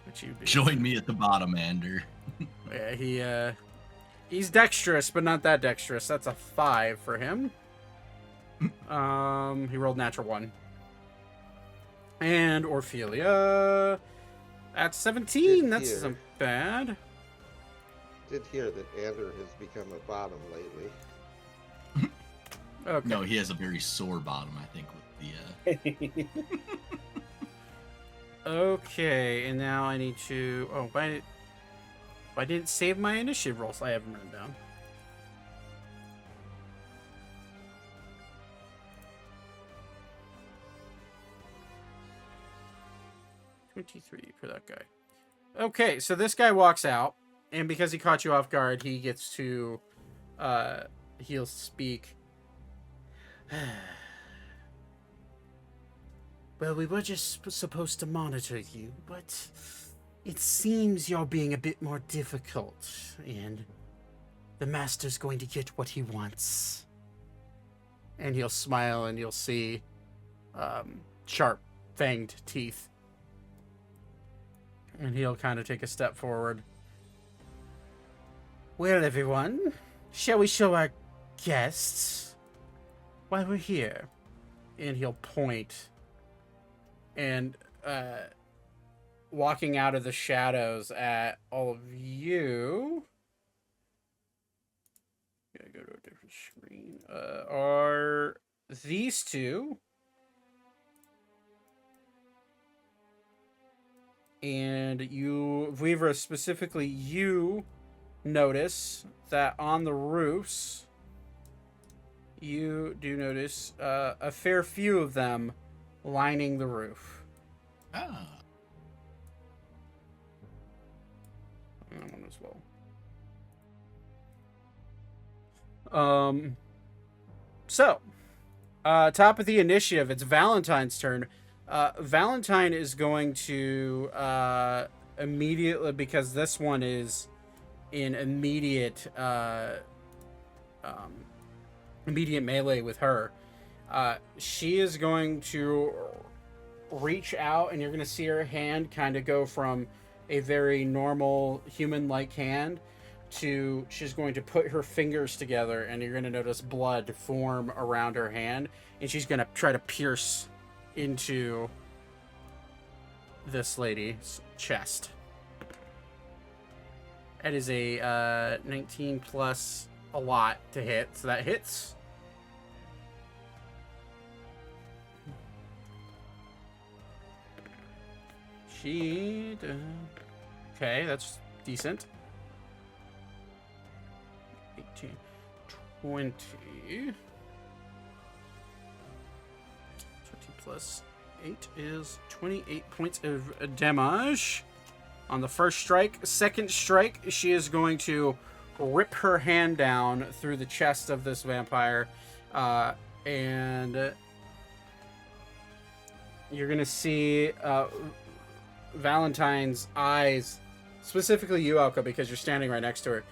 Which you Join me at the bottom, Ander. Yeah, He's dexterous, but not that dexterous. That's a 5 for him. He rolled natural 1. And Orphelia at 17. Did That's hear. not bad. Did hear that Ander has become a bottom lately. Okay. No, he has a very sore bottom, I think, with the. Okay, and now I need to. Oh, why didn't save my initiative rolls? I have them written down. $23 for that guy. Okay, so this guy walks out, and because he caught you off guard, he gets to. He'll speak. Well, we were just supposed to monitor you, but it seems you're being a bit more difficult, and the master's going to get what he wants. And he'll smile, and you'll see sharp, fanged teeth. And he'll kind of take a step forward. Well, everyone, shall we show our guests why we're here? And he'll point. And walking out of the shadows at all of you. Gotta go to a different screen. Are these two. And you, Vouivre, specifically you notice that on the roofs, you do notice a fair few of them lining the roof. Ah. That one as well. So, top of the initiative, it's Valentine's turn. Valentine is going to immediately, because this one is in immediate melee with her. She is going to reach out, and you're going to see her hand kind of go from a very normal human-like hand to she's going to put her fingers together, and you're going to notice blood form around her hand, and she's going to try to pierce into this lady's chest. That is a 19 plus a lot to hit, so that hits. Okay, that's decent. 18, 20. 20 plus 8 is 28 points of damage on the first strike. Second strike, she is going to rip her hand down through the chest of this vampire, and you're going to see Valentine's eyes, specifically you, Elka, because you're standing right next to her.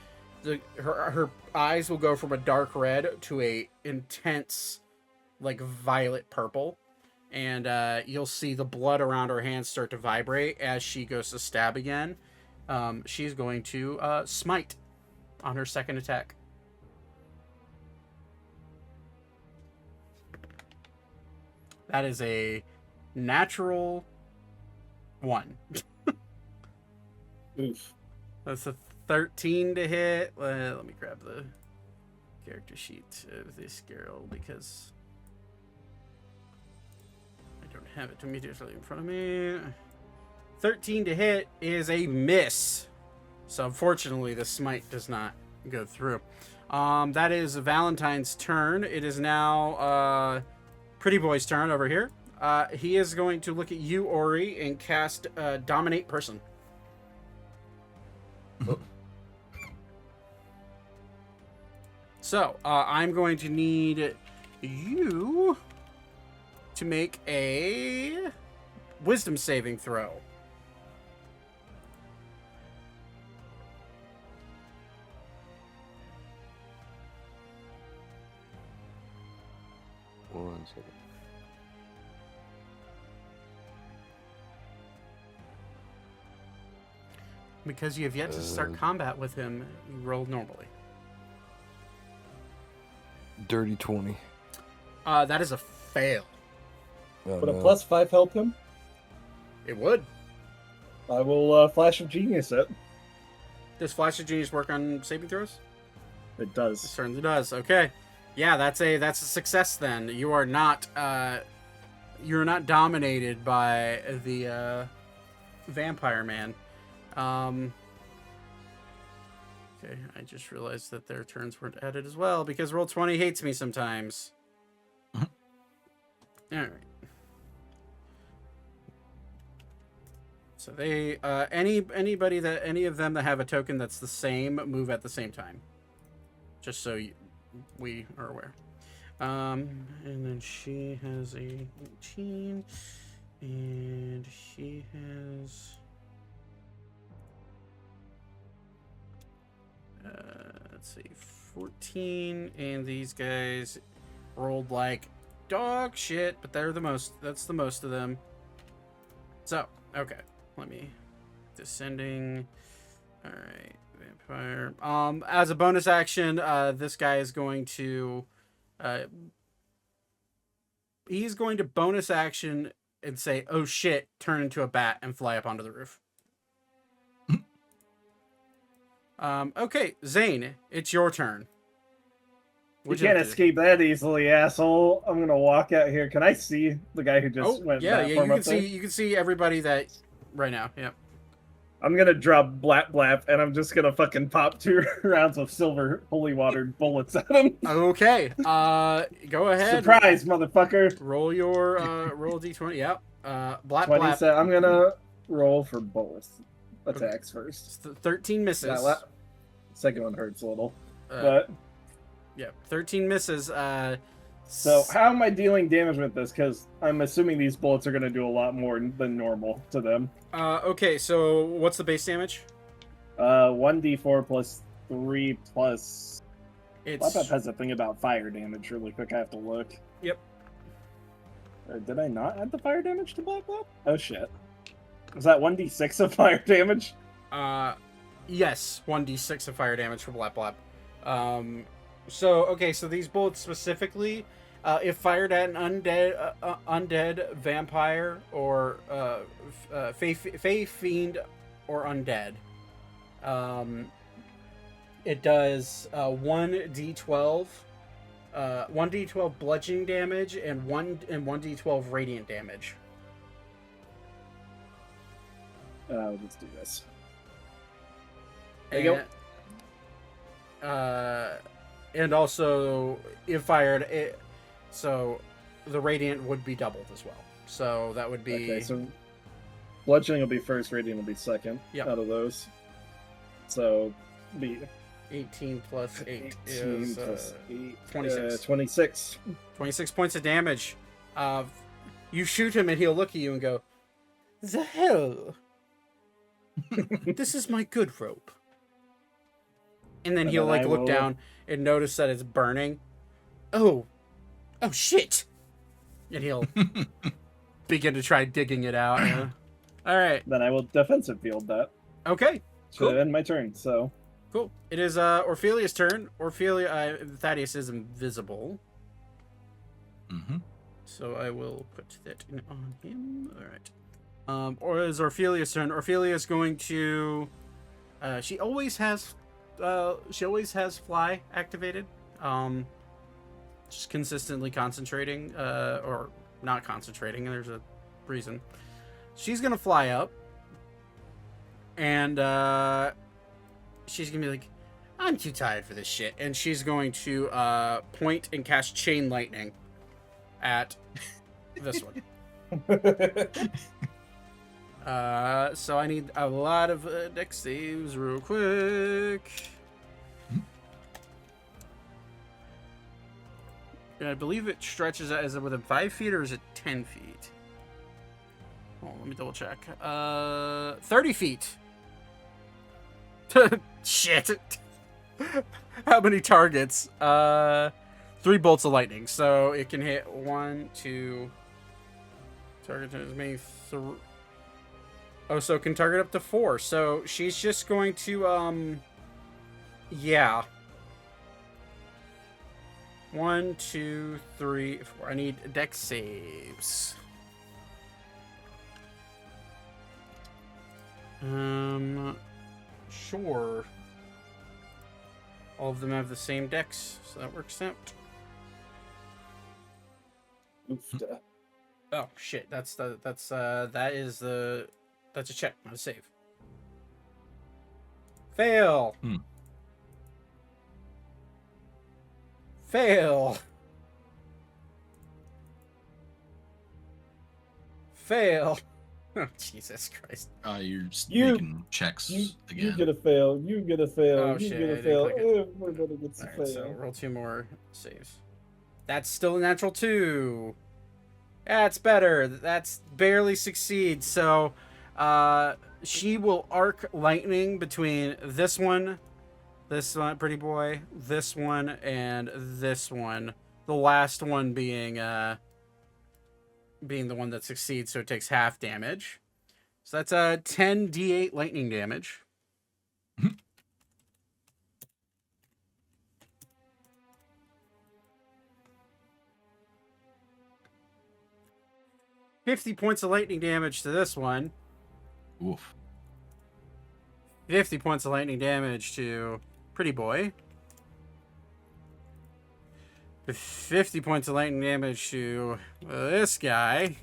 Her eyes will go from a dark red to a intense, like, violet purple, and you'll see the blood around her hands start to vibrate as she goes to stab again. She's going to smite on her second attack. That is a natural 1. Oof. That's a 13 to hit. Let me grab the character sheet of this girl because I don't have it immediately in front of me. 13 to hit is a miss. So unfortunately, the smite does not go through. That is Valentine's turn. It is now Pretty Boy's turn over here. He is going to look at you, Ori, and cast Dominate Person. So, I'm going to need you to make a wisdom saving throw. One second. Because you have yet to start combat with him, you roll normally. Dirty 20. That is a fail. Oh, Would a no. +5 help him? It would. I will Flash of Genius it. Does Flash of Genius work on saving throws? It It does. certainly does. Okay. Yeah, that's a success then. You are not you're not dominated by the vampire man. Okay, I just realized that their turns weren't added as well because Roll20 hates me sometimes. All right. So they any of them that have a token that's the same move at the same time. Just so we are aware. And then she has a 18 and she has let's see, 14, and these guys rolled like dog shit, but they're the most. That's the most of them. So, okay, let me descending. All right, vampire. As a bonus action, this guy is going to, he's going to bonus action and say, "Oh shit!" Turn into a bat and fly up onto the roof. Okay, Zane, it's your turn. You can't escape that easily, asshole. I'm gonna walk out here. Can I see the guy who just went? Yeah, platform you up can there? see you can see everybody that right now. Yep. I'm gonna drop blap blap, and I'm just gonna fucking pop 2 rounds of silver holy water bullets at him. Okay. Go ahead. Surprise, motherfucker! Roll your roll d20. Yep. Blap 20 blap. I'm gonna roll for both attacks first. 13 misses. That second one hurts a little, Uh, but yeah, 13 misses. so how am I dealing damage with this? Because I'm assuming these bullets are gonna do a lot more than normal to them. Okay, so what's the base damage? 1d4 plus 3 plus. It's Blap has a thing about fire damage. Really quick, I have to look. Yep. Did I not add the fire damage to Blap Blap? Oh shit. Was that 1d6 of fire damage? yes, 1d6 of fire damage for blap blap. So okay, so these bullets specifically, if fired at an undead vampire or fey fiend or undead, it does 1d12, 1d12 bludgeoning damage and 1d12 radiant damage. Let's do this. There you And also, if fired, so the radiant would be doubled as well. So that would be Okay, so bludgeoning will be first, radiant will be second. Yep. Out of those. So be 18 plus 8 18 is plus 8, 26. 26. 26 points of damage. You shoot him and he'll look at you and go, "The hell? This is my good rope." And then And he'll then like I look will- down and notice that it's burning. Oh shit! And he'll begin to try digging it out. All right. Then I will defensive field that. Okay. Should Cool. end my turn, so. Cool. It is Orphelia's turn. Thaddeus is invisible, Mm-hmm. so I will put that in on him. All right. Or is Orphelia's turn? Orphelia is going to. She always has fly activated. Just consistently concentrating, or not concentrating. There's a reason. She's gonna fly up, and she's gonna be like, "I'm too tired for this shit," and she's going to point and cast chain lightning at this one. So I need a lot of dex saves real quick. And I believe it stretches out. Is it within 5 feet or is it 10 feet? Oh, let me double check. 30 feet. Shit. How many targets? 3 bolts of lightning. So it can hit 1, 2. Target as many 3. Oh, so it can target up to 4. So she's just going to, yeah. 1, 2, 3, 4. I need dex saves. Sure. All of them have the same dex, so that works out. Oofda. Oh shit, that's a check, not a save. Fail. Hmm. Fail. Fail. Oh, Jesus Christ. You're just You- making checks You again. get a fail. You get a fail. Oh, you shit, get I a didn't fail. click it. Everybody gets a Alright, fail. so roll 2 more saves. That's still a natural 2. That's better. That's barely succeeds. So, she will arc lightning between this one, pretty boy, this one, and this one. The last one being the one that succeeds, so it takes half damage. So that's 10 d8 lightning damage. Mhm. 50 points of lightning damage to this one. Oof. 50 points of lightning damage to Pretty Boy. 50 points of lightning damage to this guy.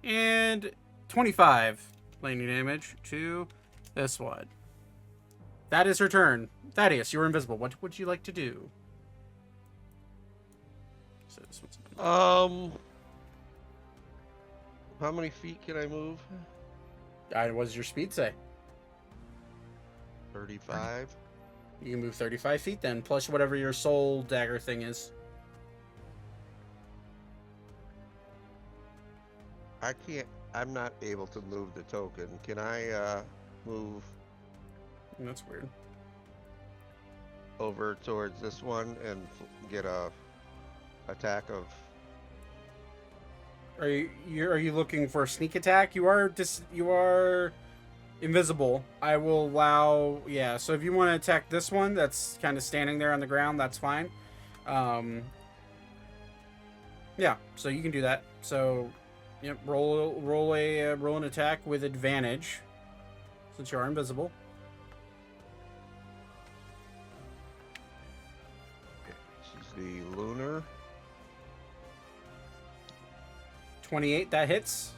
And 25 lightning damage to this one. That is her turn. Thaddeus, you're invisible. What would you like to do? So this one's How many feet can I move? what does your speed say? 35. You can move 35 feet then, plus whatever your soul dagger thing is. I can't. I'm not able to move the token. Can I move That's weird. over towards this one and get a attack of? Are you looking for a sneak attack? You are invisible. I will allow, yeah, so if you want to attack this one that's kind of standing there on the ground, that's fine. Yeah, so you can do that. So, yep, roll an attack with advantage since you are invisible. This is the lunar. 28, that hits.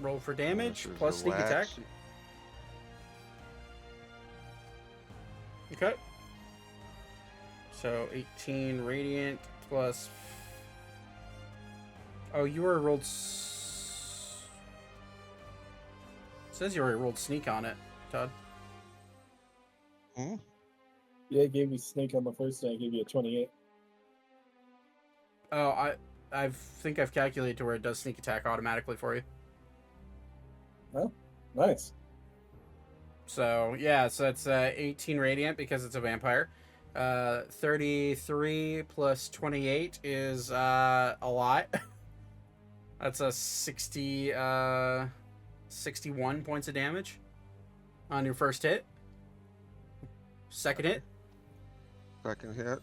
Roll for damage This is plus the sneak attack. wax. Okay. So 18 radiant plus. Oh, you already rolled. Says you already rolled sneak on it, Todd. Hmm? Yeah, I gave you sneak on the first day. I gave you a 28. Oh, I think I've calculated to where it does sneak attack automatically for you. Oh, nice. So yeah, so that's 18 radiant because it's a vampire. 33 plus 28 is a lot. That's a 61 points of damage on your first hit. Second hit, Second hit.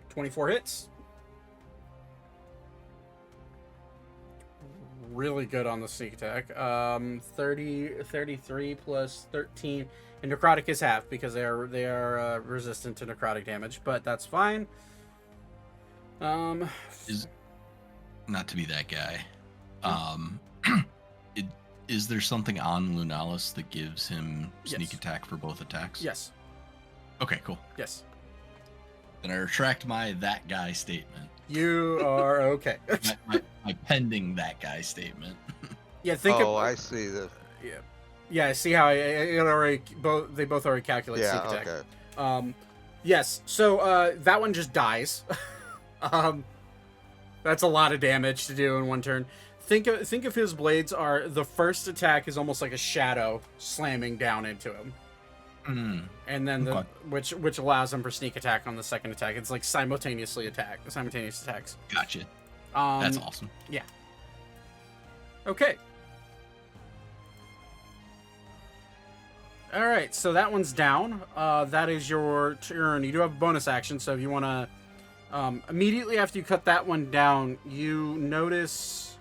24 hits. Really good on the sneak attack. 33 plus 13, and necrotic is half because they are resistant to necrotic damage, but that's fine. Is not to be that guy. Is there something on Lunalis that gives him sneak Yes. attack for both attacks? Yes, Okay, cool. yes, Then I retract my that guy statement. you are okay. my pending that guy statement. Yeah, think Oh, of, I see the. yeah. See how it already they both already calculate Yeah. sneak attack. Okay. Yes. So that one just dies. That's a lot of damage to do in one turn. Think of his blades are the first attack is almost like a shadow slamming down into him, and then Okay. which allows him for sneak attack on the second attack. It's like simultaneous attacks. Gotcha. Um, That's awesome. Okay. All right, so that one's down. That is your turn. You do have a bonus action, so if you want to, immediately after you cut that one down, you notice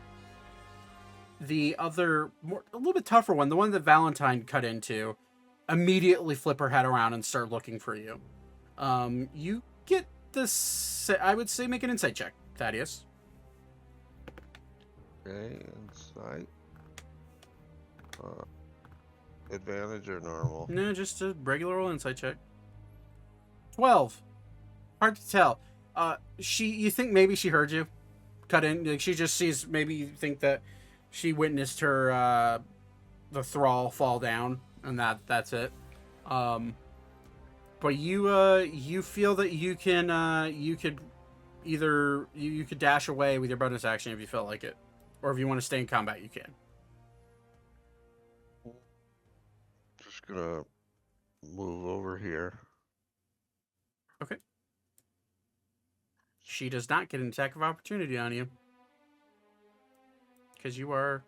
the other, a little bit tougher one, the one that Valentine cut into, immediately flip her head around and start looking for you. You get this, I would say make an insight check, Thaddeus. Okay, insight. Advantage or normal? No, just a regular old insight check. 12. Hard to tell. You think maybe she heard you cut in. Like she just sees. Maybe you think that she witnessed her the thrall fall down, and that's it. But you feel that you could either you could dash away with your bonus action if you felt like it, or if you want to stay in combat, you can. Just gonna move over here. Okay. She does not get an attack of opportunity on you. Because you are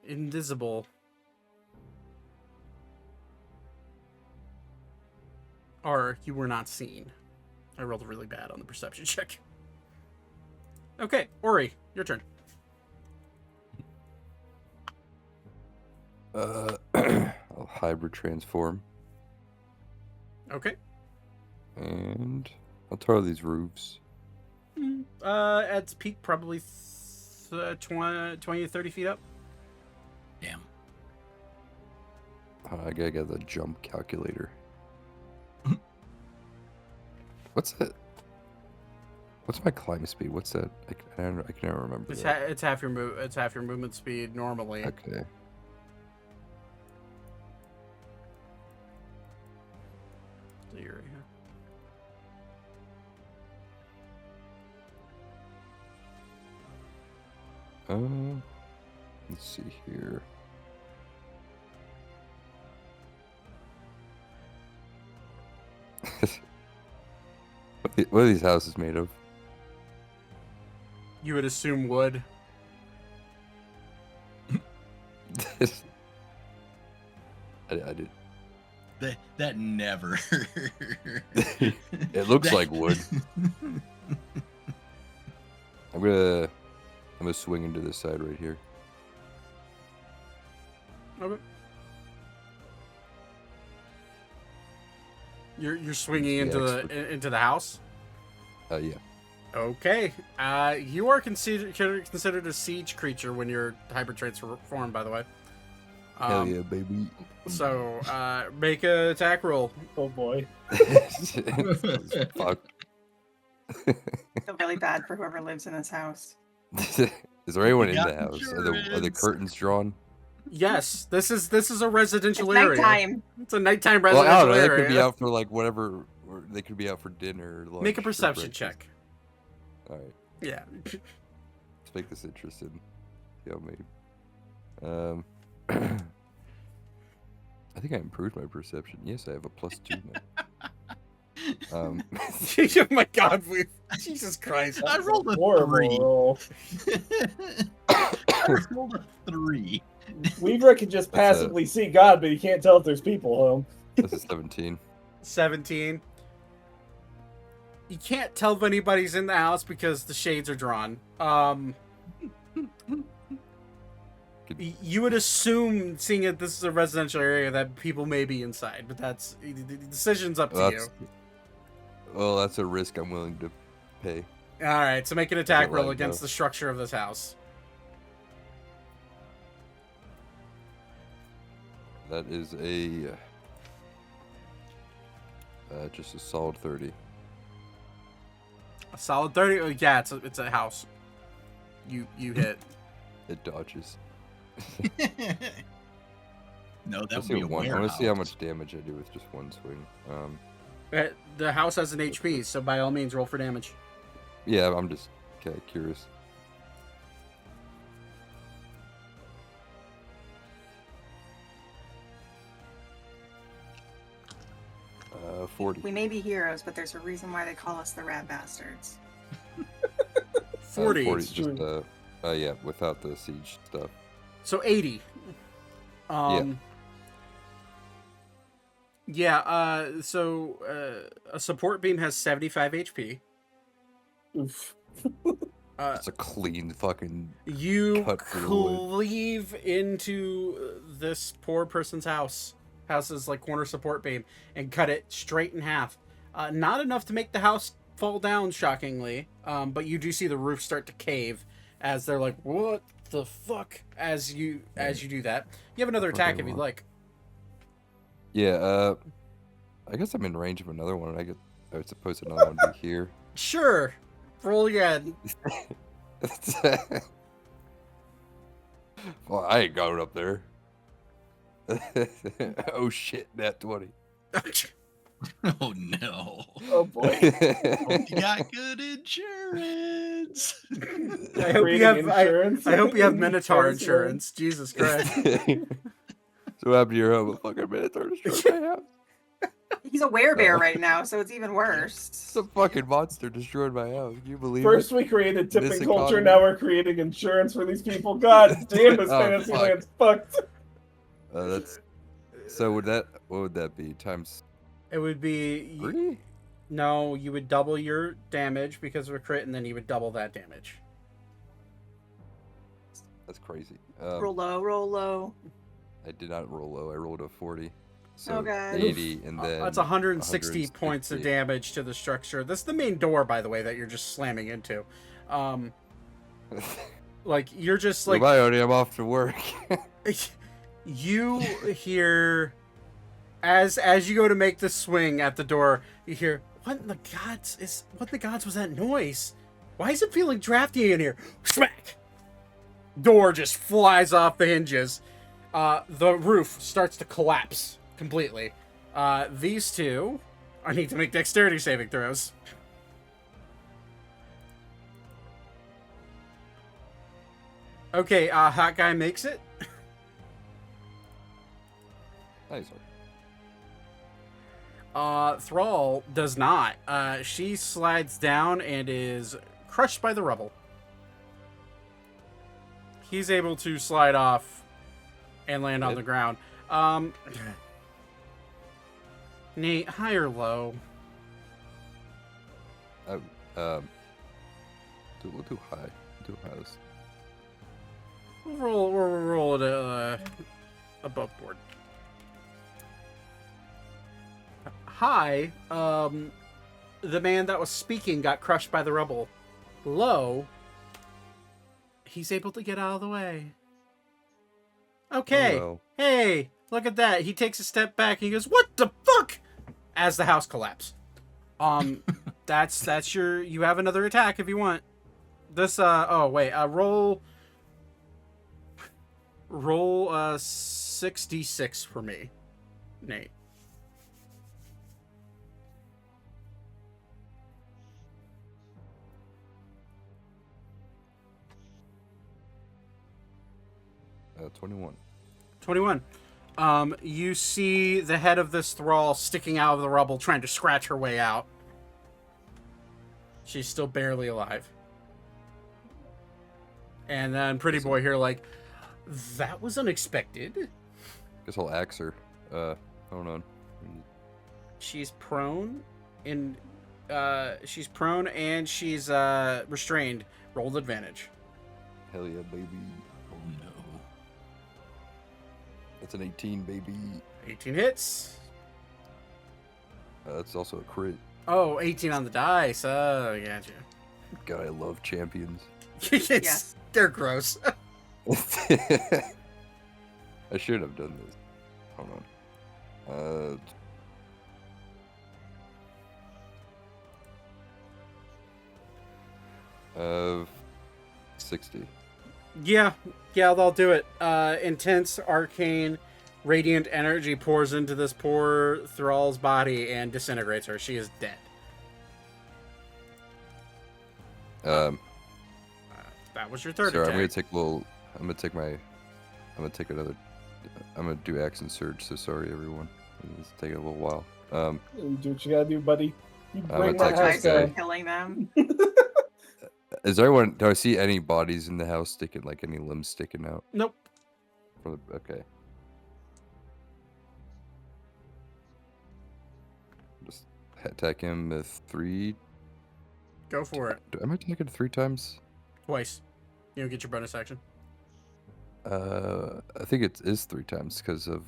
invisible. Or you were not seen. I rolled really bad on the perception check. Okay, Ori, your turn. I'll hybrid transform. Okay. And I'll throw these roofs. At its peak, probably 20 to 30 feet up. Damn. I gotta get the jump calculator. What's that? What's my climb speed? What's that? I can never remember. It's half your move. It's half your movement speed normally. Okay. So you're here. Let's see here. What are these houses made of? You would assume wood. I did. That never. It looks like wood. I'm gonna swing into this side right here. Okay. You're swinging into the house. Yeah. Okay. You are considered a siege creature when you're hybrid transformed, by the way. Hell yeah, baby. So make an attack roll. Oh boy. Fuck. I feel really bad for whoever lives in this house. Is there anyone in got the house? Are the insurance. curtains drawn? Yes, this is a residential It's area. nighttime. It's a nighttime Well, I residential don't know. They area. could be out for like whatever. Or they could be out for dinner. Lunch, Make a or perception breakfast. check. All right. Yeah. Let's make this interesting. Yeah, maybe. I think I improved my perception. Yes, I have a +2 now. Oh my God, Jesus Christ! I rolled a Horrible 3. roll. I rolled a 3. Weaver can just That's passively see God, but he can't tell if there's people home. This is 17. 17. You can't tell if anybody's in the house because the shades are drawn. You would assume, seeing it, this is a residential area, that people may be inside, but that's the decision's up to you. Well, that's a risk I'm willing to pay. All right, so make an attack roll like, against no. the structure of this house. That is just a solid 30. A solid 30. Oh, yeah, it's a house. You hit. It dodges. No, that Let's would see be a one. I want to see how warehouse. much damage I do with just one swing. The house has an HP, so by all means, roll for damage. Yeah, I'm just curious. 40. We may be heroes, but there's a reason why they call us the Rat Bastards. 40. 40 just yeah, without the siege stuff. So 80. Yeah. So a support beam has 75 HP. Oof. It's a clean fucking. You Cut through the wood. cleave into this poor person's house's like corner support beam, and cut it straight in half. Not enough to make the house fall down, shockingly. But you do see the roof start to cave as they're like, "What the fuck?" As you do that, you have another attack if you'd like. Yeah. I guess I'm in range of another one. I would suppose another one would be here. Sure, roll again. Well, I ain't going up there. Oh shit, nat 20. Oh no. Oh boy. You got good insurance. I hope you have. I hope you have Minotaur insurance. Jesus Christ. So what happened to your home? A fucking Minotaur destroyed my house. He's a werebear right now, so it's even worse. Some fucking monster destroyed my house. Can you believe First it? we created tipping This culture, economy. now we're creating insurance for these people. God damn, this Oh, fantasy fuck. land's fucked. That's. So what would that be? Times It would be 3? no. You would double your damage because of a crit, and then you would double that damage. That's crazy. Roll low, roll low. I did not roll low. I rolled a 40. So Oh, God. 80 and then That's 160 points of 160. damage to the structure. This is the main door, by the way, that you're just slamming into. Like you're just like Goodbye, Odie, I'm off to work. you hear as you go to make the swing at the door, you hear what in the gods was that noise? Why is it feeling drafty in here? Smack! Door just flies off the hinges. The roof starts to collapse completely. These two, I need to make dexterity saving throws. Okay, Hot Guy makes it. Nice. Thrall does not. She slides down and is crushed by the rubble. He's able to slide off and land on Good. the ground. Nate, high or low? We'll do high. Do highest. We'll roll it above board. High, the man that was speaking got crushed by the rubble. Low, he's able to get out of the way. Okay. Oh, well. Hey, look at that. He takes a step back and he goes, "What the fuck?" As the house collapses. That's your. You have another attack if you want. This. Oh wait. Roll 6d6 for me, Nate. Uh, 21. 21. You see the head of this thrall sticking out of the rubble, trying to scratch her way out. She's still barely alive. And then Pretty Boy here, like, that was unexpected. Guess I'll axe her. Hold on. She's prone, and she's restrained. Roll with advantage. Hell yeah, baby. Oh no. That's an 18, baby. 18 hits. That's also a crit. Oh, 18 on the dice. Oh, gotcha. God, I love champions. Yes. They're gross. I should have done this. Hold on. 60. Yeah, they'll do it. Intense, arcane, radiant energy pours into this poor Thrall's body and disintegrates her. She is dead. That was your third Sorry, attack. I'm gonna take a little. I'm gonna take another. I'm gonna do action surge. So sorry, everyone. It's taking a little while. Do what you gotta do, buddy. You I'm bring gonna that text house this guy. down. Killing them. Is there anyone? Do I see any bodies in the house sticking, like any limbs sticking out? Nope. Okay. Just attack him with 3. Go for it. Am I attacking 3 times? Twice. You don't get your bonus action. I think it is 3 times because of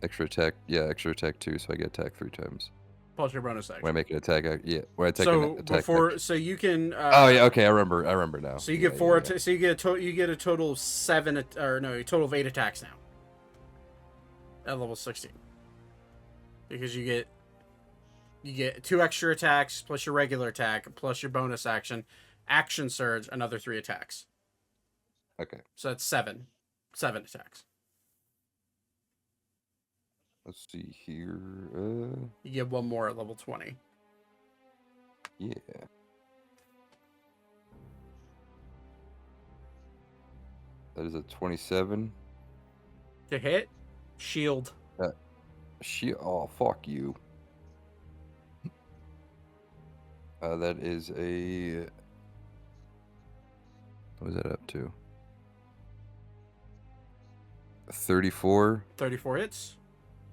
extra attack. Yeah, extra attack 2, so I get attack 3 times. Plus your bonus action. When I make an attack, when I take so an attack. before, so you can. Oh yeah, okay, I remember now. So you get Yeah, 4. yeah. So you get a total of 7, or no, a total of 8 attacks now. At level 16, because you get 2 extra attacks plus your regular attack plus your bonus action, action surge, another 3 attacks. Okay. So that's 7 attacks. Let's see here. You get 1 more at level 20. Yeah. That is a 27. To hit, shield. Oh, fuck you. That is a. What is that up to? 34. 34 hits.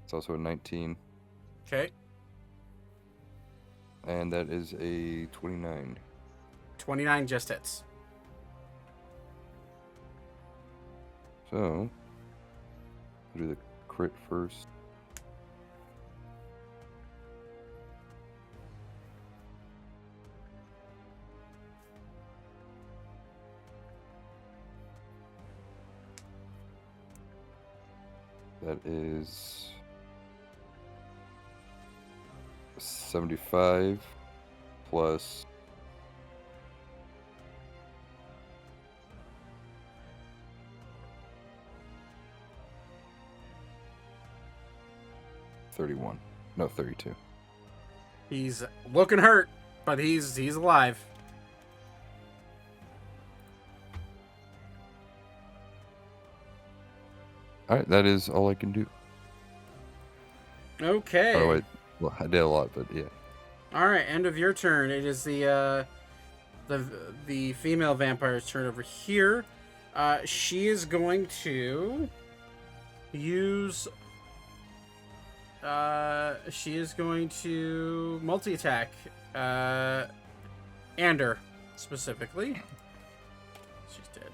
It's also a 19. Okay. And that is a 29. 29 just hits. So, I'll do the crit first. That is 75 plus 31. No, 32. He's looking hurt, but he's alive. Alright, that is all I can do. Okay. Oh, wait. Well, I did a lot, but yeah. All right, end of your turn. It is the female vampire's turn over here. She is going to use. She is going to multi-attack. Ander, specifically. She's dead.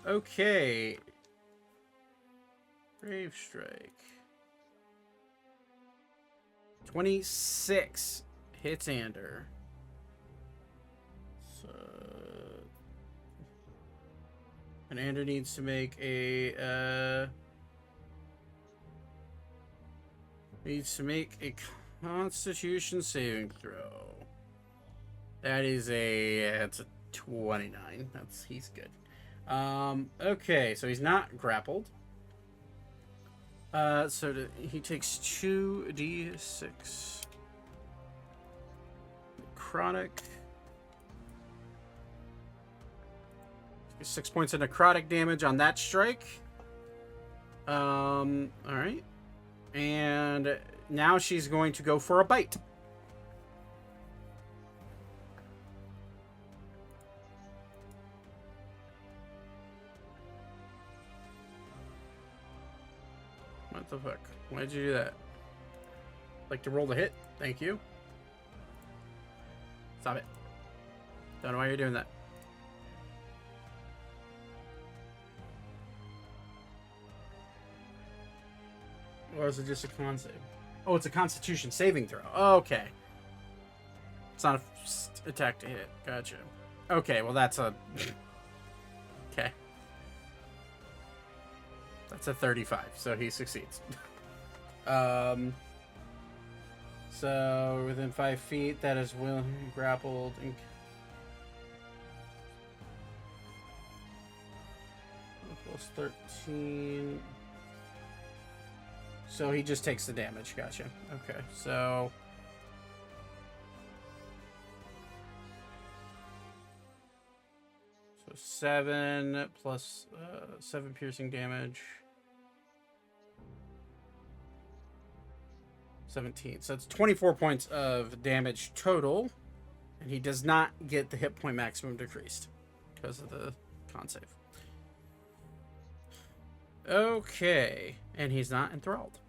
Okay. Brave Strike. 26 hits Ander. So, and Ander needs to make a Constitution saving throw. That's a 29. He's good. Okay, so he's not grappled. He takes 2d6 necrotic. 6 points of necrotic damage on that strike. All right, and now she's going to go for a bite. What the fuck? Why did you do that? Like to roll the hit? Thank you. Stop it. Don't know why you're doing that. Or is it just a con save? Oh, it's a Constitution saving throw. Okay. It's not a attack to hit. Gotcha. Okay, well that's a... Okay. That's a 35, so he succeeds. So within 5 feet, that is grappled and plus 13. So he just takes the damage. Gotcha. Okay, so 7 plus 7 piercing damage. 17. So it's 24 points of damage total. And he does not get the hit point maximum decreased because of the con save. Okay, and he's not enthralled.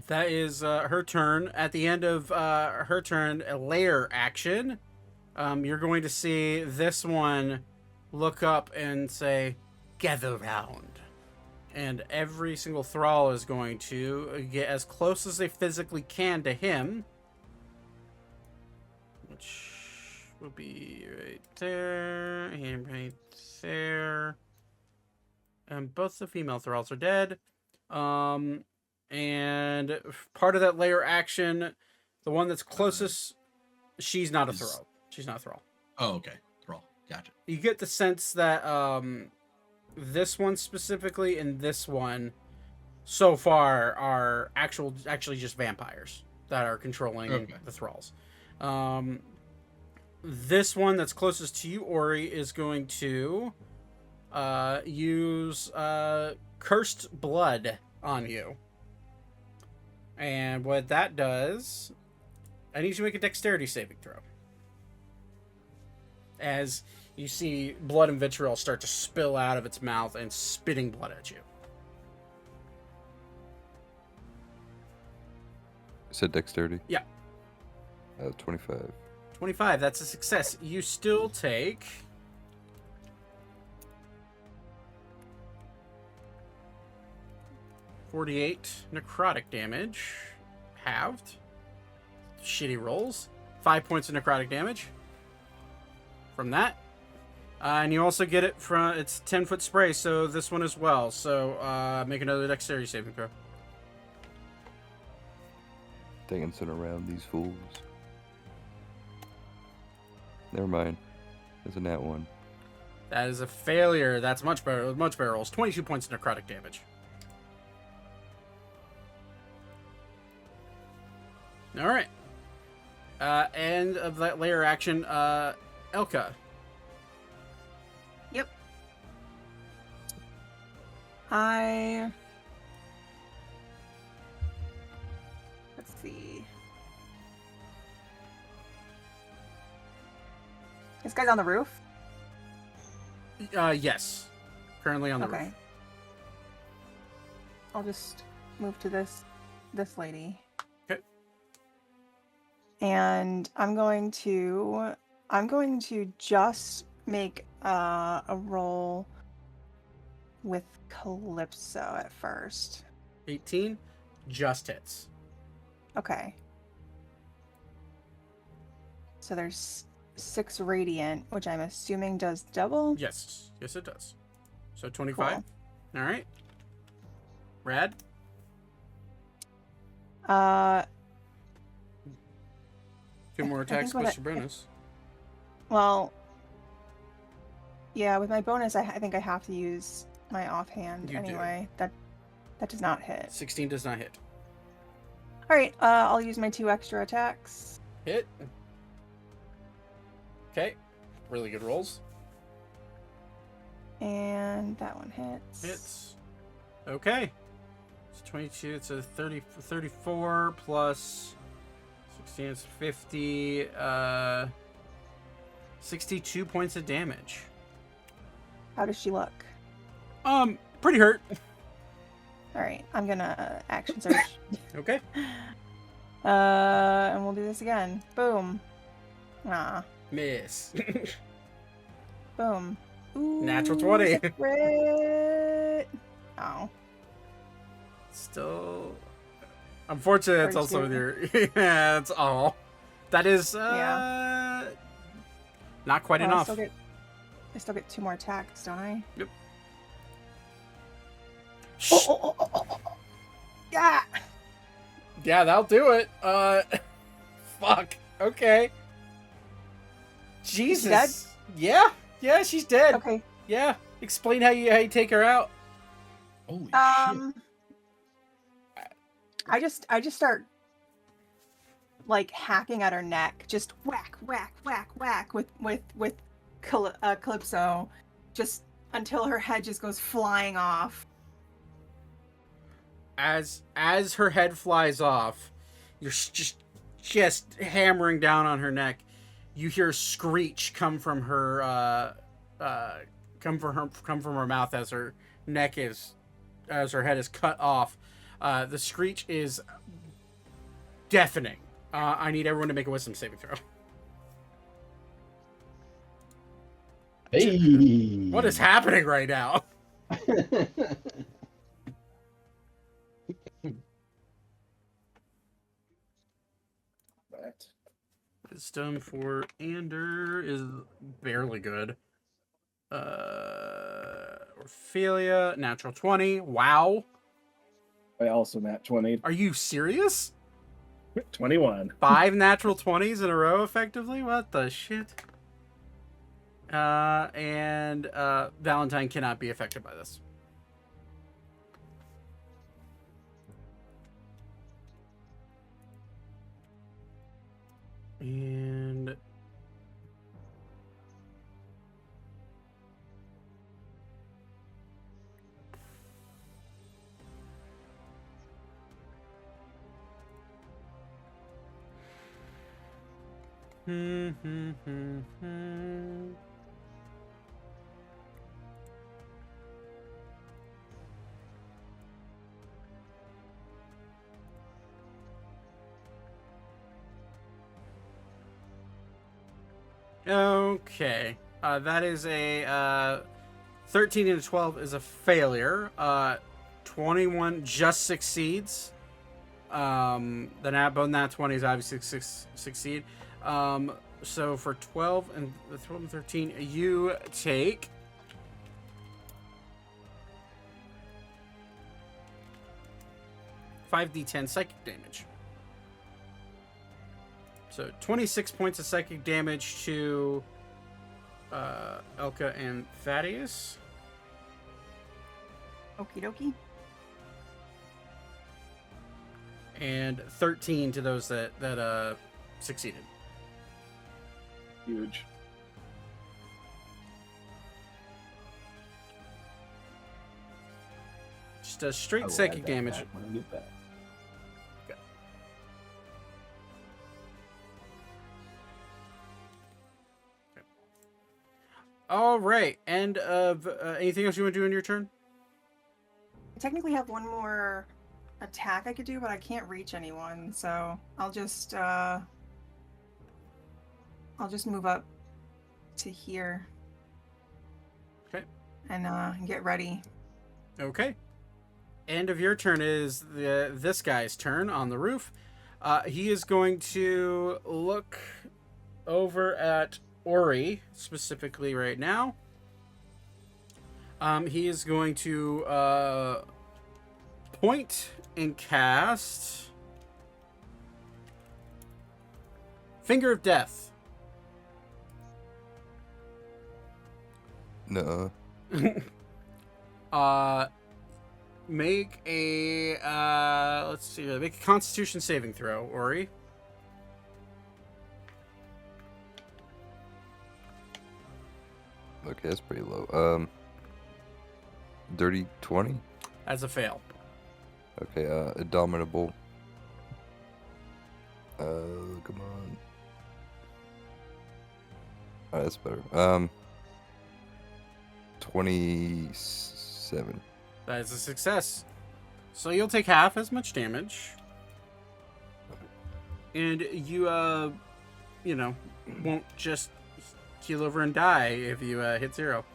That is her turn. At the end of her turn, a layer action. You're going to see this one look up and say, "Gather round." And every single Thrall is going to get as close as they physically can to him. Which will be right there, and right there. And both the female Thralls are dead. And part of that layer action, the one that's closest, she's not a Thrall. She's not a Thrall. Oh, okay. Thrall. Gotcha. You get the sense that this one specifically and this one so far are actually just vampires that are controlling the Thralls. This one that's closest to you, Ori, is going to use Cursed Blood on you. And what that does, I need you to make a dexterity saving throw. As you see blood and vitriol start to spill out of its mouth and spitting blood at you. Said dexterity? Yeah. 25. 25, that's a success. You still take 48 necrotic damage, halved. Shitty rolls. 5 points of necrotic damage from that. And you also get it from, it's 10-foot spray, so this one as well. So make another dexterity saving throw. Dancing around these fools. Never mind. There's a nat one. That is a failure. That's much better. Much better rolls. 22 points of necrotic damage. All right. End of that layer action. Elka. Yep. Let's see. This guy's on the roof? Yes. Currently on the Okay. roof. I'll just move to this lady. Okay. And I'm going to just make a roll with Calypso at first. 18 just hits. Okay. So there's 6 radiant, which I'm assuming does double. Yes. Yes, it does. So 25. Cool. All right. Rad. Two more I attacks think what plus your bonus. Well, yeah, with my bonus, I think I have to use my offhand You do. anyway. That does not hit. 16 does not hit. All right, I'll use my 2 extra attacks. Hit. Okay. Really good rolls. And that one hits. Hits. Okay. It's 22. It's a 34 plus 16. It's 50. 62 points of damage. How does she look? Pretty hurt. All right, I'm gonna action search. Okay. And we'll do this again. Boom. Ah. Miss. Boom. Ooh, Natural 20. it's a crit. Oh. Still. Unfortunately, that's also with 42. your. Yeah, that's all. That is. Yeah. Not quite Well, enough. I still get 2 more attacks, don't I? Yep. Yeah. Yeah, that'll do it. Fuck. Okay. Jesus. dead? Yeah, she's dead. Okay. Yeah. Explain how you take her out. Holy shit. I just start like hacking at her neck, just whack, whack, whack, whack with Calypso, just until her head just goes flying off. As her head flies off, you're just hammering down on her neck. You hear a screech come from her mouth as her neck is as her head is cut off. The screech is deafening. I need everyone to make a wisdom saving throw. Hey. What is happening right now? That. Wisdom for Ander is barely good. Orphelia, natural 20. Wow. I also nat 20. Are you serious? 21. 5 natural 20s in a row, effectively? What the shit? And Valentine cannot be affected by this. And okay. That is a 13 and a 12 is a failure. 21 just succeeds. The both nat 20s obviously succeed. So for 12 and 13, you take 5d10 psychic damage. So 26 points of psychic damage to Elka and Thaddeus. Okie dokie. And 13 to those that succeeded. Huge. Just a straight I will psychic add that damage. back when I get back. All right. End of anything else you want to do in your turn? I technically have one more attack I could do, but I can't reach anyone, so I'll just move up to here. Okay. And get ready. Okay. End of your turn is this guy's turn on the roof. He is going to look over at Ori specifically right now. He is going to point and cast Finger of Death. No. Make a let's see, make a Constitution saving throw, Ori. Okay, that's pretty low. Dirty 20? That's a fail. Okay, Indomitable. Come on. Alright, that's better. 27. That is a success. So you'll take half as much damage. And you, won't just keel over and die if you hit 0.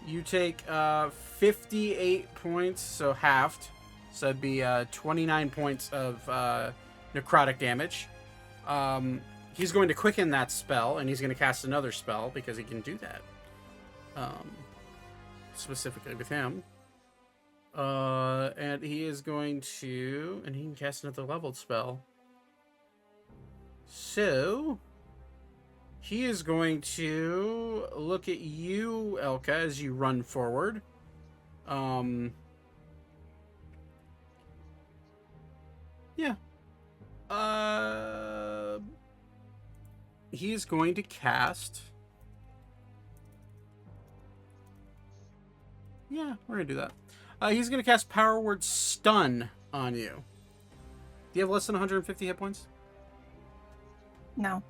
You take 58 points, so halved. So it'd be 29 points of necrotic damage. He's going to quicken that spell, and he's going to cast another spell because he can do that. Specifically with him. And he is going to... And he can cast another leveled spell. So... He is going to look at you, Elka, as you run forward. Yeah. He's going to cast... Yeah, we're going to do that. He's going to cast Power Word Stun on you. Do you have less than 150 hit points? No.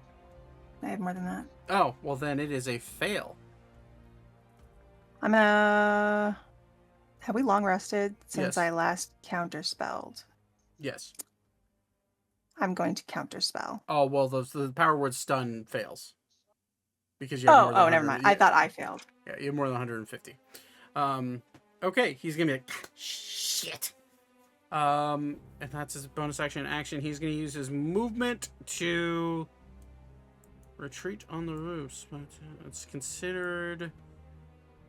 I have more than that. Oh, well then it is a fail. I'm gonna. Have we long rested Yes. since I last counterspelled? Yes. I'm going to counterspell. Oh, well, the power word stun fails. Because you have more than Oh, never 100 mind. I thought I failed. Yeah, you have more than 150. Okay, he's gonna be like, shit. And that's his bonus action. He's gonna use his movement to retreat on the roofs, but it's considered.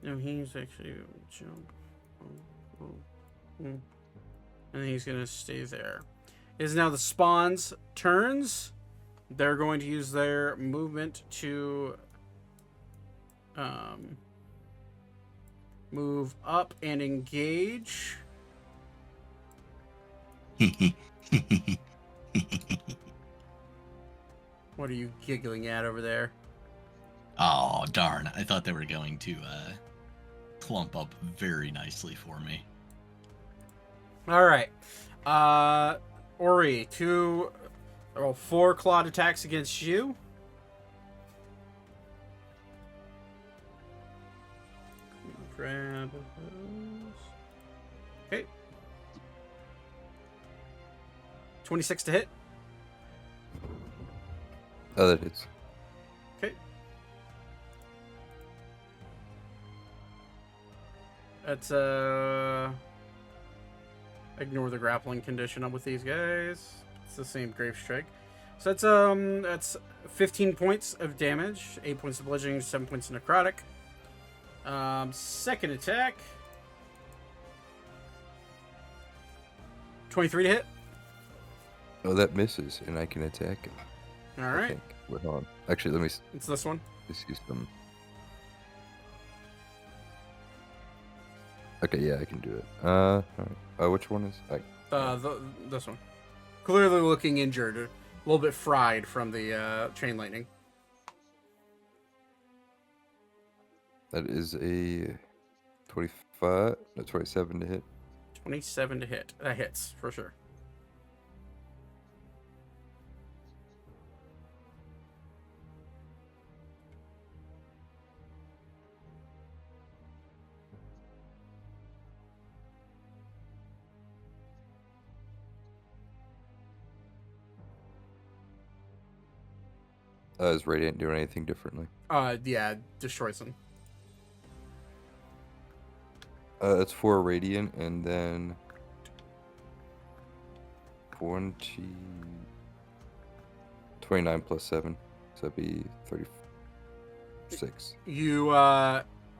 No, he's actually jump. And he's gonna stay there. It is now the spawn's turns. They're going to use their movement to move up and engage. What are you giggling at over there? Oh, darn. I thought they were going to clump up very nicely for me. All right. Ori, 4 clawed attacks against you. Grab those. Okay. 26 to hit. Oh, that hits. Okay. That's ignore the grappling condition with these guys. It's the same grave strike. So that's 15 points of damage, 8 points of bludgeoning, 7 points of necrotic. Second attack. 23 to hit. Oh, that misses, and I can attack him. All I right. think. Wait, hold on. Actually, let me It's this one. just use some. Okay, yeah, I can do it. All right. Which one is? This one. Clearly looking injured, a little bit fried from the chain lightning. That is a 25, no, 27 to hit. 27 to hit. That hits for sure. Is Radiant doing anything differently? Yeah, destroys them. It's 4 Radiant, and then 29 plus 7, so that'd be 36. You,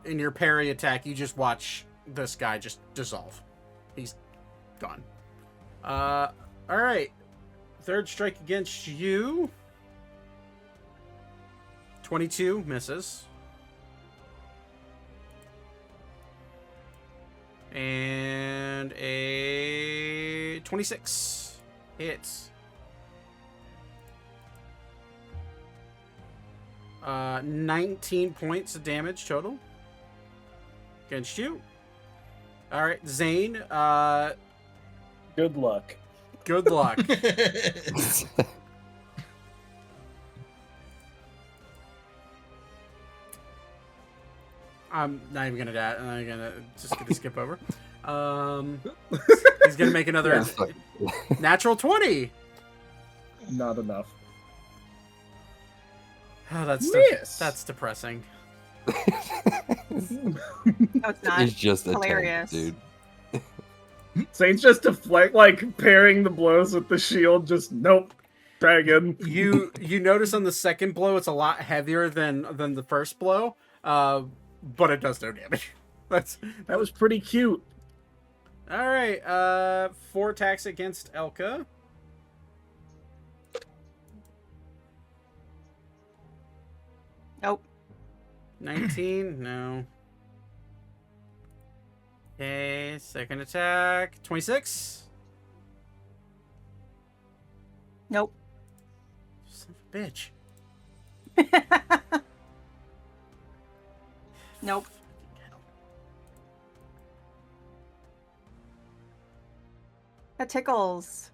in your parry attack, you just watch this guy just dissolve. He's gone. All right. Third strike against you. 22 misses. And a 26 hits. 19 points of damage total against you. All right, Zane. Good luck. Good luck. I'm not even gonna I'm gonna skip over. He's gonna make another natural 20. Not enough. Oh, that's Miss. that's depressing. No, it's not. It's just a Hilarious. tank, dude. Saints just deflect, like pairing the blows with the shield. Just nope. Try again. You notice on the second blow it's a lot heavier than the first blow, but it does no damage. That was pretty cute. All right. 4 attacks against Elka. Nope. 19, no. Okay, second attack. 26. Nope. Son of a bitch. Nope. That tickles.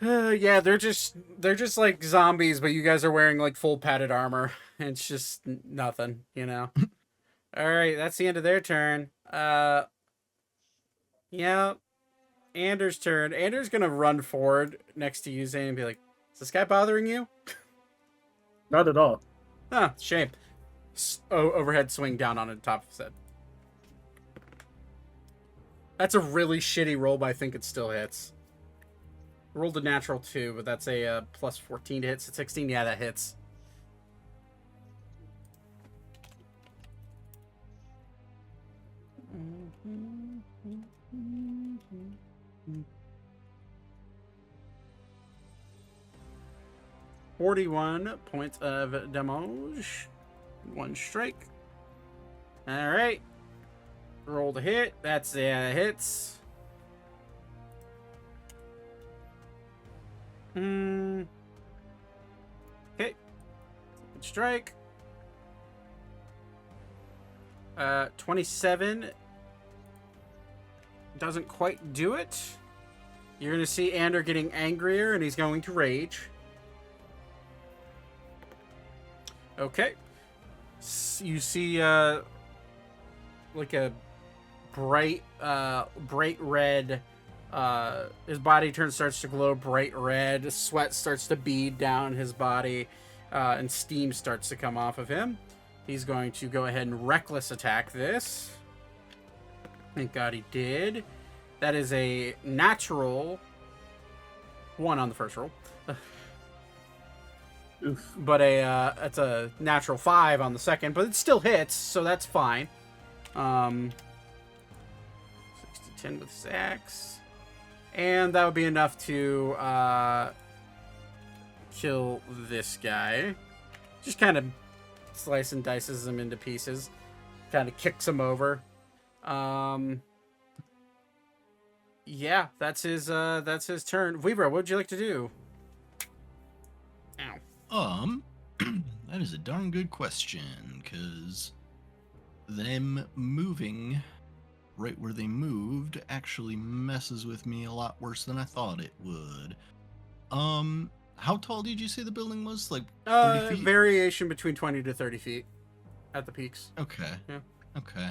Yeah, they're just like zombies, but you guys are wearing like full padded armor. It's just nothing, you know. All right, that's the end of their turn. Yeah, Anders' turn. Anders gonna run forward next to you, Zane, and be like, "Is this guy bothering you?" Not at all. Huh, shame. Overhead swing down on the top of his head. That's a really shitty roll, but I think it still hits. Rolled a natural 2, but that's a plus 14 to hit. So 16, yeah, that hits. $41 points of damage. 1 strike. All right. Roll to hit. That's hits. Okay. Strike. 27 doesn't quite do it. You're going to see Ander getting angrier, and he's going to rage. Okay. You see like a bright red, his body starts to glow bright red, sweat starts to bead down his body, and steam starts to come off of him. He's going to go ahead and reckless attack this. Thank God he did. That is a natural 1 on the first roll. Oof. But it's a natural 5 on the second, but it still hits, so that's fine. 6 to 10 with his axe. And that would be enough to kill this guy. Just kind of slice and dices him into pieces. Kind of kicks him over. Yeah, that's his turn. Vouivre, what would you like to do? Ow. That is a darn good question, because them moving right where they moved actually messes with me a lot worse than I thought it would. How tall did you say the building was? Like 30 feet? Variation between 20 to 30 feet at the peaks. Okay. Yeah. Okay.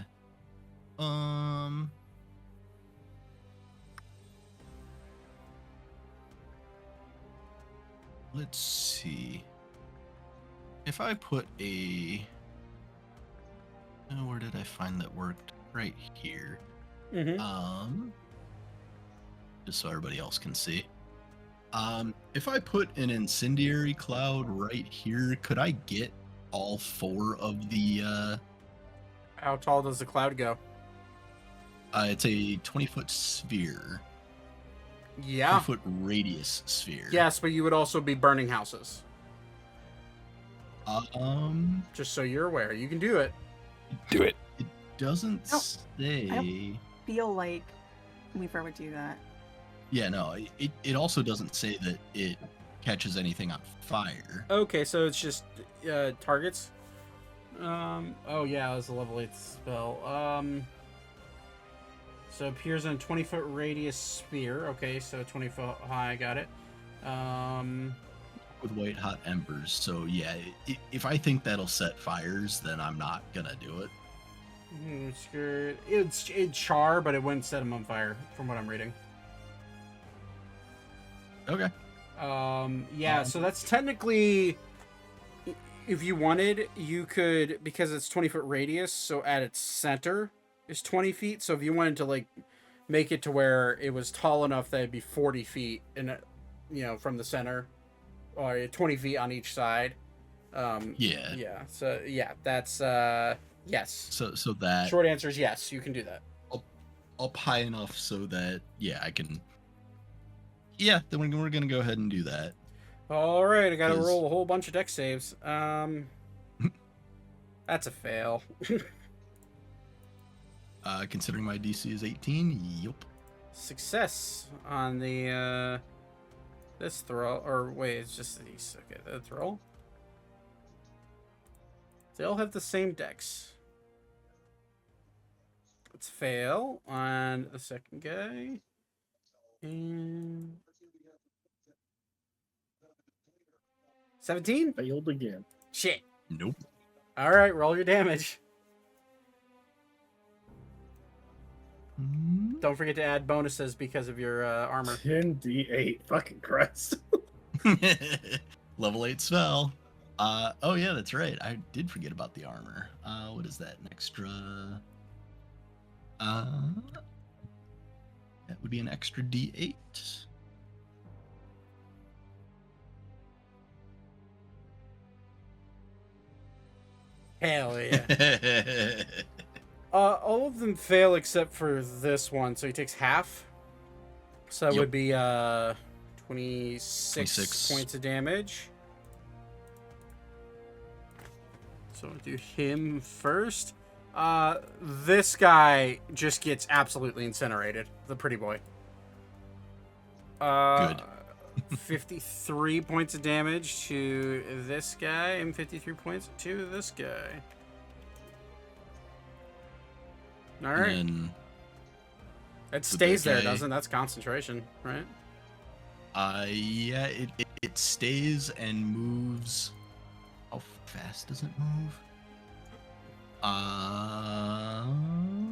Let's see. If I put a... where did I find that worked? Right here. Mm-hmm. Just so everybody else can see. If I put an incendiary cloud right here, could I get all 4 of the... How tall does the cloud go? It's a 20-foot sphere. Yeah. 20-foot radius sphere. Yes, but you would also be burning houses. Just so you're aware, you can do it. Do it. It doesn't say. Feel like Weaver would do that. Yeah, no. It also doesn't say that it catches anything on fire. Okay, so it's just targets. Oh yeah, it's a level 8 spell. So appears in a 20-foot radius sphere. Okay, so 20 foot high. Got it. With white hot embers. So yeah, if I think that'll set fires, then I'm not gonna do it. It'd char, but it wouldn't set them on fire, from what I'm reading. Okay. Yeah, so that's technically, if you wanted, you could, because it's 20-foot radius, so at its center is 20 feet. So if you wanted to like make it to where it was tall enough that it'd be 40 feet in, from the center, or 20 feet on each side. Yeah. Yeah. So yeah, that's yes. So that short answer is yes. You can do that. Up high enough so that I can. Yeah, then we're gonna go ahead and do that. All right, I gotta roll a whole bunch of dex saves. That's a fail. Considering my DC is 18, yup. Success on the this throw, or wait, it's just these. Okay, the throw. They all have the same dex. Let's fail on the second guy. And 17? Failed again. Shit. Nope. All right, roll your damage. Don't forget to add bonuses because of your armor. 10d8. Fucking Christ. Level 8 spell. Oh yeah, that's right. I did forget about the armor. What is that? An extra. That would be an extra d8. Hell yeah. All of them fail except for this one, so he takes half. So that Yep. would be 26 points of damage. So we'll do him first. This guy just gets absolutely incinerated. The pretty boy. Good. 53 points of damage to this guy, and 53 points to this guy. All right. And then, It stays there, guy- doesn't? That's concentration, right? yeah, it stays and moves. How fast does it move?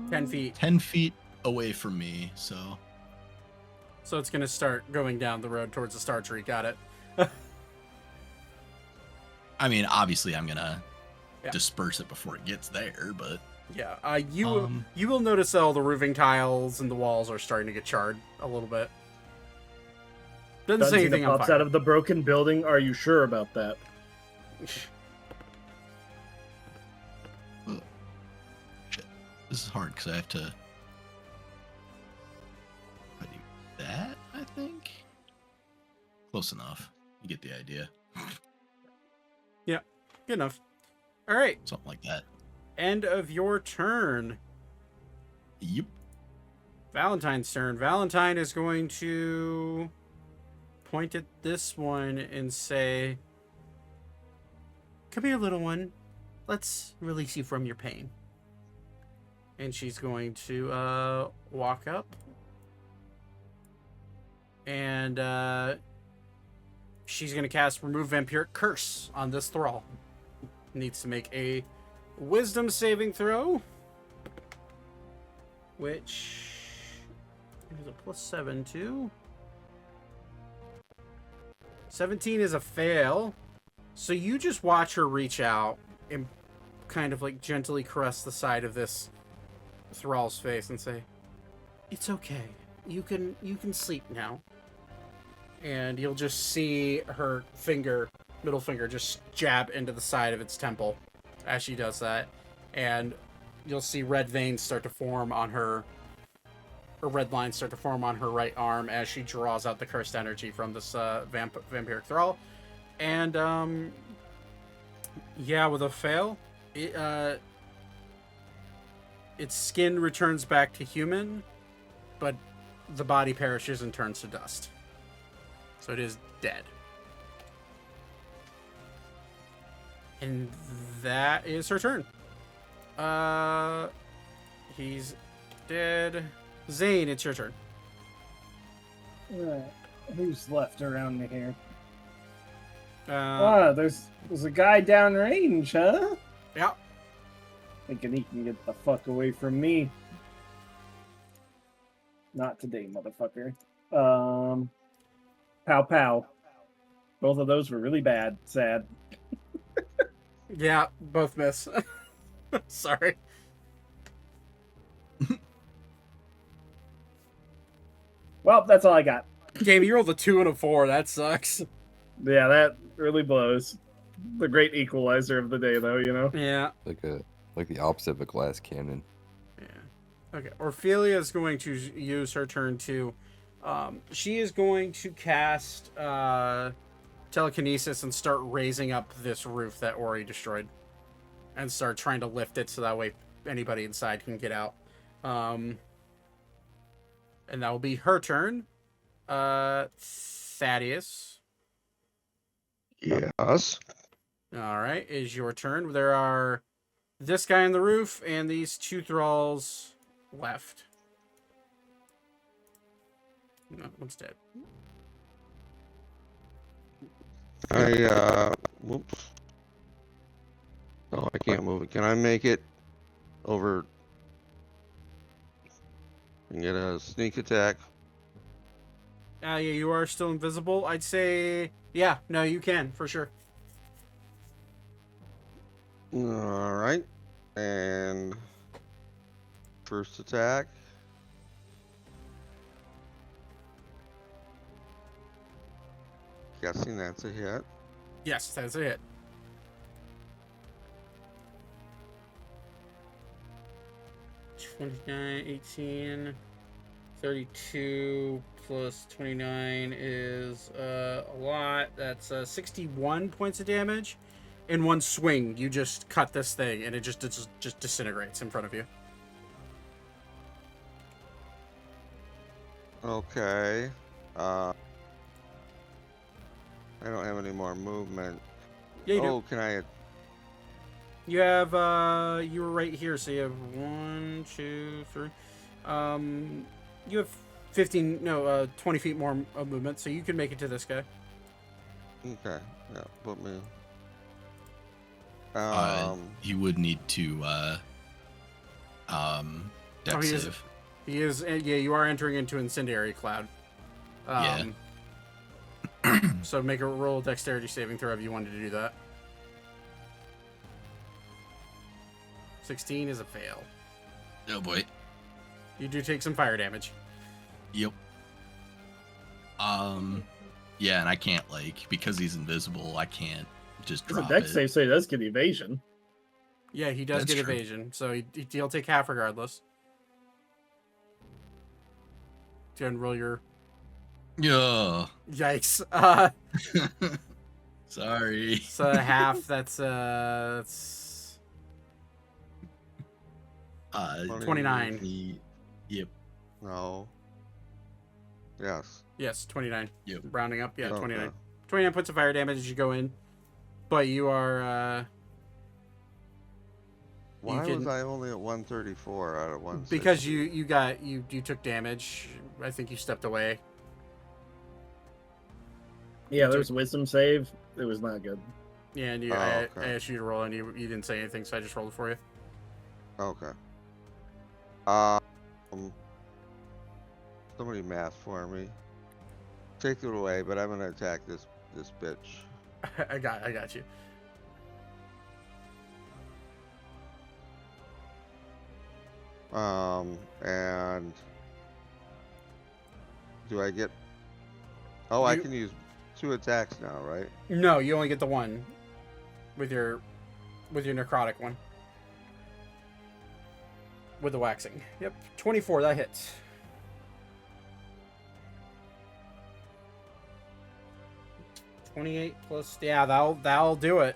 10 feet. 10 feet away from me, so. So it's going to start going down the road towards the star tree. Got it. I mean, obviously, I'm gonna Yeah. disperse it before it gets there, but Yeah. You will notice that all the roofing tiles and the walls are starting to get charred a little bit. Doesn't say anything on pops fire. out of the broken building. Are you sure about that? shit, this is hard because I have to. I do that, I think. Close enough. You get the idea. Good enough. All right. Something like that. End of your turn. Yep. Valentine's turn. Valentine is going to point at this one and say, "Come here, little one. Let's release you from your pain." And she's going to walk up. And she's going to cast Remove Vampiric Curse on this Thrall. Needs to make a Wisdom saving throw. Which is a +7 too. 17 is a fail. So you just watch her reach out and kind of like gently caress the side of this Thrall's face and say, "It's okay. You can sleep now." And you'll just see her middle finger, just jab into the side of its temple as she does that. And you'll see red veins start to form on her, or red lines start to form on her right arm as she draws out the cursed energy from this vampiric thrall. And yeah, with a fail, its skin returns back to human, but the body perishes and turns to dust. So it is dead. And that is her turn. He's dead. Zane, it's your turn. Alright. Who's left around me here? There's There's a guy downrange, huh? yeah. Thinking he can get the fuck away from me. Not today, motherfucker. Pow pow. Both of those were really bad. Sad. Yeah, both miss. Sorry. Well, that's all I got. Game, you rolled a 2 and a 4. That sucks. Yeah, that really blows. The great equalizer of the day, though, you know? Yeah. Like the opposite of a glass cannon. Yeah. Okay. Orphelia is going to use her turn to. She is going to cast telekinesis and start raising up this roof that Ori destroyed, and start trying to lift it so that way anybody inside can get out. And that will be her turn. Thaddeus. Yes. All right, is your turn. There are this guy on the roof and these 2 thralls left. No, one's dead. Whoops. Oh, I can't move it. Can I make it over and get a sneak attack? Yeah, you are still invisible. I'd say, yeah, no, you can for sure. All right. And first attack. Guessing that's a hit. Yes, that's a hit. $29, 18, 32 plus 29 is a lot. That's 61 points of damage. In one swing, you just cut this thing, and it just disintegrates in front of you. Okay. I don't have any more movement. Yeah, you do. Oh, can I? You have you were right here, so you have 1, 2, 3. You have 20 feet more of movement, so you can make it to this guy. Okay. Yeah. Put me. You would need to dex he is- save. He is, yeah. You are entering into incendiary cloud. Yeah. So make a roll dexterity saving throw if you wanted to do that. 16 is a fail. Oh boy. You do take some fire damage. Yep. Yeah, and I can't, like, because he's invisible, I can't just It's a drop dex it. save, so he does get evasion. Yeah, he does That's get true. evasion, so he'll take half regardless. Go ahead and roll your... Yeah. Yikes. Sorry. So half, that's 29. Yep. No. Yes. Yes, 29. Yep. Rounding up, yeah, Okay. 29. 29 points of fire damage as you go in, but you are... Why can- was I only at 134 out of 160? because you took damage. I think you stepped away. Yeah, there's wisdom save. It was not good. Yeah, and Oh, I okay. asked you to roll, and you didn't say anything, so I just rolled it for you. Okay. Somebody math for me. Take it away, but I'm gonna attack this bitch. I got you. And do I get? Oh, I You- can use 2 attacks now, right? No, you only get the one with your necrotic one. With the waxing. Yep. 24, that hits. $28 plus, yeah, that'll do it.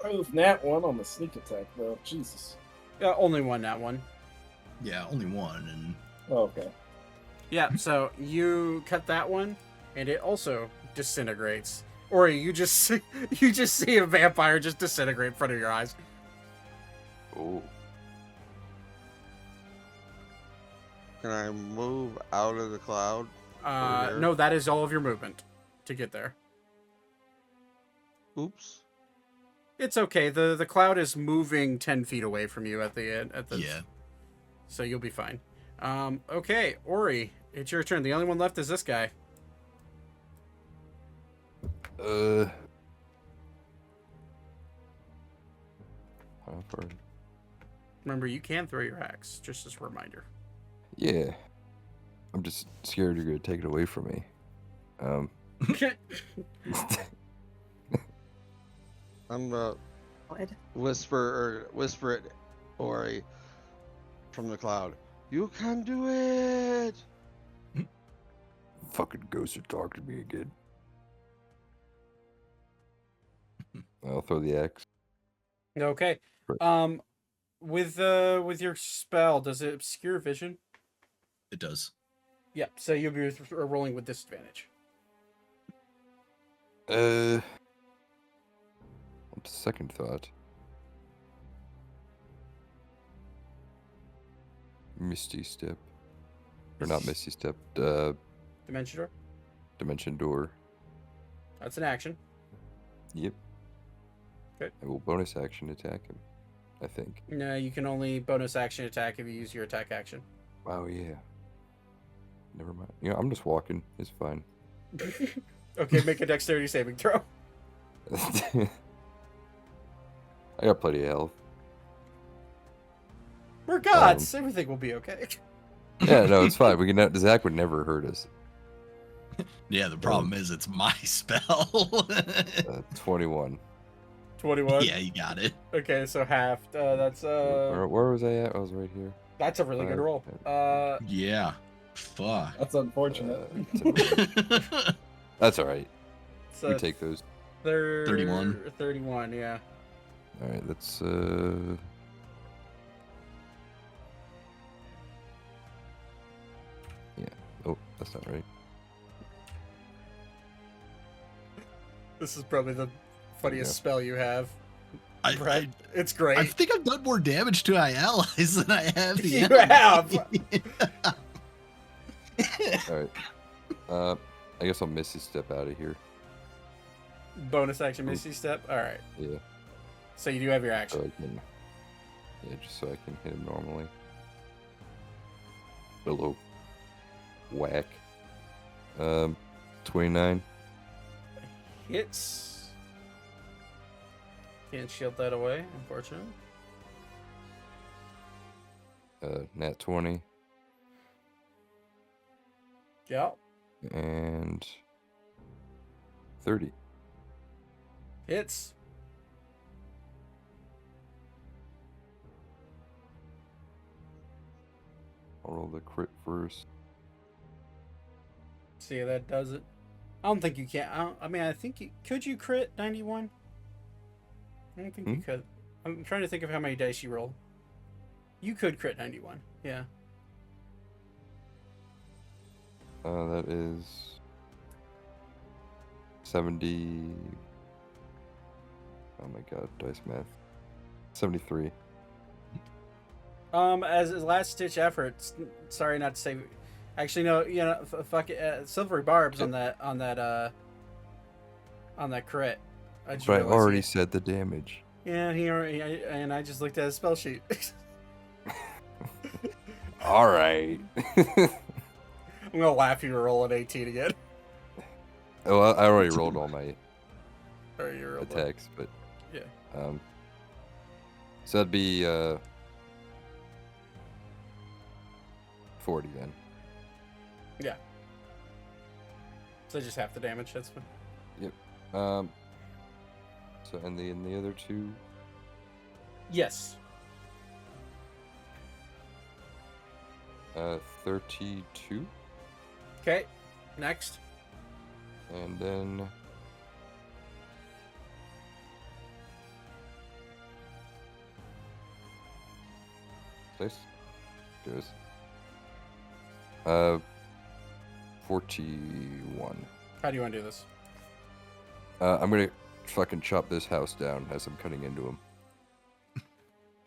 Oof, nat 1 on the sneak attack, though. Jesus. Only one, that one. Yeah, only one, and Oh, okay. Yeah, so you cut that one, and it also disintegrates. Or you just see a vampire just disintegrate in front of your eyes. Oh, Can I move out of the cloud? Over here? No, that is all of your movement to get there. Oops. It's okay. The cloud is moving 10 feet away from you at the end. yeah. So you'll be fine. Okay, Ori, it's your turn. The only one left is this guy. how far? Remember, you can throw your axe, just as a reminder. Yeah, I'm just scared you're gonna take it away from me. I'm gonna Would. whisper it, Ori, from the cloud. You can do it. Fucking ghosts are talking to me again. I'll throw the axe. Okay. Right. With your spell, does it obscure vision? It does. Yep. So you'll be rolling with disadvantage. On second thought. Misty Step. Or not Misty Step, Dimension door. Dimension Door. That's an action. Yep. Okay. I will bonus action attack him, I think. No, you can only bonus action attack if you use your attack action. Oh, yeah. Never mind. You know, I'm just walking. It's fine. Okay, make a dexterity saving throw. I got plenty of health. We're gods. Everything will be okay. Yeah, no, it's fine. Zach would never hurt us. Yeah, the problem is it's my spell. 21. 21. Yeah, you got it. Okay, so half. That's Where was I at? I was right here. That's a really good roll. Yeah. Fuck. That's unfortunate. That's all right. So We take those. 31. 31, yeah. All right, let's yeah. Oh, that's not right. This is probably the funniest Yeah. spell you have. I It's great. I think I've done more damage to my allies than I have the You enemy. have. All right. I guess I'll Misty step out of here. Bonus action Misty Step. All right. Yeah. So you do have your So action. I can. Yeah, just so I can hit him normally. Hello. Whack. 29. Hits. Can't shield that away, unfortunately. Nat 20. Yeah. And 30. Hits. I'll roll the crit first. See how that does it. I don't think you can. I mean, I think you could. You crit 91. I don't think you could. I'm trying to think of how many dice you roll. You could crit 91. Yeah. That is 70. Oh my god, dice math. 73. As a last ditch effort. Sorry, not to say. Actually, no. You know, fuck it. Silvery barbs on that crit. just But I realized already said the damage. Yeah, he already. And I just looked at his spell sheet. All right. I'm gonna laugh you roll an 18 again. Oh, I already rolled all my Or you rolled one. attacks, but Yeah. so that'd be 40 then. Yeah. So just half the damage. That's fine. Yep. So and the other two. Yes. 32, Okay. Next. and then this goes 41. How do you want to do this? I'm gonna fucking chop this house down as I'm cutting into him.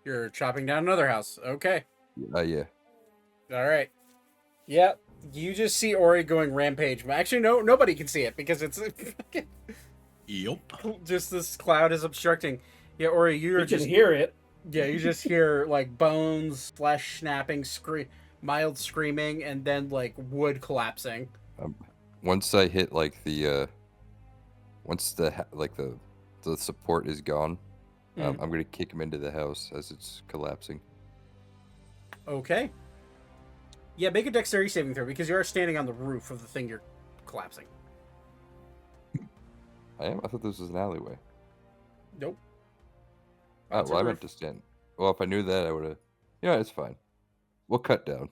You're chopping down another house. Okay. Yeah. All right. Yep. You just see Ori going rampage. Actually, no. Nobody can see it because it's Yep. just this cloud is obstructing. Yeah, Ori, you're You just can hear it. Yeah, you just hear like bones, flesh snapping, mild screaming, and then like wood collapsing. Once I hit like the once the support is gone, I'm gonna kick him into the house as it's collapsing. Okay. Yeah, make a dexterity saving throw because you are standing on the roof of the thing you're collapsing. I am. I thought this was an alleyway. Nope. Oh, That's a well, I roof. meant to stand. Well, if I knew that, I would have. Yeah, it's fine. We'll cut down.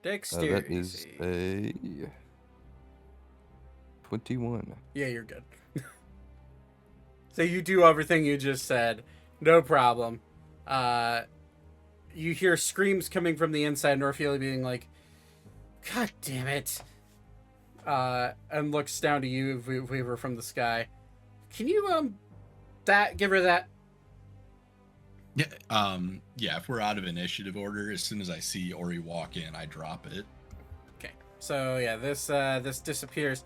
Dexterity. That is a 21. Yeah, you're good. So you do everything you just said. No problem. You hear screams coming from the inside, and Orphelia being like, God damn it. And looks down to you, Vouivre, from the sky. Can you, give her that? Yeah, if we're out of initiative order, as soon as I see Ori walk in, I drop it. Okay. So yeah, this disappears,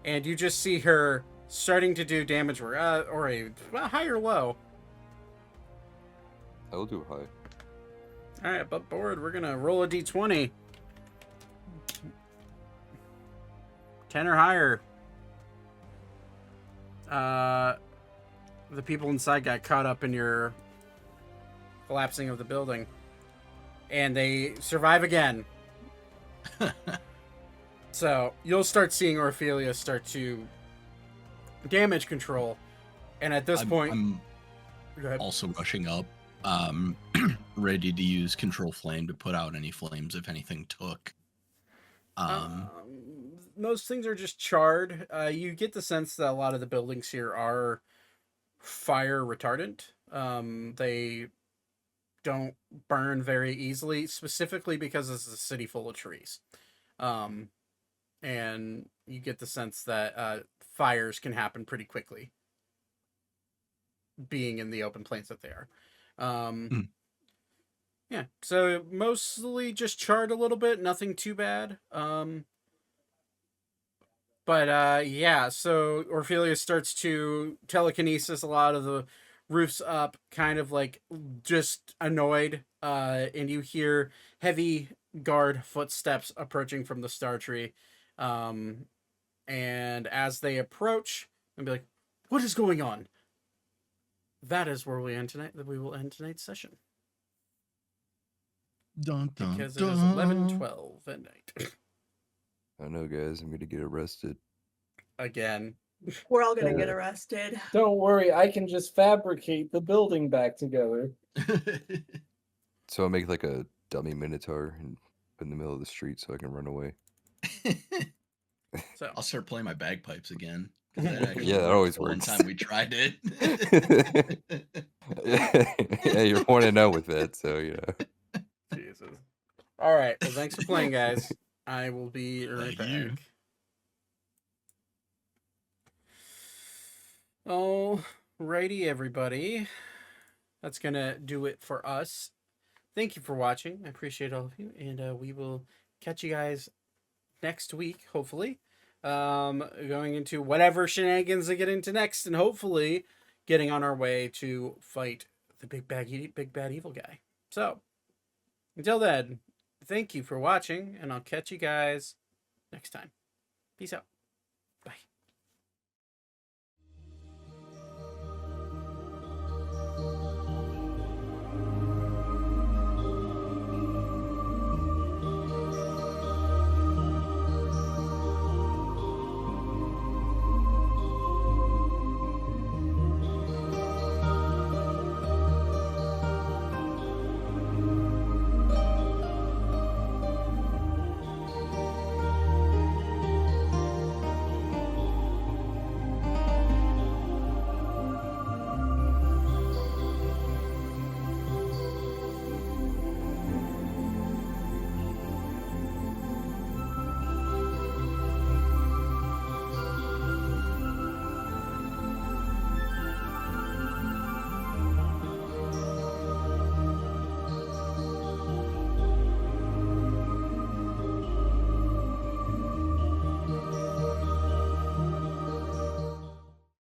and you just see her starting to do damage work. Ori, well, high or low? I'll do high. All right, above board, we're gonna roll a d20. 10 or higher. The people inside got caught up in your collapsing of the building, and they survive again. So you'll start seeing Orphelia start to damage control, and at this point, I'm go ahead. also rushing up, ready to use Control Flame to put out any flames if anything took. Most things are just charred. You get the sense that a lot of the buildings here are fire retardant. They don't burn very easily, specifically because this is a city full of trees. And you get the sense that fires can happen pretty quickly, being in the open plains that they are. Yeah, so mostly just charred a little bit, nothing too bad. But yeah, so Orphelia starts to telekinesis a lot of the roofs up, kind of like just annoyed. And you hear heavy guard footsteps approaching from the star tree. And as they approach, and be like, "What is going on?" That is where we end tonight. That we will end tonight's session Dun, dun, because it dun. is 11:12 at night. I know, guys. I'm gonna get arrested. Again. We're all gonna get arrested. Don't worry, I can just fabricate the building back together. So I'll make like a dummy minotaur and put in the middle of the street so I can run away. So I'll start playing my bagpipes again. 'Cause that actually Yeah, that worked always the one works. time we tried it. Yeah, you're 1-0 with that, so you know. Jesus. All right. Well, thanks for playing, guys. I will be right Thank you. back. Alrighty, everybody. That's gonna do it for us. Thank you for watching. I appreciate all of you, and we will catch you guys next week, hopefully. Going into whatever shenanigans they get into next, and hopefully getting on our way to fight the big bad evil guy. So, until then, thank you for watching, and I'll catch you guys next time. Peace out. Bye.